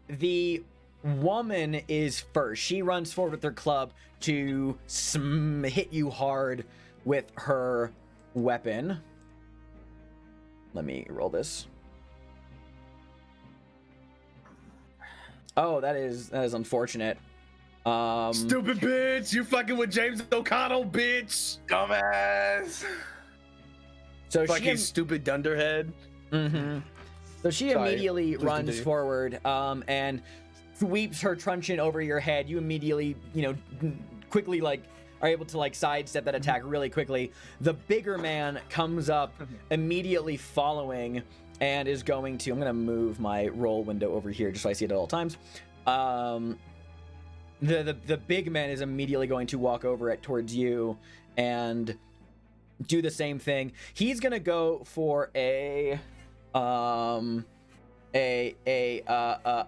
the woman is first. She runs forward with her club to hit you hard with her weapon. Let me roll this. Oh, that is unfortunate. Stupid bitch! You fucking with James O'Connell, bitch! Dumbass! So fucking stupid dunderhead. Mm-hmm. So she immediately runs continue. forward, and sweeps her truncheon over your head. You immediately, quickly are able to sidestep that attack really quickly. The bigger man comes up immediately following. And is going to, I'm going to move my roll window over here just so I see it at all times. The big man is immediately going to walk over towards you and do the same thing. He's going to go for I'm actually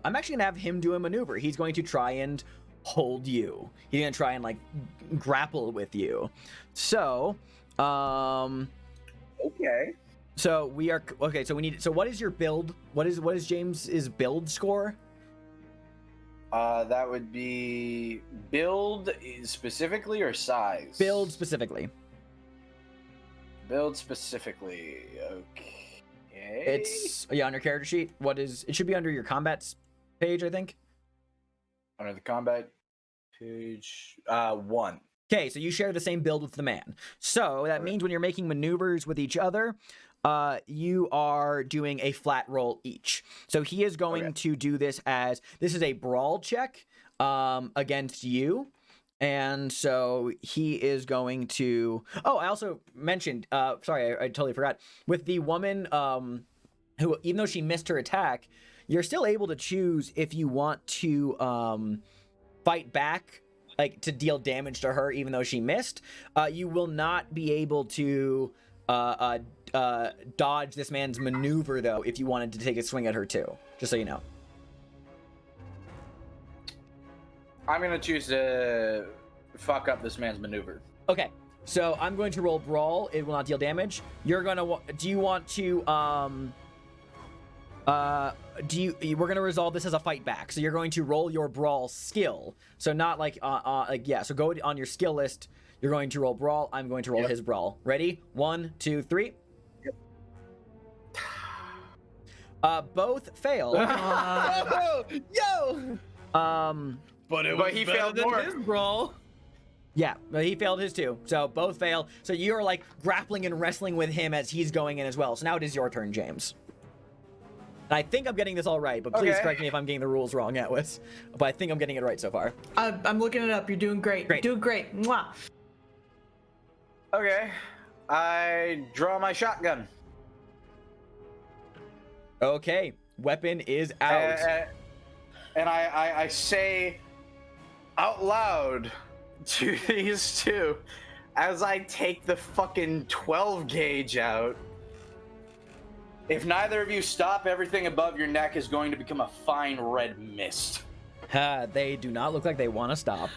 going to have him do a maneuver. He's going to try and hold you. He's going to try and grapple with you. So, okay. So we are okay. So we need. So what is your build? What is James's build score? That would be build specifically or size? Build specifically. Build specifically. Okay. It's on your character sheet. It should be under your combats page, I think. Under the combat page, 1. Okay, so you share the same build with the man. So that means when you're making maneuvers with each other, you are doing a flat roll each. So he is going to do this this is a brawl check against you. And so he is going to... Oh, I also mentioned... sorry, I totally forgot. With the woman who, even though she missed her attack, you're still able to choose if you want to fight back, to deal damage to her even though she missed. You will not be able to... dodge this man's maneuver though if you wanted to take a swing at her too, just so you know. I'm gonna choose to fuck up this man's maneuver. Okay, so I'm going to roll brawl. It will not deal damage. You're gonna do you want to we're gonna resolve this as a fight back, so you're going to roll your brawl skill, so not so go on your skill list. You're going to roll brawl. I'm going to roll his brawl. Ready? 1, 2, 3. Both fail. Yo! But he failed more. His brawl. Yeah, but he failed his too. So both fail. So you're grappling and wrestling with him as he's going in as well. So now it is your turn, James. And I think I'm getting this all right, but please Okay. correct me if I'm getting the rules wrong, Atwis. But I think I'm getting it right so far. I'm looking it up. You're doing great. Great. Doing great. Mwah. Okay. I draw my shotgun. Okay, weapon is out. And I say out loud to these two as I take the fucking 12 gauge out. If neither of you stop, everything above your neck is going to become a fine red mist. They do not look like they want to stop.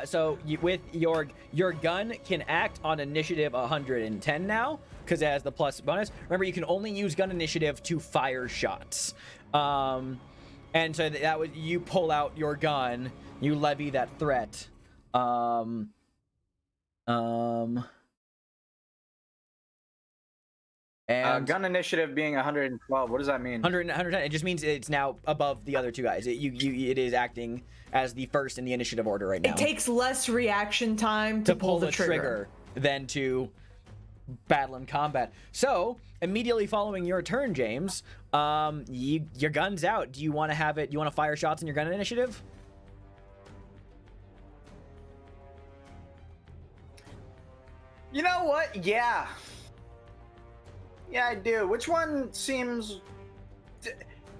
So with your gun can act on initiative 110 now because it has the plus bonus. Remember, you can only use gun initiative to fire shots. And so that was you pull out your gun, you levy that threat. And Gun initiative being 112, what does that mean? 110. It just means it's now above the other two guys. It is acting as the first in the initiative order right now. It takes less reaction time to pull the trigger than to battle in combat. So immediately following your turn, James, your gun's out. Do you want to have it? You want to fire shots in your gun initiative? You know what? Yeah. Yeah, I do. Which one seems...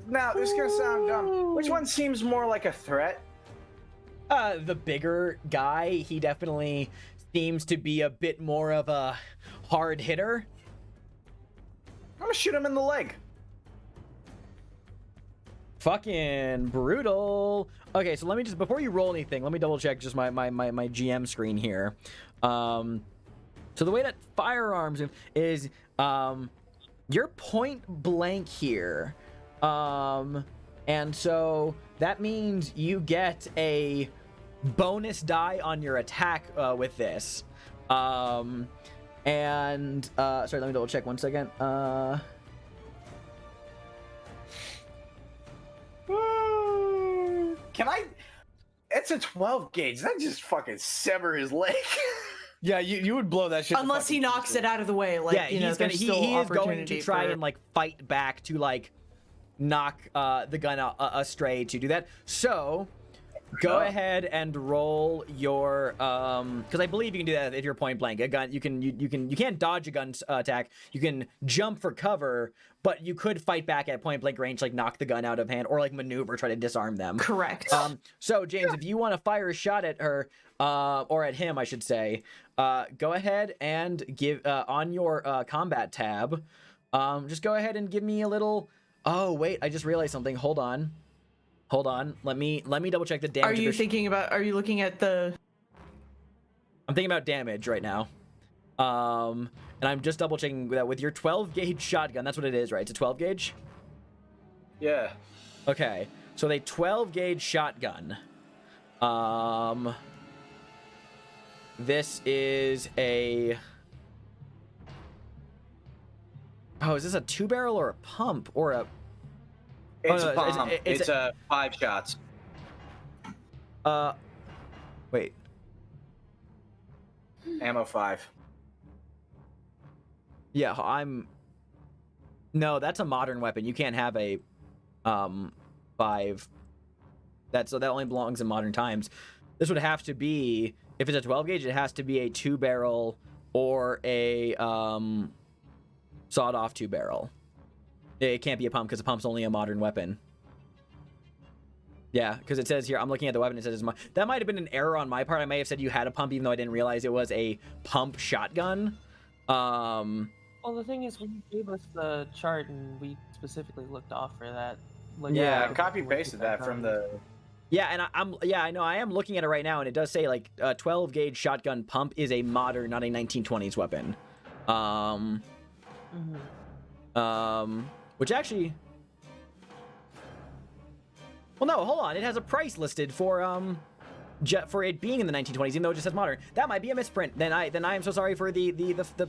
Now, this is going to sound dumb. Which one seems more like a threat? The bigger guy, he definitely seems to be a bit more of a hard hitter. I'm going to shoot him in the leg. Fucking brutal. Okay, so let me just, before you roll anything, let me double check just my GM screen here. So the way that firearms is, you're point blank here. And so that means you get a bonus die on your attack with this. Sorry, let me double check one second. Can I... It's a 12 gauge. That just fucking sever his leg. Yeah, you would blow that shit. Unless he knocks it out of the way. Like, yeah, you know, he's gonna, there's he still is going to opportunity try for- and like fight back to like knock the gun astray to do that. So go ahead and roll your because I believe you can do that if you're point blank. A gun, you can't dodge a gun attack. You can jump for cover, but you could fight back at point blank range, like knock the gun out of hand or like maneuver, try to disarm them. Correct. So James, if you want to fire a shot at her or at him, I should say, go ahead and give on your combat tab. Just go ahead and give me a little. Oh wait, I just realized something. Hold on. Let me double check the damage. Are you looking at the... I'm thinking about damage right now. And I'm just double checking that with your 12 gauge shotgun. That's what it is, right? It's a 12 gauge? Yeah. Okay. So a 12 gauge shotgun. This is a... Oh, is this a 2-barrel or a pump or a... It's no, a pump. It's a 5 shots. Wait. Ammo 5. Yeah, No, that's a modern weapon. You can't have a 5. So that only belongs in modern times. This would have to be, if it's a 12 gauge, it has to be a 2-barrel or a sawed-off 2-barrel. It can't be a pump because a pump's only a modern weapon. Yeah, because it says here, I'm looking at the weapon, it says that might have been an error on my part. I may have said you had a pump even though I didn't realize it was a pump shotgun. Well, the thing is, when you gave us the chart and we specifically looked off for that. Like, Yeah, copy pasted that from the... Yeah, and I know I am looking at it right now, and it does say like a 12 gauge shotgun pump is a modern, not a 1920s weapon. Which actually, well, no, hold on, it has a price listed for it being in the 1920s, even though it just says modern. That might be a misprint. Then I am so sorry for the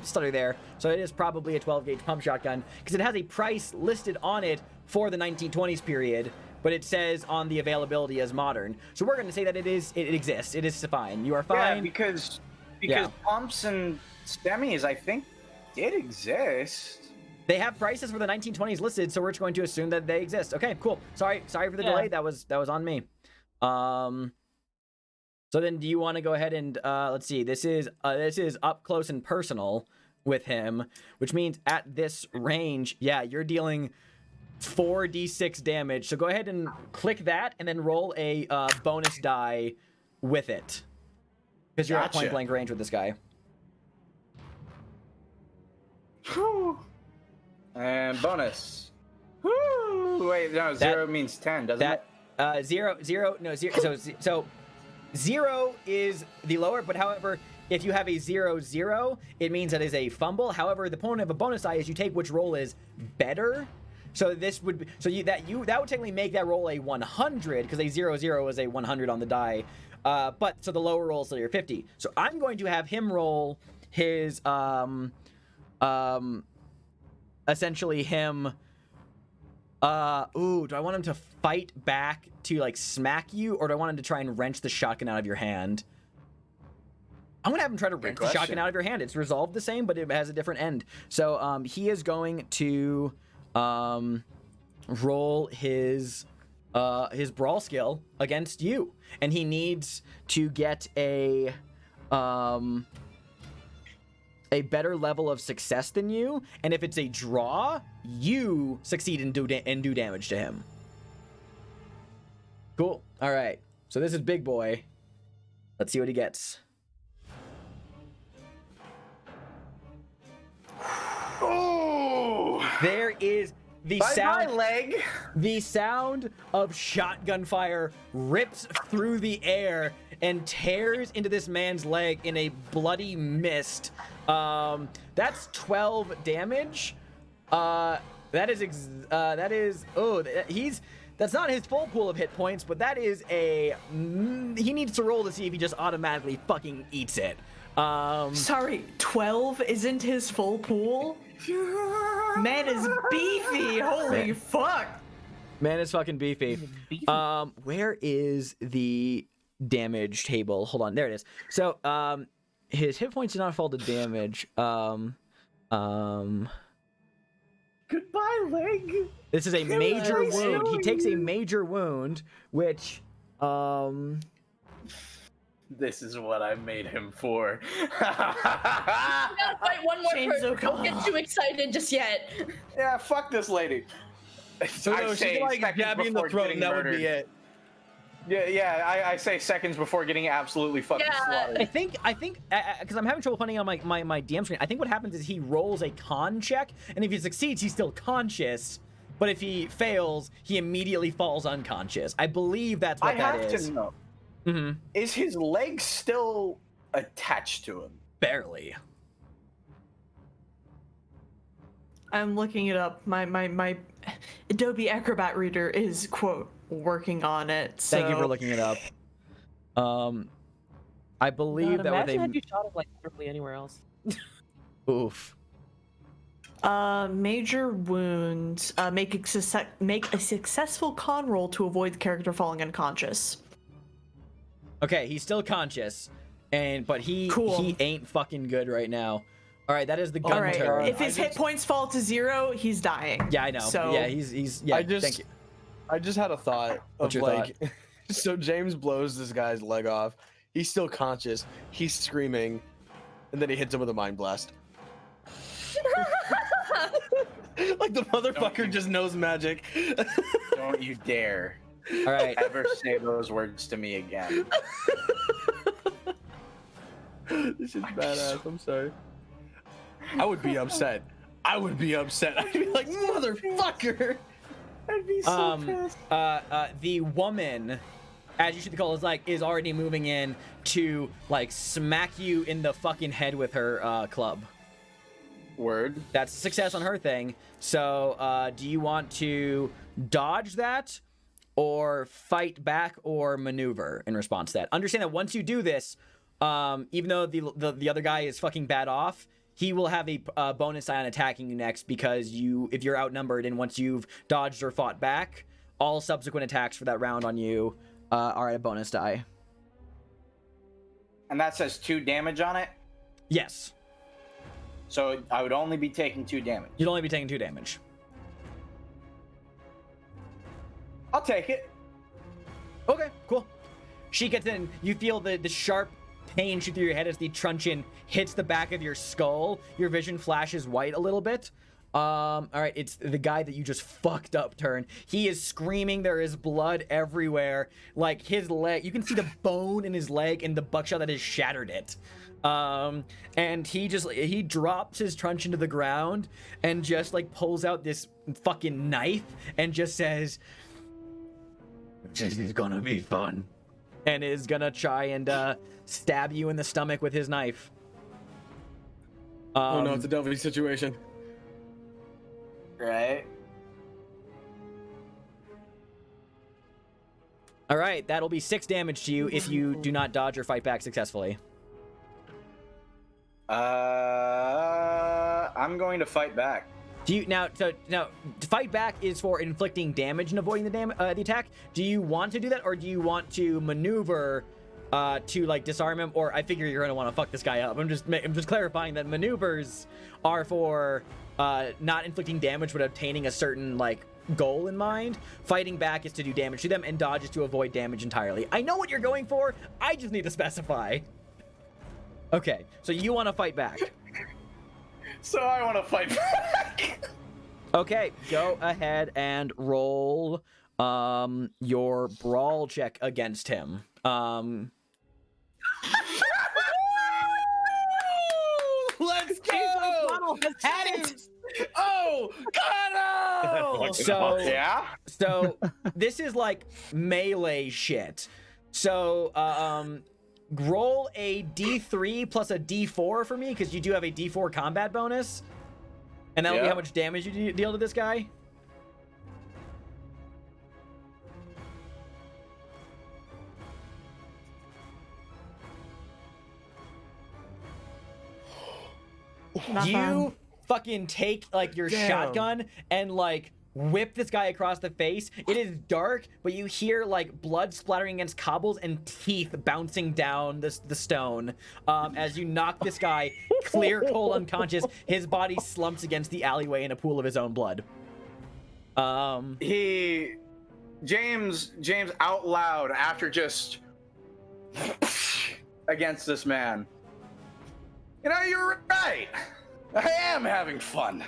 stutter there. So it is probably a 12 gauge pump shotgun because it has a price listed on it for the 1920s period. But it says on the availability as modern. So we're going to say that it exists. It is fine. You are fine. Yeah, because Yeah. pumps and semis, I think, did exist. They have prices for the 1920s listed, so we're just going to assume that they exist. Okay, cool. Sorry for the delay. That was on me. So then, do you want to go ahead and let's see? This is up close and personal with him, which means at this range, yeah, you're dealing 4d6 damage. So go ahead and click that, and then roll a bonus die with it, because you're at point blank range with this guy. And bonus. Woo! Wait, no, 0 means 10, doesn't it? Zero. So 0 is the lower, but however, if you have a 0-0, it means that is a fumble. However, the point of a bonus die is you take which roll is better. So this would be, that would technically make that roll a 100, because a 0-0 is a 100 on the die. But so the lower roll is still your 50. So I'm going to have him roll his essentially him. Do I want him to fight back to like smack you, or do I want him to try and wrench the shotgun out of your hand? I'm gonna have him try to wrench the shotgun out of your hand. It's resolved the same, but it has a different end. So he is going to roll his brawl skill against you, and he needs to get a better level of success than you, and if it's a draw, you succeed and do damage to him. Cool. All right. So this is big boy. Let's see what he gets. Oh! There is the sound. My leg. The sound of shotgun fire rips through the air and tears into this man's leg in a bloody mist. That's 12 damage. That's not his full pool of hit points, but that is he needs to roll to see if he just automatically fucking eats it. Sorry, 12 isn't his full pool? Man is beefy. Holy fuck. Man is fucking beefy. Where is the damage table? Hold on, there it is. So, his hit points do not fall to damage. Goodbye, leg. This is a major wound. He takes a major wound, which, This is what I made him for. We gotta fight one more person. Don't get too excited just yet. Yeah, fuck this lady. So no, she like jab you in the throat, and that would be it. Yeah, I say seconds before getting absolutely fucking slaughtered. I think, because I'm having trouble finding on my DM screen. I think what happens is he rolls a con check, and if he succeeds, he's still conscious. But if he fails, he immediately falls unconscious. I believe that's what that is. I have to know. Mm-hmm. Is his leg still attached to him? Barely. I'm looking it up. My Adobe Acrobat Reader is, quote, working on it. So. Thank you for looking it up. I believe that imagine had you shot him like literally anywhere else. Oof. Major wounds. Make a successful con roll to avoid the character falling unconscious. Okay, he's still conscious, but he ain't fucking good right now. All right, that is the gun turn. If his hit points fall to 0, he's dying. Yeah, I know. So yeah, he's yeah. Thank you. I just had a thought of like, so James blows this guy's leg off. He's still conscious. He's screaming, and then he hits him with a mind blast. Like the motherfucker just knows magic. Don't you dare. All right. Ever say those words to me again. This is badass. I'm sorry. I would be upset. I'd be like, motherfucker. I'd be so pissed. The woman, as you should call, is already moving in to like smack you in the fucking head with her club. Word. That's success on her thing. So, do you want to dodge that, or fight back, or maneuver in response to that? Understand that once you do this, even though the other guy is fucking bad off, he will have a bonus die on attacking you next, because if you're outnumbered, and once you've dodged or fought back, all subsequent attacks for that round on you are at a bonus die. And that says 2 damage on it? Yes. So I would only be taking 2 damage. You'd only be taking 2 damage. I'll take it. Okay, cool. She gets in. You feel the sharp pain shoot through your head as the truncheon hits the back of your skull. Your vision flashes white a little bit. All right, it's the guy that you just fucked up, Turn. He is screaming. There is blood everywhere. Like, his leg, you can see the bone in his leg and the buckshot that has shattered it. And he drops his truncheon to the ground and just, like, pulls out this fucking knife and just says, "This is gonna be fun." And is gonna try and, stab you in the stomach with his knife. Oh no, it's a Delphi situation. Right. All right, that'll be 6 damage to you if you do not dodge or fight back successfully. I'm going to fight back. Do you now? So now, to fight back is for inflicting damage and avoiding the attack. Do you want to do that, or do you want to maneuver to like disarm him? Or I figure you're gonna want to fuck this guy up. I'm just clarifying that maneuvers are for not inflicting damage but obtaining a certain like goal in mind. Fighting back is to do damage to them, and dodge is to avoid damage entirely. I know what you're going for. I just need to specify. Okay, so you want to fight back. So I want to fight back. Okay, go ahead and roll your brawl check against him. Let's go! Had it. Oh, God! So Yeah. So this is like melee shit. So roll a D3 plus a D4 for me, because you do have a D4 combat bonus, and that'll be how much damage you deal to this guy. You fucking take like your shotgun and like whip this guy across the face. It is dark, but you hear like blood splattering against cobbles and teeth bouncing down the stone as you knock this guy clear cold unconscious. His body slumps against the alleyway in a pool of his own blood. James out loud after just against this man. You know, you're right. I am having fun.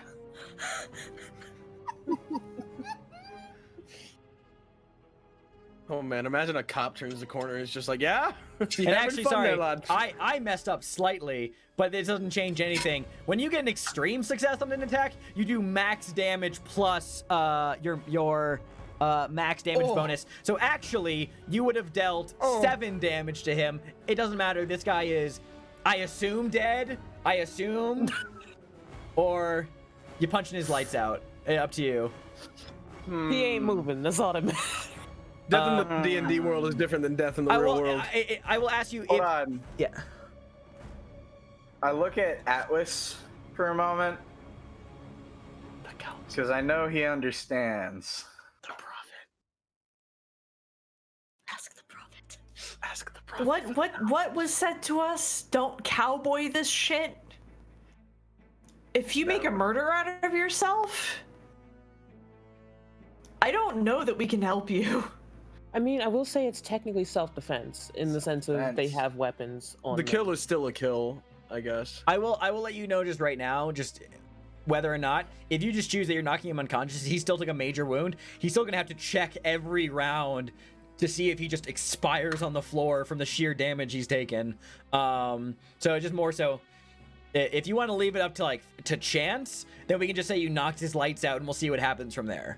Oh man, imagine a cop turns the corner and it's just like, yeah? And actually, sorry, I messed up slightly, but it doesn't change anything. When you get an extreme success on an attack, you do max damage plus your max damage bonus. So actually, you would have dealt 7 damage to him. It doesn't matter. This guy is, I assume, dead. I assume. Or you punching his lights out. Up to you. He ain't moving. That's all that matters. Death in the D&D world is different than death in the real world. I will ask you Hold on. Yeah. I look at Atlas for a moment. Because I know he understands. The prophet. Ask the prophet. Ask the prophet. What was said to us? Don't cowboy this shit. If you make a murder out of yourself, I don't know that we can help you. I mean, I will say it's technically self-defense in the sense of they have weapons on The them. kill is still a kill, I guess. I will let you know just right now, just whether or not, if you just choose that you're knocking him unconscious, he still took a major wound. He's still gonna have to check every round to see if he just expires on the floor from the sheer damage he's taken. So just more so, if you want to leave it up to chance, then we can just say you knocked his lights out and we'll see what happens from there.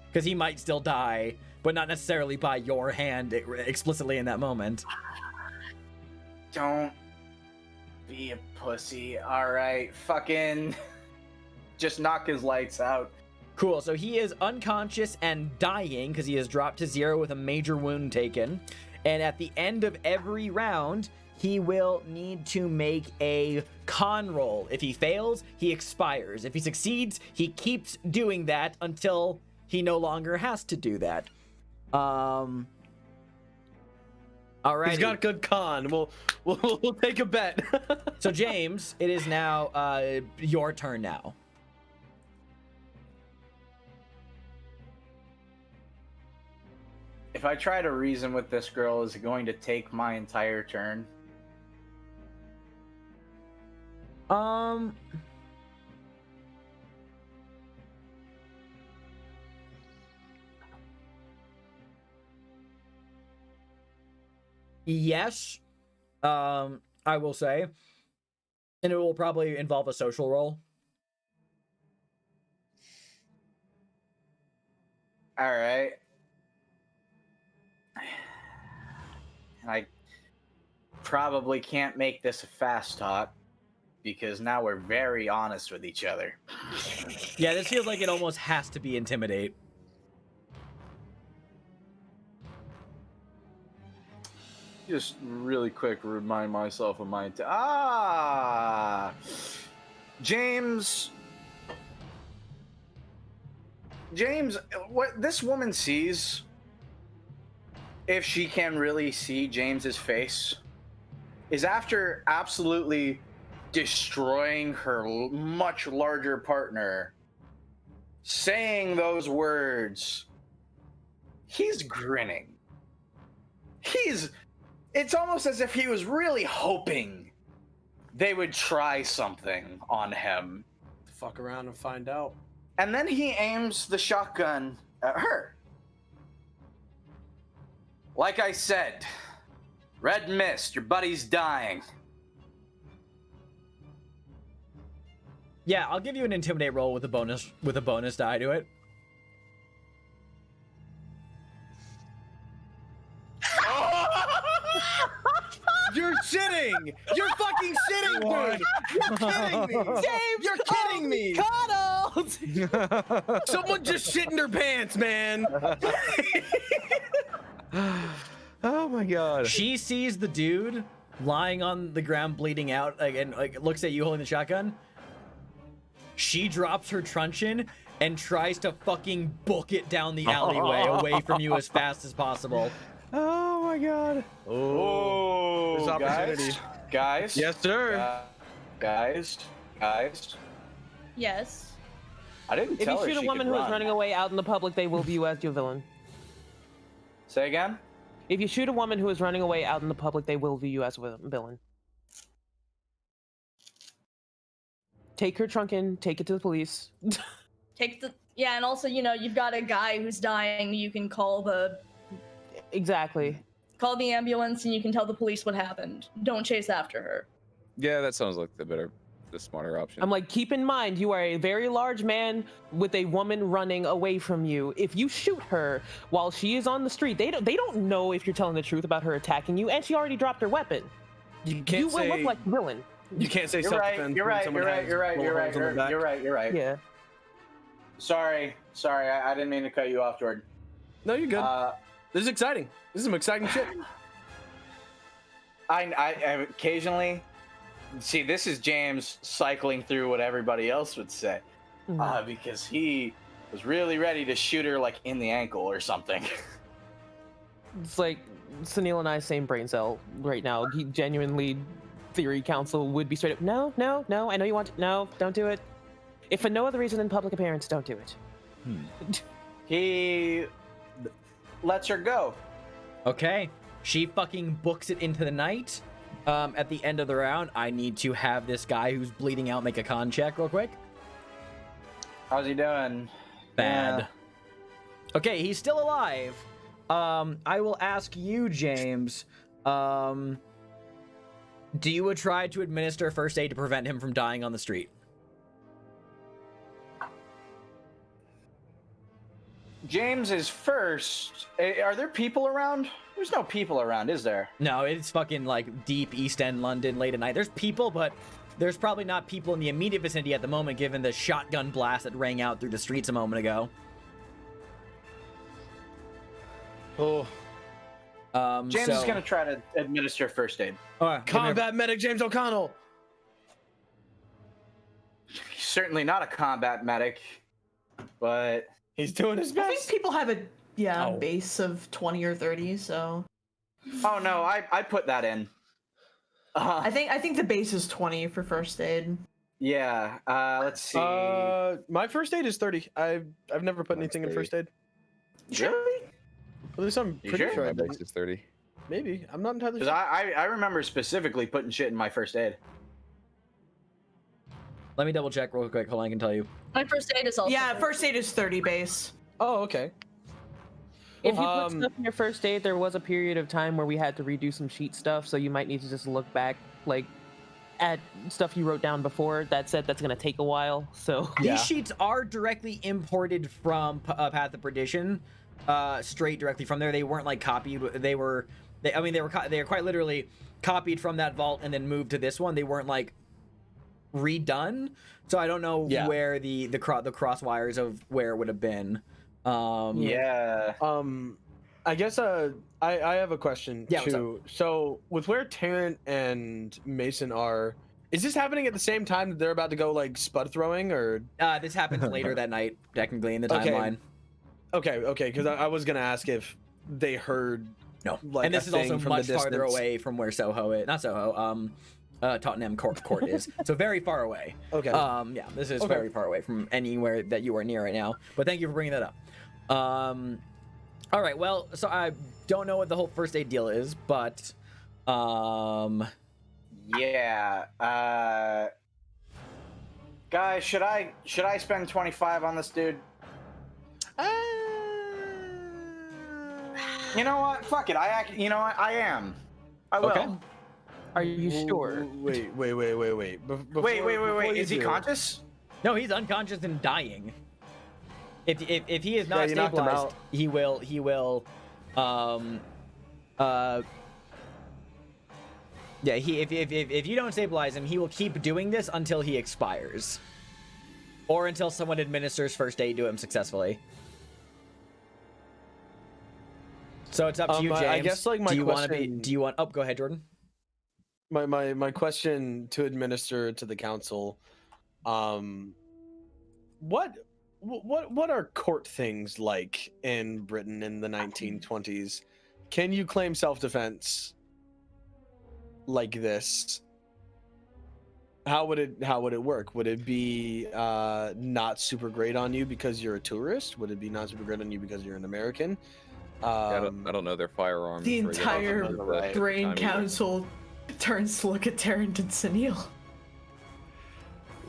Because he might still die, but not necessarily by your hand explicitly in that moment. Don't be a pussy. All right, fucking just knock his lights out. Cool, so he is unconscious and dying because he has dropped to 0 with a major wound taken. And at the end of every round, he will need to make a con roll. If he fails, he expires. If he succeeds, he keeps doing that until he no longer has to do that. All right. He's got good con. We'll take a bet. So James, it is now your turn now. If I try to reason with this girl, is it going to take my entire turn? Yes. I will say. And it will probably involve a social roll. All right. I probably can't make this a fast talk because now we're very honest with each other. Yeah, this feels like it almost has to be intimidate. Just really quick, remind myself of my James, what this woman sees, if she can really see James's face, is after absolutely destroying her much larger partner, saying those words, he's grinning. It's almost as if he was really hoping they would try something on him. Fuck around and find out. And then he aims the shotgun at her. Like I said, red mist, your buddy's dying. Yeah, I'll give you an intimidate roll with a bonus die to it. You're shitting! You're fucking shitting, dude! You're kidding me! James, You're kidding me! Coddled! Someone just shit in their pants, man! Oh my god. She sees the dude lying on the ground bleeding out, and looks at you holding the shotgun. She drops her truncheon and tries to fucking book it down the alleyway away from you as fast as possible. Oh my god. Oh, there's opportunity. Guys. Yes, sir. Guys. Yes. I didn't If tell you her shoot a she woman could who is run. running away out in the public, they will view you as your villain. Say again? If you shoot a woman who is running away out in the public, they will view you as a villain. Take her trunk in, take it to the police. Yeah, and also, you've got a guy who's dying. You can call the ambulance and you can tell the police what happened. Don't chase after her. Yeah, that sounds like the smarter option. I'm like, keep in mind, you are a very large man with a woman running away from you. If you shoot her while she is on the street, they don't know if you're telling the truth about her attacking you, and she already dropped her weapon. You will look like a villain. You can't say self-defense. You're right. Yeah. Sorry. I didn't mean to cut you off, Jordan. No, you're good. This is exciting. This is some exciting shit. I occasionally see this is James cycling through what everybody else would say, because he was really ready to shoot her like in the ankle or something. It's like Sunil and I, same brain cell right now. He genuinely, theory council would be straight up, no, I know you want to, no, don't do it. If for no other reason than public appearance, don't do it. He lets her go. Okay. She fucking books it into the night. At the end of the round, I need to have this guy who's bleeding out make a con check real quick. How's he doing? Bad. Yeah. Okay, he's still alive. I will ask you, James. Do you try to administer first aid to prevent him from dying on the street? James is first. Are there people around? There's no people around, is there? No, it's fucking like deep East End London late at night. There's people, but there's probably not people in the immediate vicinity at the moment given the shotgun blast that rang out through the streets a moment ago. Oh. James is going to try to administer first aid. Combat medic James O'Connell. He's certainly not a combat medic, but he's doing his I think best. people have a base of 20 or 30, so Oh no, I put that in. I think the base is 20 for first aid. Yeah. Let's see. My first aid is 30. I've never put anything in first aid. Really? At least I'm You pretty sure? sure I My did. base is 30. Maybe. I'm not entirely Because sure. I remember specifically putting shit in my first aid. Let me double check real quick. Hold on, I can tell you. My first aid is also. Yeah, first aid is 30 base. Oh, okay. If you put Um, stuff in your first aid, there was a period of time where we had to redo some sheet stuff, so you might need to just look back, like, at stuff you wrote down before. That said, that's gonna take a while. So These sheets are directly imported from Path of Perdition, straight directly from there. They weren't like copied. They were quite literally copied from that vault and then moved to this one. They weren't like redone. So I don't know where the cross wires of where it would have been. Yeah. I guess I have a question Yeah, what's too. So with where Tarrant and Mason are, is this happening at the same time that they're about to go like spud throwing, or? This happens later that night, technically in the Okay. timeline. Okay, because I was gonna ask if they heard. No, like, and this a is also thing from much the farther distance. away from where Tottenham Court is. So very far away. Okay. Yeah, this is very far away from anywhere that you are near right now. But thank you for bringing that up. All right. Well, so I don't know what the whole first aid deal is, but Yeah. Guys, should I spend 25 on this dude? You know what? Fuck it. You know what? I am. I will. Okay. are you sure? Wait. Wait. Is he conscious? no, he's unconscious and dying. If he is not you knocked him stabilized, out. he will yeah, if you don't stabilize him, he will keep doing this until he expires. Or until someone administers first aid to him successfully. So it's up to you, James. I guess, like, my do you question- oh, go ahead, Jordan. My question to administer to the council, what are court things like in Britain in the 1920s? Can you claim self-defense like this? How would it work? Would it be not super great on you because you're a tourist? Would it be not super great on you because you're an American? I don't know their firearms. The regulations entire at the brain time either. council turns to look at Tarrant and Sunil.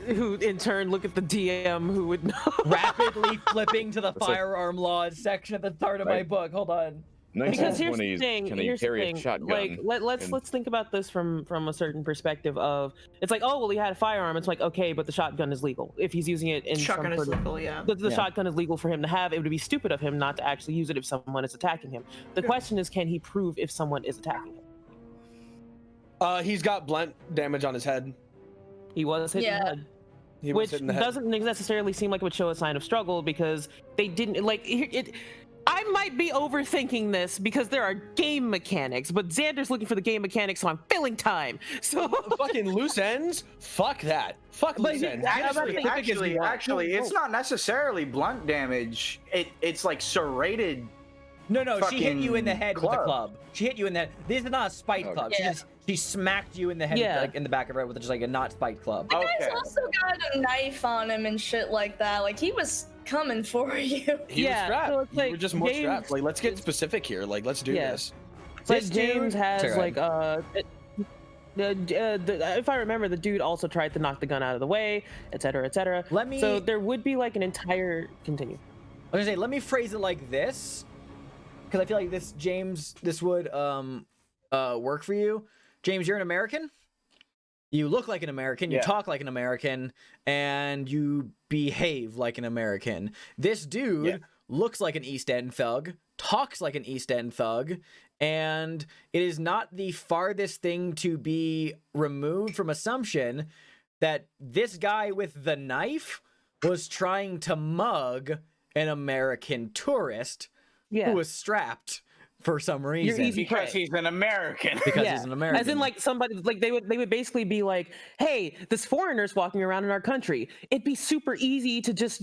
Who in turn look at the DM who would know. Rapidly flipping to the That's like- firearm laws section at the start of my Right. book. Hold on. Because here's the 1920s, thing. can he Here's the carry a thing. shotgun? Like, let's think about this from a certain perspective of it's like, oh well, he had a firearm. It's like, okay, but the shotgun is legal if he's using it in Shotgun some is sort of. legal, yeah. The shotgun is legal for him to have. It would be stupid of him not to actually use it if someone is attacking him. The question is, can he prove if someone is attacking him? He's got blunt damage on his head. He was hit in Yeah. the head. He was Which hit in the head. doesn't necessarily seem like it would show a sign of struggle because they didn't like it. I might be overthinking this because there are game mechanics, but Xander's looking for the game mechanics, so I'm filling time. So Fucking loose ends. Fuck that. Fuck loose ends. Get as specific as you want. Actually, it's not necessarily blunt damage. It's like serrated. No, she hit you in the fucking head with a club. club. She hit you in the. This is not a spiked club. Yeah. She smacked you in the head, Yeah. like in the back of her with just like a not spiked club. The guy's Okay. also got a knife on him and shit like that. Like he was coming for you. He was Yeah, strapped. so it's You were like just more James- strapped. Like, let's get specific here. Like, let's do Yeah. this. it's like This James dude- has Sorry, like if I remember, the dude also tried to knock the gun out of the way, etc., etc. Let me- So there would be like an entire continue. I was gonna say, let me phrase it like this, because I feel like this would work for you. James, you're an American. You look like an American. You Yeah. talk like an American, and you behave like an American. This dude looks like an East End thug, talks like an East End thug, and it is not the farthest thing to be removed from assumption that this guy with the knife was trying to mug an American tourist Yeah. who was strapped for some reason. easy Because prey. he's an American. Because Yeah. he's an American. As in, like somebody, like they would basically be like, "Hey, this foreigner's walking around in our country. It'd be super easy to just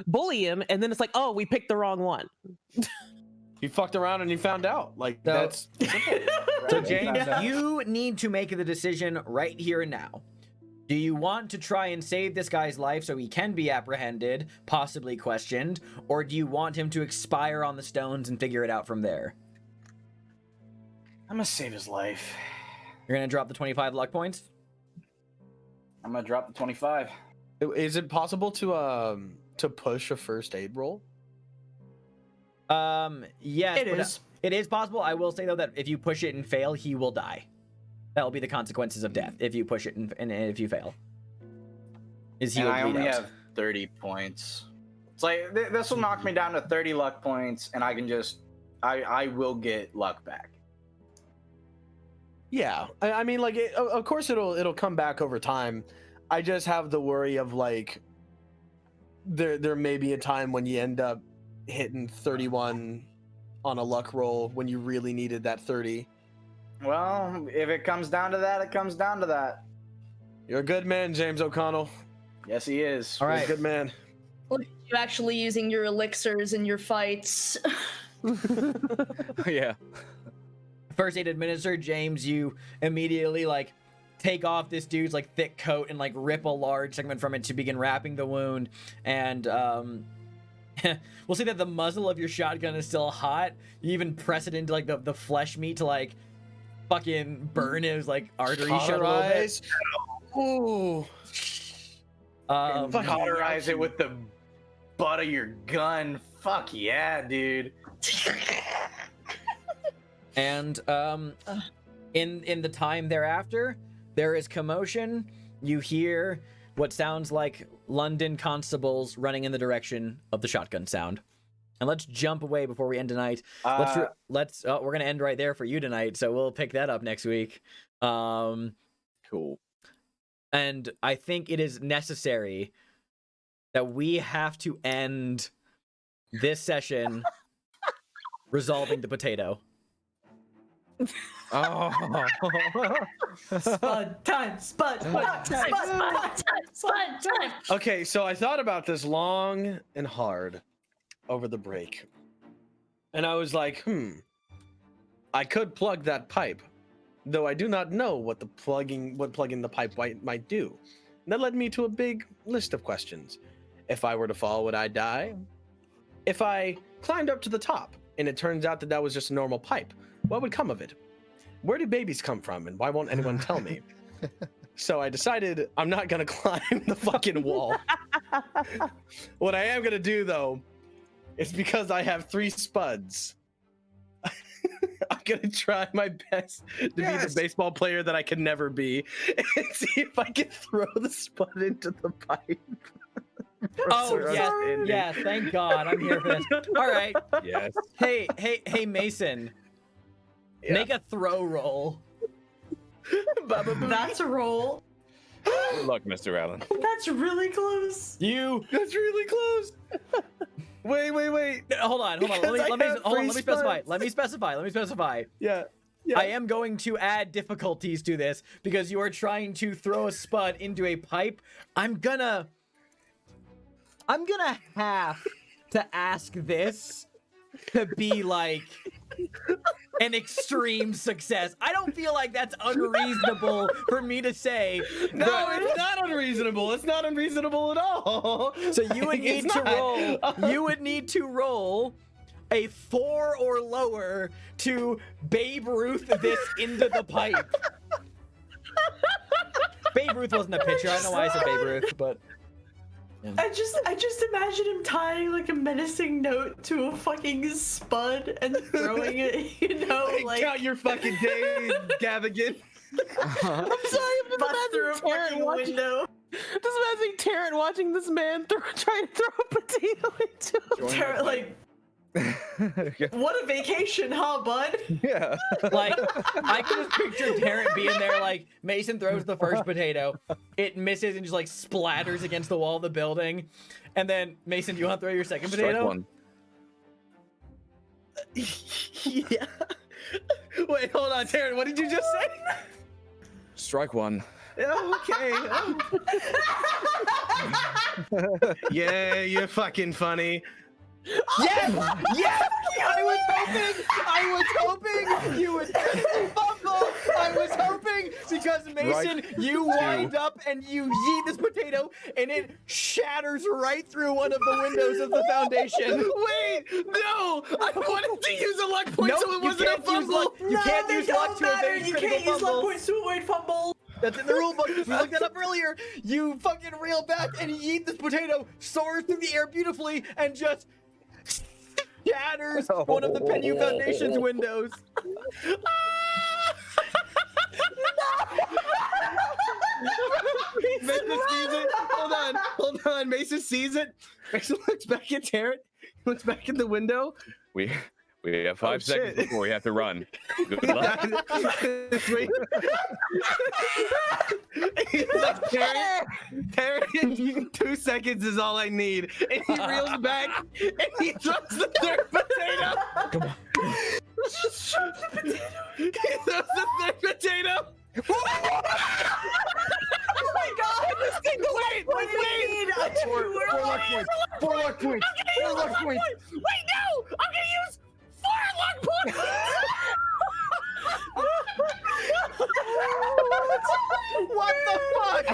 bully him." And then it's like, "Oh, we picked the wrong one." he fucked around and he found out. Like So- that's simple. So James, you need to make the decision right here and now. Do you want to try and save this guy's life so he can be apprehended, possibly questioned, or do you want him to expire on the stones and figure it out from there? I'm gonna save his life. You're gonna drop the 25 luck points? I'm gonna drop the 25. Is it possible to push a first aid roll? Yes, It but, is. it is possible. I will say though that if you push it and fail, he will die. That will be the consequences of death if you push it and if you fail. Is he And will I bleed only out. have 30 points. It's like this will knock me down to 30 luck points, and I can just I will get luck back. Yeah, I mean, like, of course it'll come back over time. I just have the worry of like there may be a time when you end up hitting 31 on a luck roll when you really needed that 30. Well, if it comes down to that, it comes down to that. You're a good man, James O'Connell. Yes, he is. All You're right. a good man. Look at you actually using your elixirs in your fights. Yeah. First aid administered, James, you immediately like take off this dude's like thick coat and like rip a large segment from it to begin wrapping the wound. And we'll see that the muzzle of your shotgun is still hot. You even press it into like the flesh meat to like fucking burn his like artery shut a little bit. Ooh. Cauterize it with the butt of your gun. Fuck yeah, dude. And in the time thereafter, there is commotion. You hear what sounds like London constables running in the direction of the shotgun sound. And let's jump away before we end tonight. Let's we're gonna end right there for you tonight, so we'll pick that up next week. Cool. And I think it is necessary that we have to end this session resolving the potato. Oh. Spud time, spud time. Okay, so I thought about this long and hard over the break. And I was like, I could plug that pipe, though I do not know what plugging the pipe might do. And that led me to a big list of questions. If I were to fall, would I die? If I climbed up to the top and it turns out that was just a normal pipe, what would come of it? Where do babies come from, and why won't anyone tell me? So I decided I'm not gonna climb the fucking wall. What I am gonna do, though, is because I have 3 spuds. I'm gonna try my best to be the baseball player that I can never be, and see if I can throw the spud into the pipe. Oh yes, thank God, I'm here for this. All right. Yes. Hey, Mason. Yeah. Make a throw roll. That's a roll. Good luck, Mr. Allen. That's really close. That's really close. Wait. Hold on. Because Let me I have specify. three Let me specify. Yeah. I am going to add difficulties to this because you are trying to throw a spud into a pipe. I'm gonna have to ask this to be like an extreme success. I don't feel like that's unreasonable for me to say. No, it's not unreasonable. It's not unreasonable at all. So you would need to roll. You would need to roll a 4 or lower to Babe Ruth this into the pipe. Babe Ruth wasn't a pitcher. I don't know why I said Babe Ruth, but I just imagine him tying like a menacing note to a fucking spud and throwing it, you know, like Count your fucking days, Gavigan. I'm sorry, I'm bust through a just imagining fucking window. Just imagining Tarrant watching this man trying to throw a potato into Like, what a vacation, huh, bud? Yeah. like I can just picture Tarrant being there. Like Mason throws the first potato, it misses and just like splatters against the wall of the building, and then Mason, do you want to throw your second Strike potato? one. Yeah. Wait, hold on, Taryn. What did you just say? Strike one. Okay. Yeah, you're fucking funny. Yes! Yes! I was hoping you would fumble. I was hoping because Mason, you wind up and you yeet this potato and it shatters right through one of the windows of the foundation. Wait, no! I wanted to use a luck point so it you wasn't a can't use fumble. luck. You can't use luck to evade You critical can't use luck fumbles. points to avoid fumble. That's in the rule book. We looked that up earlier. You fucking reel back and yeet this potato, soars through the air beautifully, and just shatters one of the Penny Foundation's windows. Mason sees it. Hold on. Mason sees it. Mason looks back at Tarrant. Looks back at the window. We have 5 seconds shit. before we have to run. Good luck. Wait. He's like, Tarrant, 2 seconds is all I need. And he reels back and he drops the third potato. Come on. He throws the third potato. Oh my god! Wait! Four luck points. Wait, no! I'm gonna use 4 luck points! What the fuck?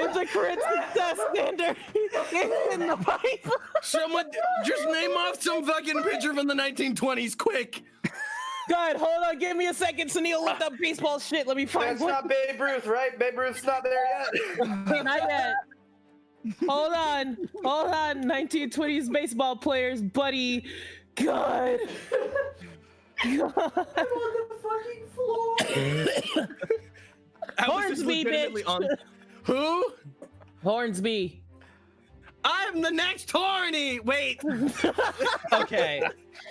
It's a crit success, Xander. It's in the pipe. Someone just name off some fucking pitcher from the 1920s, quick! God, hold on, give me a second. Sunil looked up baseball shit. Let me find That's one. not Babe Ruth, right? Babe Ruth's not there yet. Not yet. Hold on. 1920s baseball players, buddy. God. I'm on the fucking floor. Hornsby, bitch. Who? Hornsby. I'm the next Horny! Wait! Okay.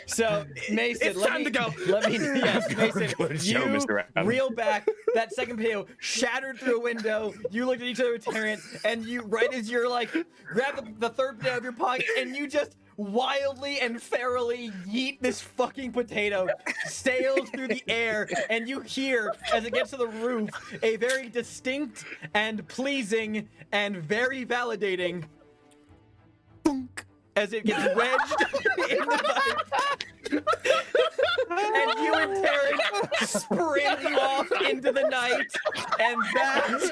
So, Mason, It's time to go. Yes, Mason, Good show, you Mr. Adam. reel back. That second potato shattered through a window. You looked at each other with Terrence, and you, right as you're like, grab the third potato out of your pocket, and you just wildly and ferally yeet this fucking potato, sails through the air, and you hear, as it gets to the roof, a very distinct and pleasing and very validating boonk as it gets wedged in the pipe. And you and Taryn spring off into the night. And that is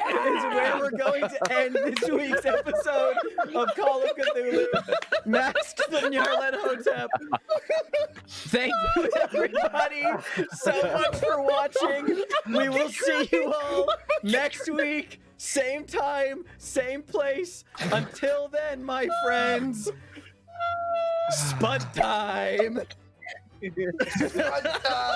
where we're going to end this week's episode of Call of Cthulhu, Masks of Nyarlathotep. Thank you, everybody, so much for watching. We will see you all next week. Same time, same place. Until then, my friends, Spud time. Spud time.